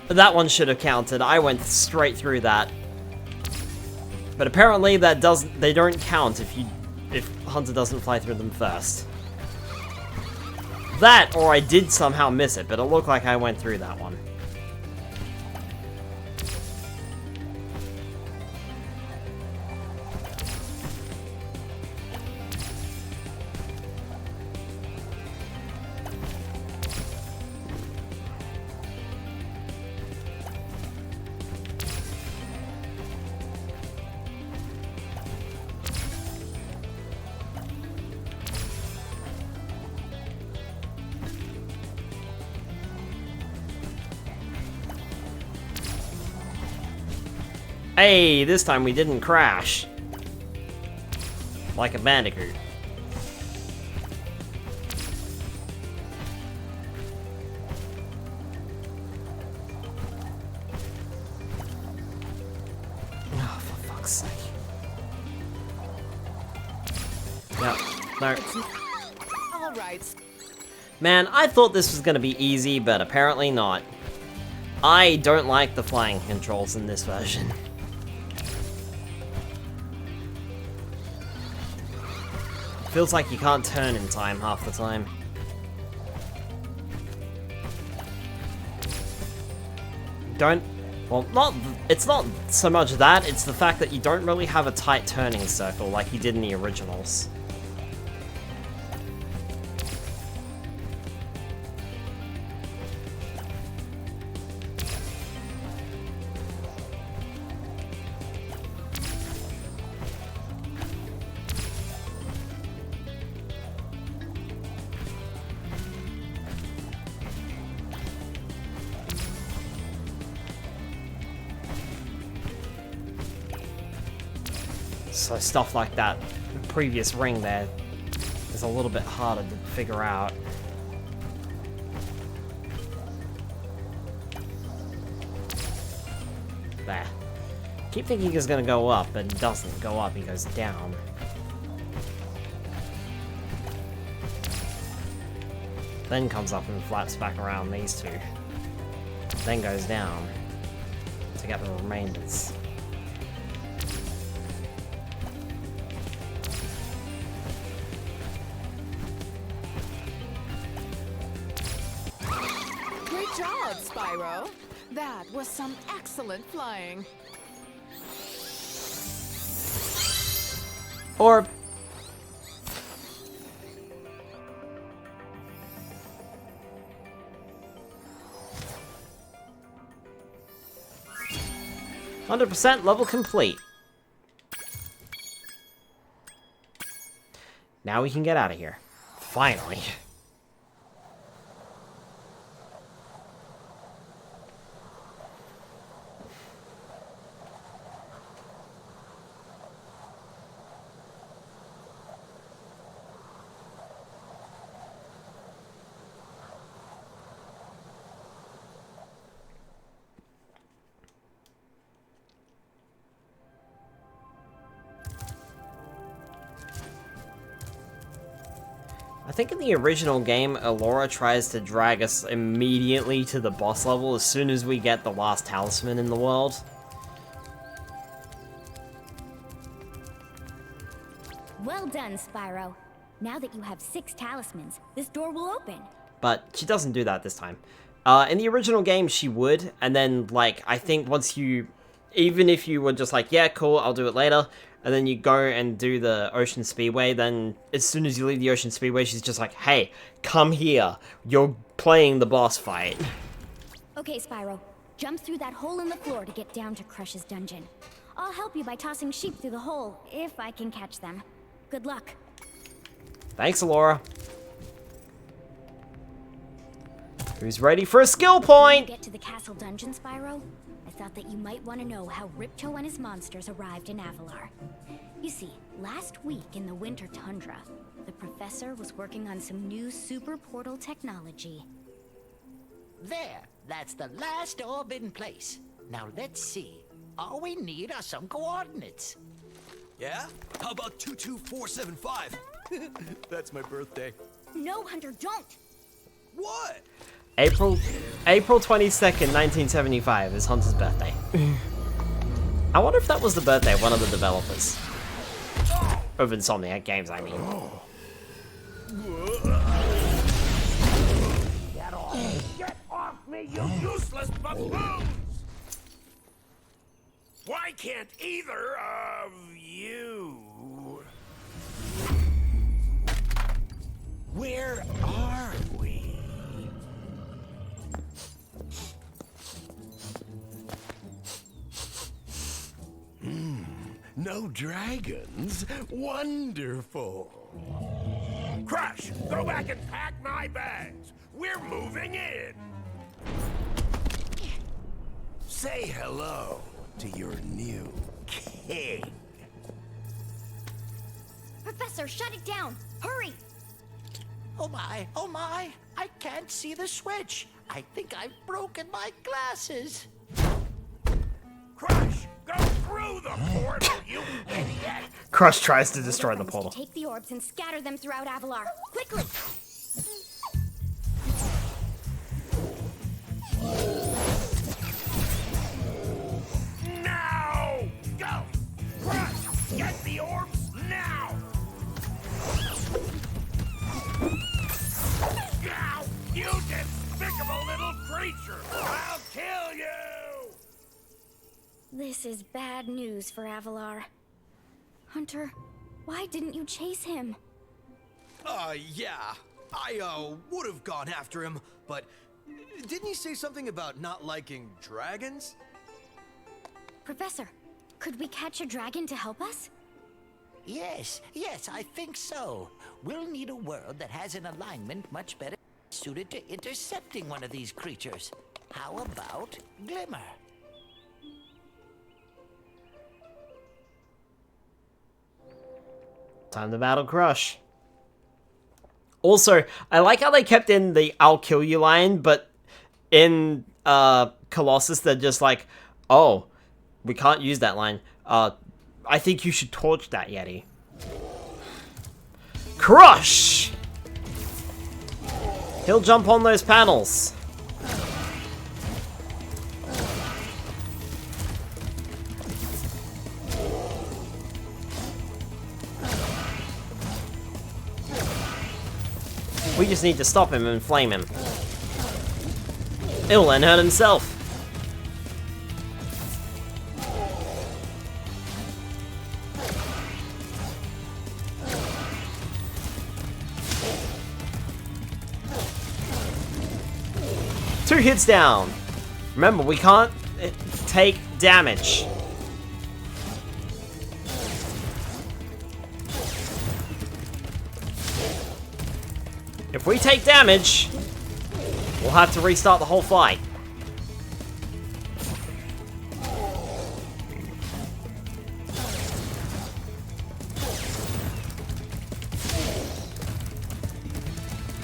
That one should have counted. I went straight through that. But apparently that they don't count if Hunter doesn't fly through them first. That, or I did somehow miss it, but it looked like I went through that one. Hey, this time we didn't crash. Like a bandicoot. Oh, for fuck's sake. No. All right. Man, I thought this was gonna be easy, but apparently not. I don't like the flying controls in this version. feels like you can't turn in time half the time. It's not so much that, it's the fact that you don't really have a tight turning circle like you did in the originals. So stuff like that previous ring there is a little bit harder to figure out. There. Keep thinking he's gonna go up, but he doesn't go up, he goes down. Then comes up and flaps back around these two. Then goes down to get the remainders. Great job, Spyro. That was some excellent flying. Orb. %, level complete. Now we can get out of here. Finally. I think in the original game, Elora tries to drag us immediately to the boss level as soon as we get the last talisman in the world. Well done, Spyro. Now that you have 6 talismans, this door will open. But she doesn't do that this time. In the original game, she would, and then, like, I think once you... Even if you were just like, yeah, cool, I'll do it later, and then you go and do the Ocean Speedway, then as soon as you leave the Ocean Speedway, she's just like, hey, come here. You're playing the boss fight. Okay, Spyro. Jump through that hole in the floor to get down to Crush's dungeon. I'll help you by tossing sheep through the hole, if I can catch them. Good luck. Thanks, Elora. Who's ready for a skill point? When you get to the castle dungeon, Spyro, I thought that you might want to know how Ripto and his monsters arrived in Avalar. You see, last week in the winter tundra, the professor was working on some new super portal technology. There, that's the last orb in place. Now let's see. All we need are some coordinates. Yeah? How about 22475? That's my birthday. No, Hunter, don't! What? April 22nd, 1975 is Hunter's birthday. I wonder if that was the birthday of one of the developers. Of Insomniac Games, I mean. Get off me, you useless buffoons! Why can't either of you? Where are we? No dragons? Wonderful. Crush, go back and pack my bags. We're moving in. Say hello to your new king. Professor, shut it down! Hurry! Oh my, I can't see the switch. I think I've broken my glasses. Crush, go through the portal, you idiot! Crush tries to destroy the portal. Take the orbs and scatter them throughout Avalar. Quickly! Now! Go! Crush, get the orbs now! creature! I'll kill you! This is bad news for Avalar. Hunter, why didn't you chase him? Yeah. I would have gone after him, but didn't he say something about not liking dragons? Professor, could we catch a dragon to help us? Yes, I think so. We'll need a world that has an alignment much better suited to intercepting one of these creatures. How about Glimmer? Time to battle Crush. Also, I like how they kept in the "I'll kill you" line, but in Colossus they're just like, oh, we can't use that line. I think you should torch that Yeti. Crush! He'll jump on those panels. We just need to stop him and flame him. He'll then hurt himself. Two hits down. Remember, we can't take damage. If we take damage, we'll have to restart the whole fight.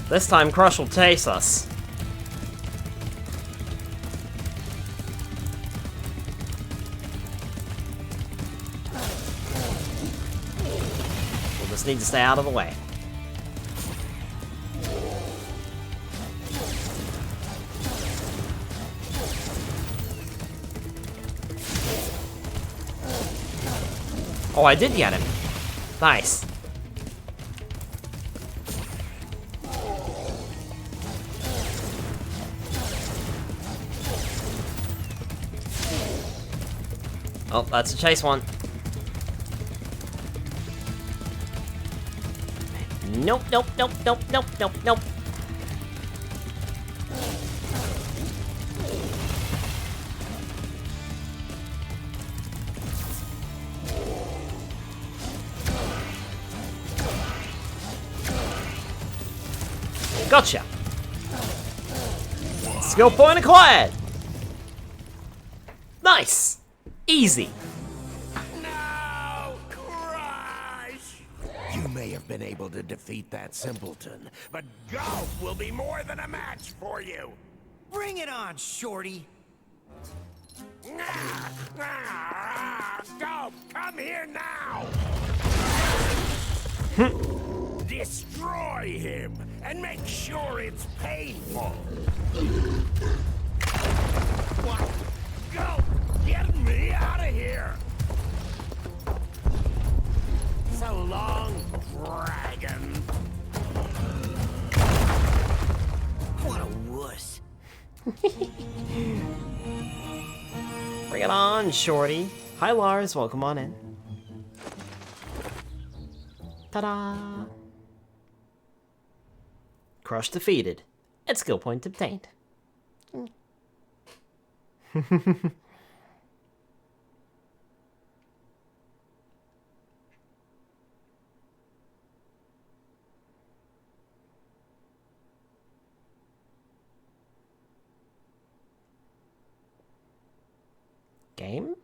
This time, Crush will chase us. We'll just need to stay out of the way. Oh, I did get him. Nice. Oh, that's a chase one. Nope, nope, nope, nope, nope, nope, nope. Gotcha. Skill point acquired. Nice. Easy. No, Crush! You may have been able to defeat that simpleton, but golf will be more than a match for you. Bring it on, Shorty. Golf, come here now! Destroy him, and make sure it's painful. What? Go! Get me out of here! So long, dragon. What a wuss. Bring it on, Shorty. Hi, Lars. Welcome on in. Ta-da! Crush defeated. And skill point obtained. Game?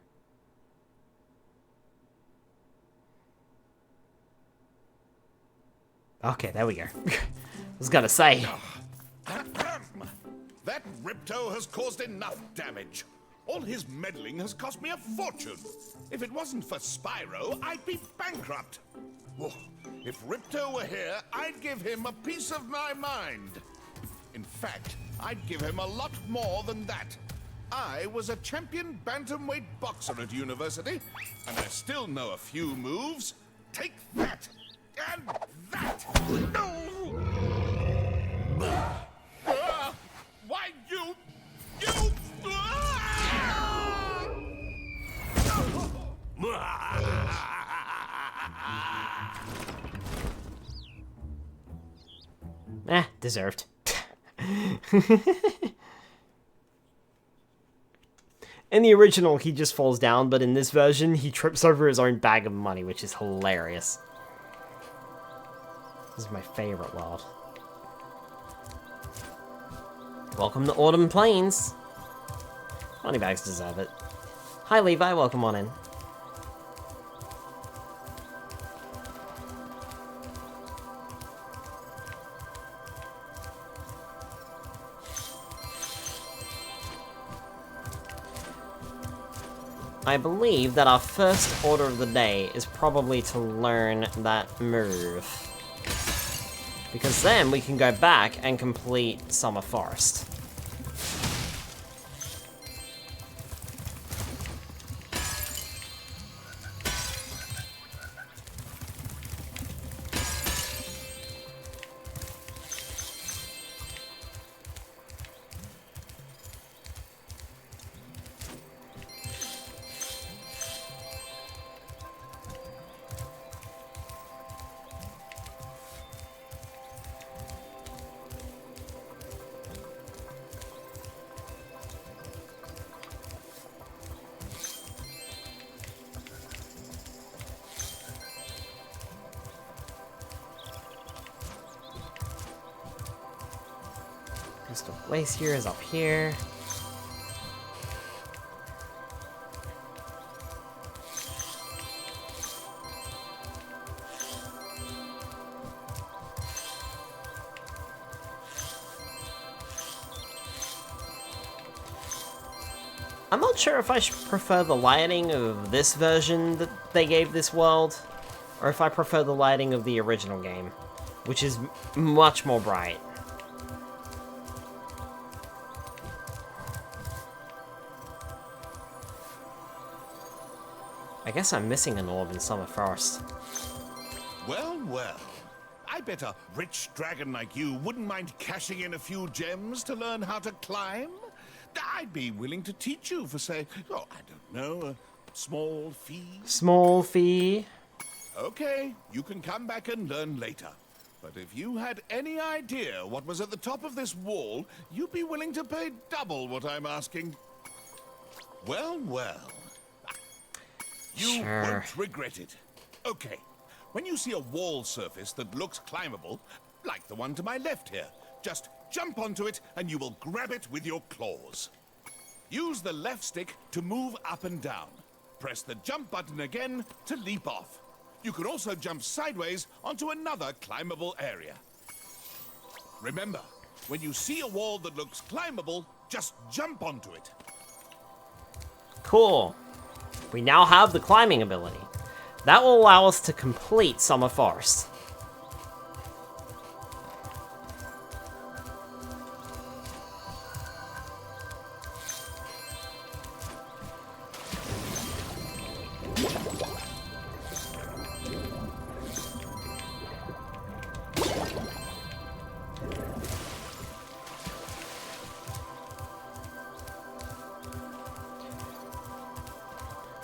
Okay, there we go. I was gonna say. That Ripto has caused enough damage. All his meddling has cost me a fortune. If it wasn't for Spyro, I'd be bankrupt. Whoa. If Ripto were here, I'd give him a piece of my mind. In fact, I'd give him a lot more than that. I was a champion bantamweight boxer at university, and I still know a few moves. Take that! And that! No! Why you Deserved. In the original, he just falls down, but in this version, he trips over his own bag of money, which is hilarious. This is my favorite world. Welcome to Autumn Plains. Moneybags deserve it. Hi, Levi. Welcome on in. I believe that our first order of the day is probably to learn that move. Because then we can go back and complete Summer Forest. Crystal Glacier is up here. I'm not sure if I should prefer the lighting of this version that they gave this world, or if I prefer the lighting of the original game, which is much more bright. I guess I'm missing an orb in Summer Forest. Well, well. I bet a rich dragon like you wouldn't mind cashing in a few gems to learn how to climb. I'd be willing to teach you for, say, oh, I don't know, a small fee. Small fee? Okay, you can come back and learn later. But if you had any idea what was at the top of this wall, you'd be willing to pay double what I'm asking. Well, well. You won't regret it. Okay, when you see a wall surface that looks climbable, like the one to my left here, just jump onto it and you will grab it with your claws. Use the left stick to move up and down. Press the jump button again to leap off. You can also jump sideways onto another climbable area. Remember, when you see a wall that looks climbable, just jump onto it. Cool. We now have the climbing ability. That will allow us to complete Summer Forest.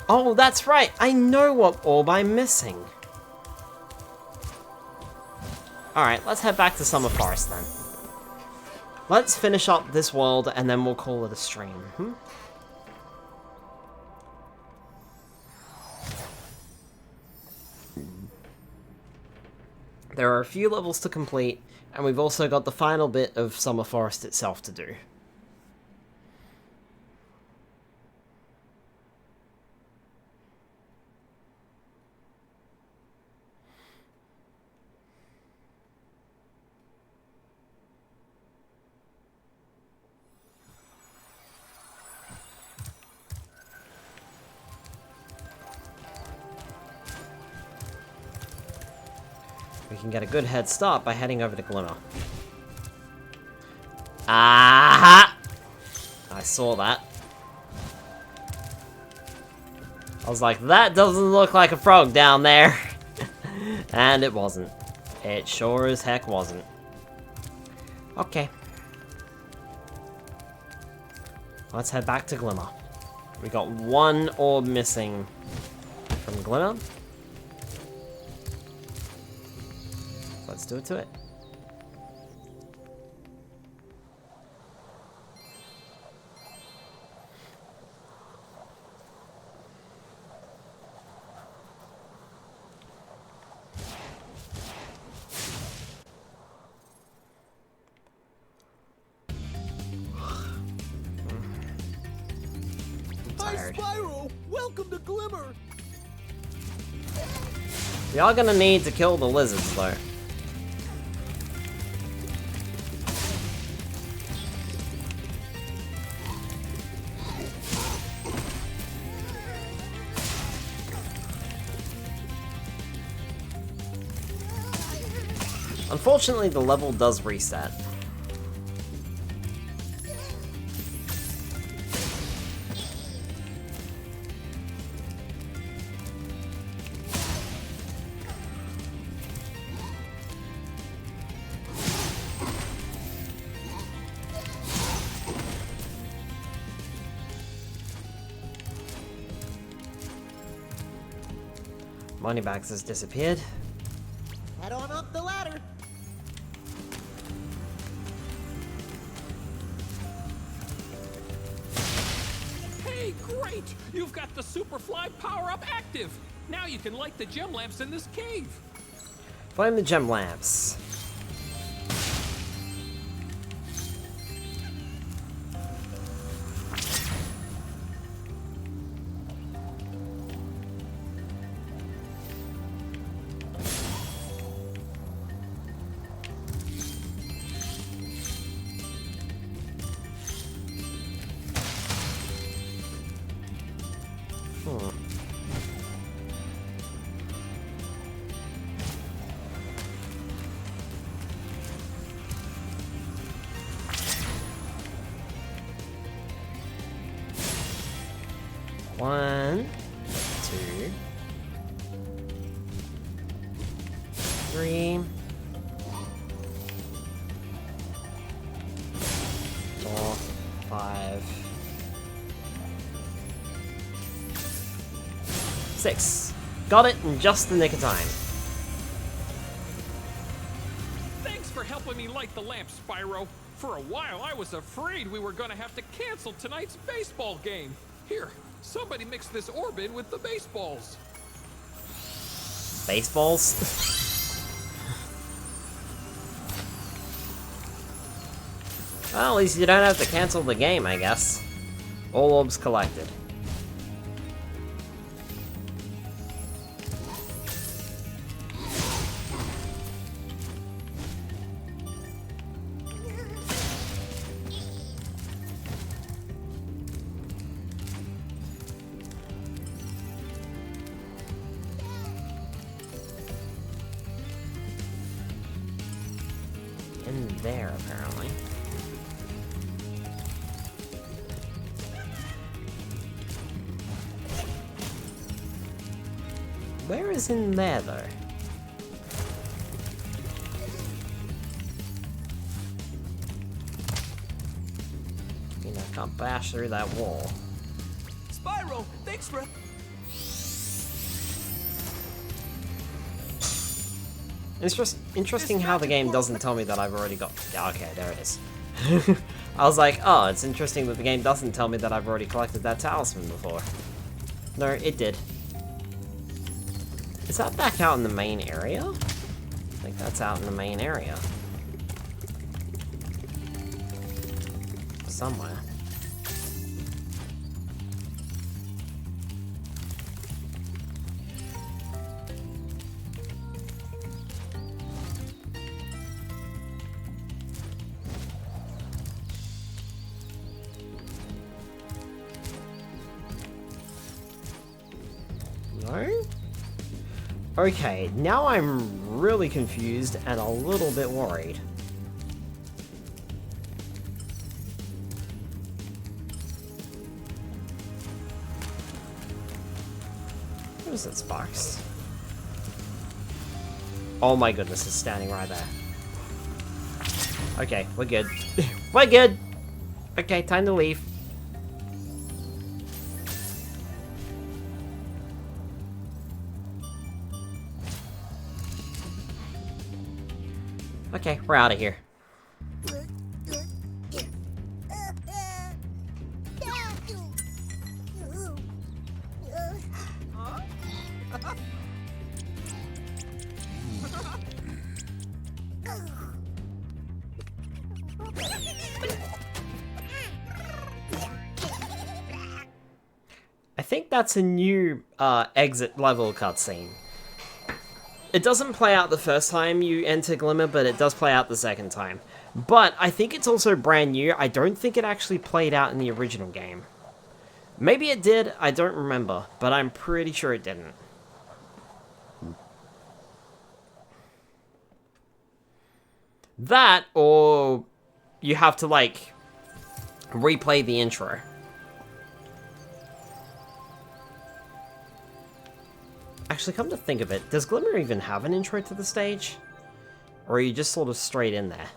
Oh, that's right! I know what orb I'm missing! Alright, let's head back to Summer Forest then. Let's finish up this world and then we'll call it a stream. There are a few levels to complete, and we've also got the final bit of Summer Forest itself to do. We can get a good head start by heading over to Glimmer. Aha! I saw that. I was like, that doesn't look like a frog down there. And it wasn't. It sure as heck wasn't. Okay. Let's head back to Glimmer. We got one orb missing from Glimmer. Let's do it to it. tired. Spyro, welcome to Glimmer. We are gonna need to kill the lizards, though. Unfortunately, the level does reset. Moneybags has disappeared. Head on up the ladder. Hey, great! You've got the Superfly power-up active. Now you can light the gem lamps in this cave. Find the gem lamps. One, two, three, 4, 5, 6. Got it in just the nick of time. Thanks for helping me light the lamp, Spyro. For a while, I was afraid we were gonna have to cancel tonight's baseball game. Here, somebody mix this orb in with the baseballs. Baseballs? Well, at least you don't have to cancel the game, I guess. All orbs collected. In there, apparently. Where is in there, though? You know, I can't bash through that wall. Spyro, thanks for... It's just interesting how the game doesn't tell me that I've already got... Yeah, okay, there it is. I was like, oh, it's interesting that the game doesn't tell me that I've already collected that talisman before. No, it did. Is that back out in the main area? I think that's out in the main area. Somewhere. No? Okay, now I'm really confused and a little bit worried. What is it, Sparks? Oh my goodness, it's standing right there. Okay, we're good. We're good! Okay, time to leave. Okay, we're out of here. think that's a new exit level cutscene. It doesn't play out the first time you enter Glimmer, but it does play out the second time. But I think it's also brand new. I don't think it actually played out in the original game. Maybe it did, I don't remember, but I'm pretty sure it didn't. That, or you have to, like, replay the intro. Actually, come to think of it, does Glimmer even have an intro to the stage? Or are you just sort of straight in there?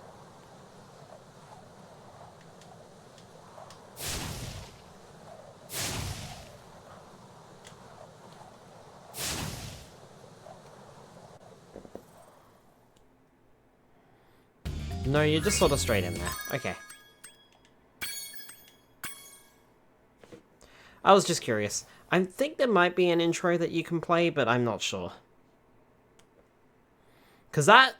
No, you're just sort of straight in there. Okay. I was just curious. I think there might be an intro that you can play, but I'm not sure. Because that...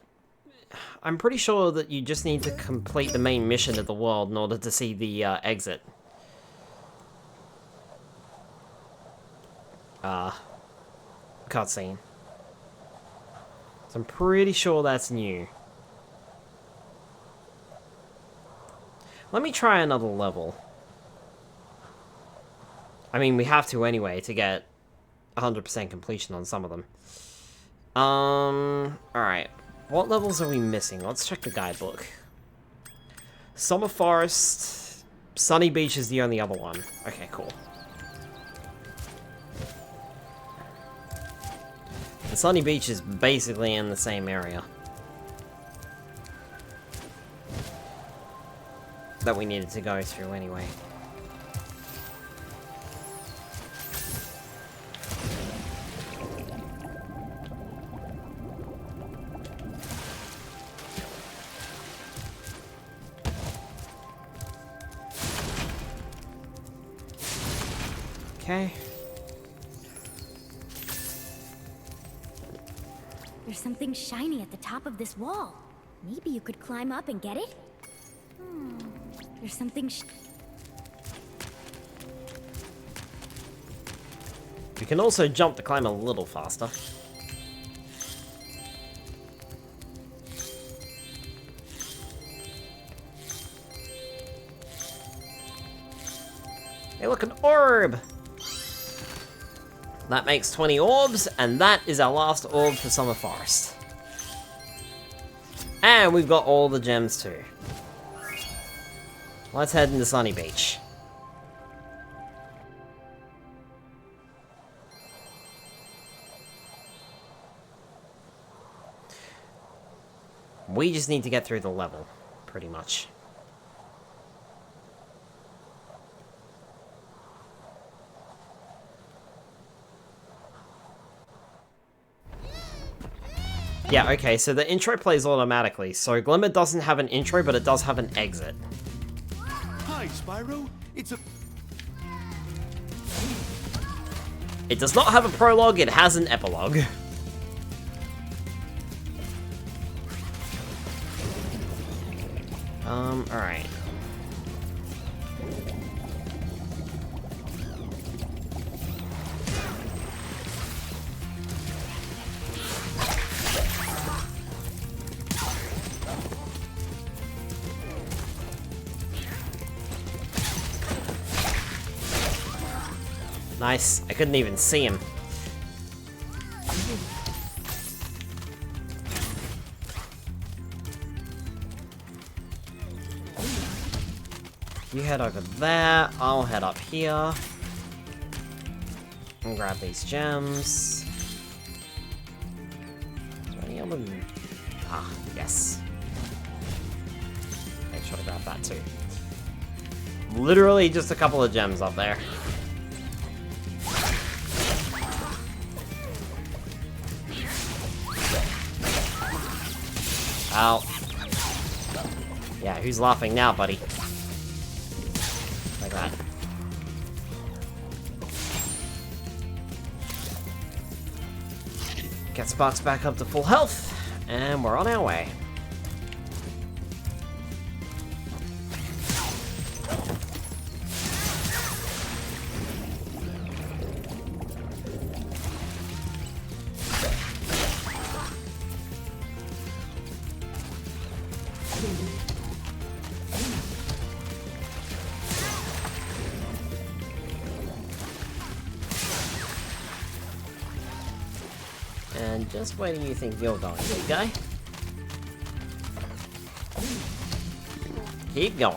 I'm pretty sure that you just need to complete the main mission of the world in order to see the exit. Cutscene. So I'm pretty sure that's new. Let me try another level. I mean, we have to anyway to get 100% completion on some of them. Alright. What levels are we missing? Let's check the guidebook. Summer Forest. Sunny Beach is the only other one. Okay, cool. And Sunny Beach is basically in the same area that we needed to go through anyway. Okay. There's something shiny at the top of this wall. Maybe you could climb up and get it? There's something You can also jump to climb a little faster. Hey, look, an orb! That makes 20 orbs, and that is our last orb for Summer Forest. And we've got all the gems too. Let's head into Sunny Beach. We just need to get through the level, pretty much. Yeah, okay, so the intro plays automatically. So Glimmer doesn't have an intro, but it does have an exit. Hi, Spyro. It's a... It does not have a prologue, it has an epilogue. Alright. Nice. I couldn't even see him. You head over there, I'll head up here. And grab these gems. Is there any other... Ah, yes. Make sure to grab that too. Literally just a couple of gems up there. Ow. Yeah, who's laughing now, buddy? Like that. Get Sparks back up to full health, and we're on our way. And just where do you think you're going, big guy? Keep going.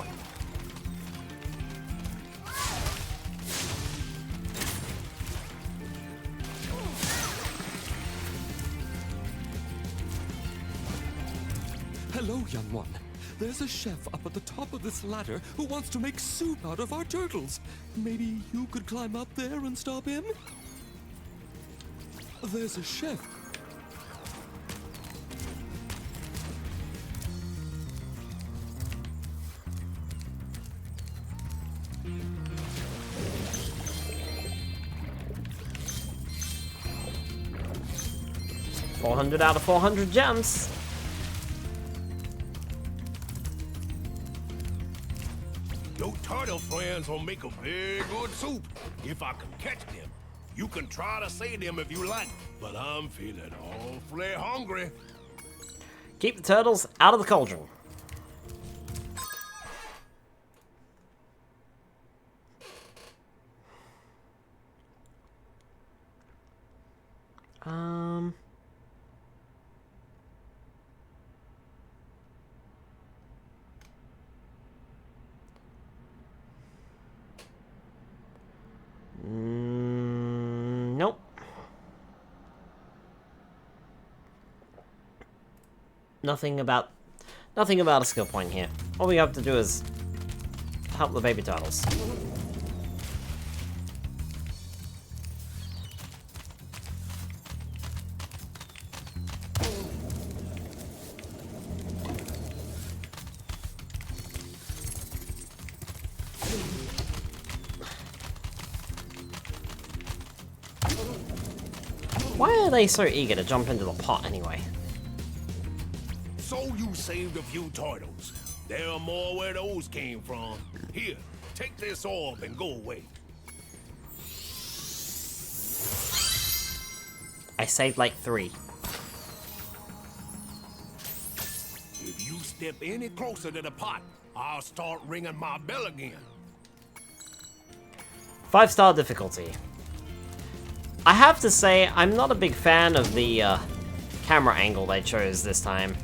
Hello, young one. There's a chef up at the top of this ladder who wants to make soup out of our turtles. Maybe you could climb up there and stop him? There's a chef. $400 out of 400 gems. Your turtle friends will make a very good soup. If I can catch them, you can try to save them if you like, but I'm feeling awfully hungry. Keep the turtles out of the cauldron. Nope. Nothing about a skill point here. All we have to do is help the baby turtles. Why are they so eager to jump into the pot anyway? So you saved a few turtles. There are more where those came from. Here, take this orb and go away. I saved like 3. If you step any closer to the pot, I'll start ringing my bell again. 5-star difficulty. I have to say, I'm not a big fan of the camera angle they chose this time.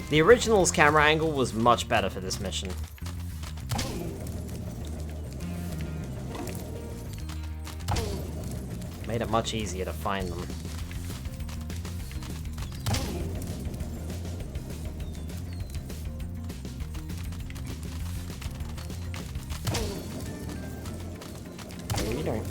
The original's camera angle was much better for this mission. Made it much easier to find them. What are you doing?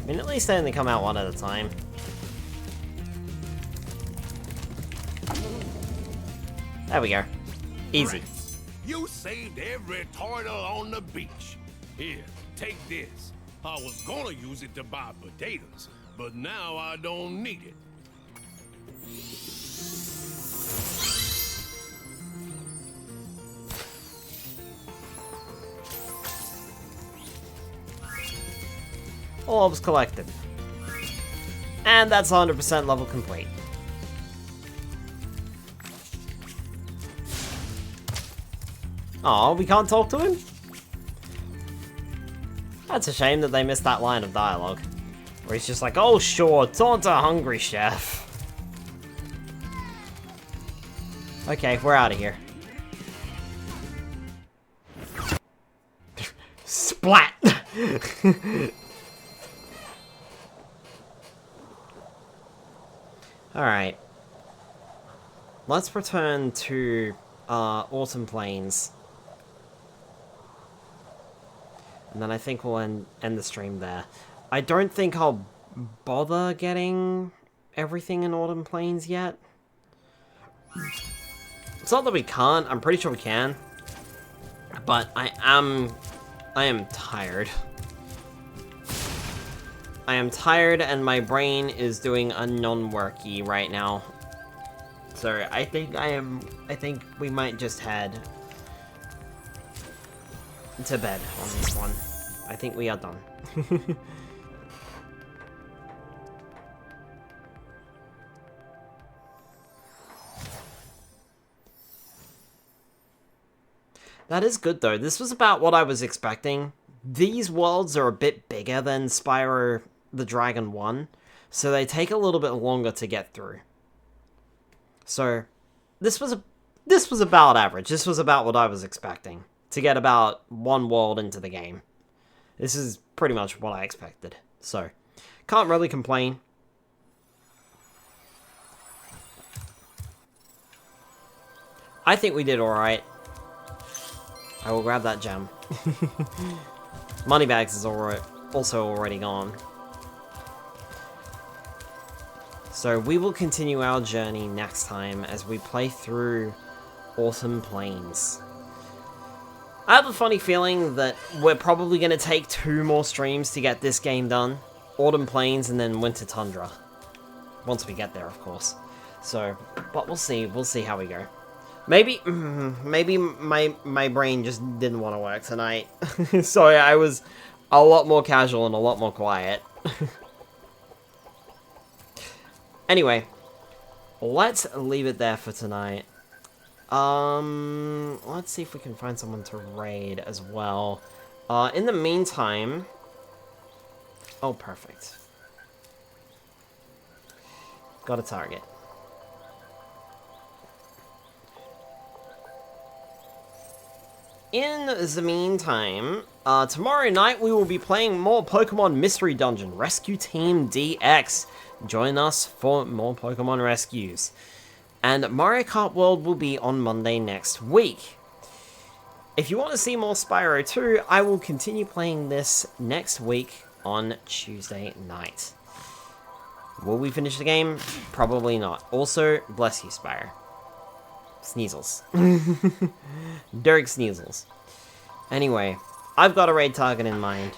I mean, at least they only come out one at a time. There we go. Easy. Right. You saved every turtle on the beach. Here, take this. I was gonna use it to buy potatoes, but now I don't need it. Orbs collected. And that's 100% level complete. Oh, we can't talk to him? That's a shame that they missed that line of dialogue. Where he's just like, oh sure, taunt a hungry chef. Okay, we're out of here. Splat! Alright. Let's return to Autumn Plains. And then I think we'll end the stream there. I don't think I'll bother getting everything in Autumn Plains yet. It's not that we can't, I'm pretty sure we can. But I am tired. I am tired and my brain is doing a non-worky right now. So I think we might just head to bed on this one. I think we are done. That is good though. This was about what I was expecting. These worlds are a bit bigger than Spyro the Dragon 1, so they take a little bit longer to get through. So this was about average. This was about what I was expecting, to get about one world into the game. This is pretty much what I expected. So can't really complain. I think we did alright. I will grab that gem. Moneybags is also already gone. So we will continue our journey next time as we play through Autumn Plains. I have a funny feeling that we're probably going to take 2 more streams to get this game done. Autumn Plains and then Winter Tundra. Once we get there, of course. So, but we'll see how we go. Maybe my brain just didn't want to work tonight. So I was a lot more casual and a lot more quiet. Anyway, let's leave it there for tonight. Let's see if we can find someone to raid as well. In the meantime... Oh, perfect. Got a target. In the meantime, tomorrow night we will be playing more Pokemon Mystery Dungeon Rescue Team DX. Join us for more Pokemon rescues. And Mario Kart World will be on Monday next week. If you want to see more Spyro 2, I will continue playing this next week on Tuesday night. Will we finish the game? Probably not. Also, bless you, Spyro. Sneasels. Derek Sneasels. Anyway, I've got a raid target in mind.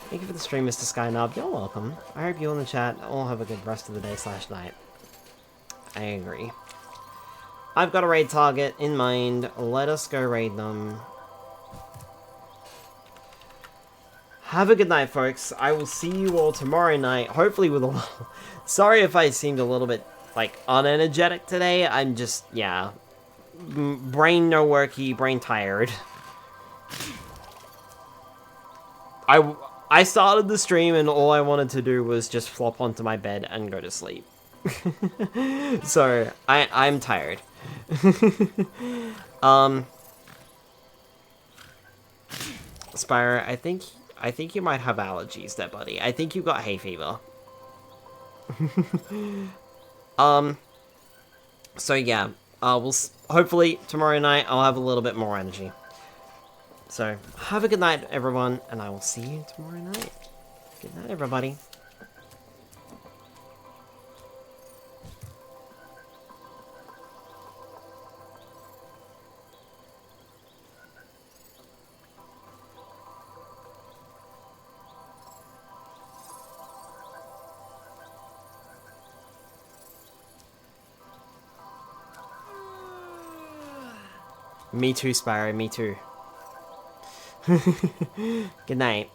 Thank you for the stream, Mr. Skynub. You're welcome. I hope you in the chat all have a good rest of the day / night. I agree. I've got a raid target in mind. Let us go raid them. Have a good night, folks. I will see you all tomorrow night, hopefully with a little... Sorry if I seemed a little bit, like, unenergetic today. I'm just, yeah... brain no worky, brain tired. I started the stream and all I wanted to do was just flop onto my bed and go to sleep. So, I'm tired. Spyro, I think you might have allergies there, buddy. I think you got hay fever. So yeah, hopefully tomorrow night I'll have a little bit more energy. So, have a good night, everyone, and I will see you tomorrow night. Good night, everybody. Me too, Spyro, me too. Good night.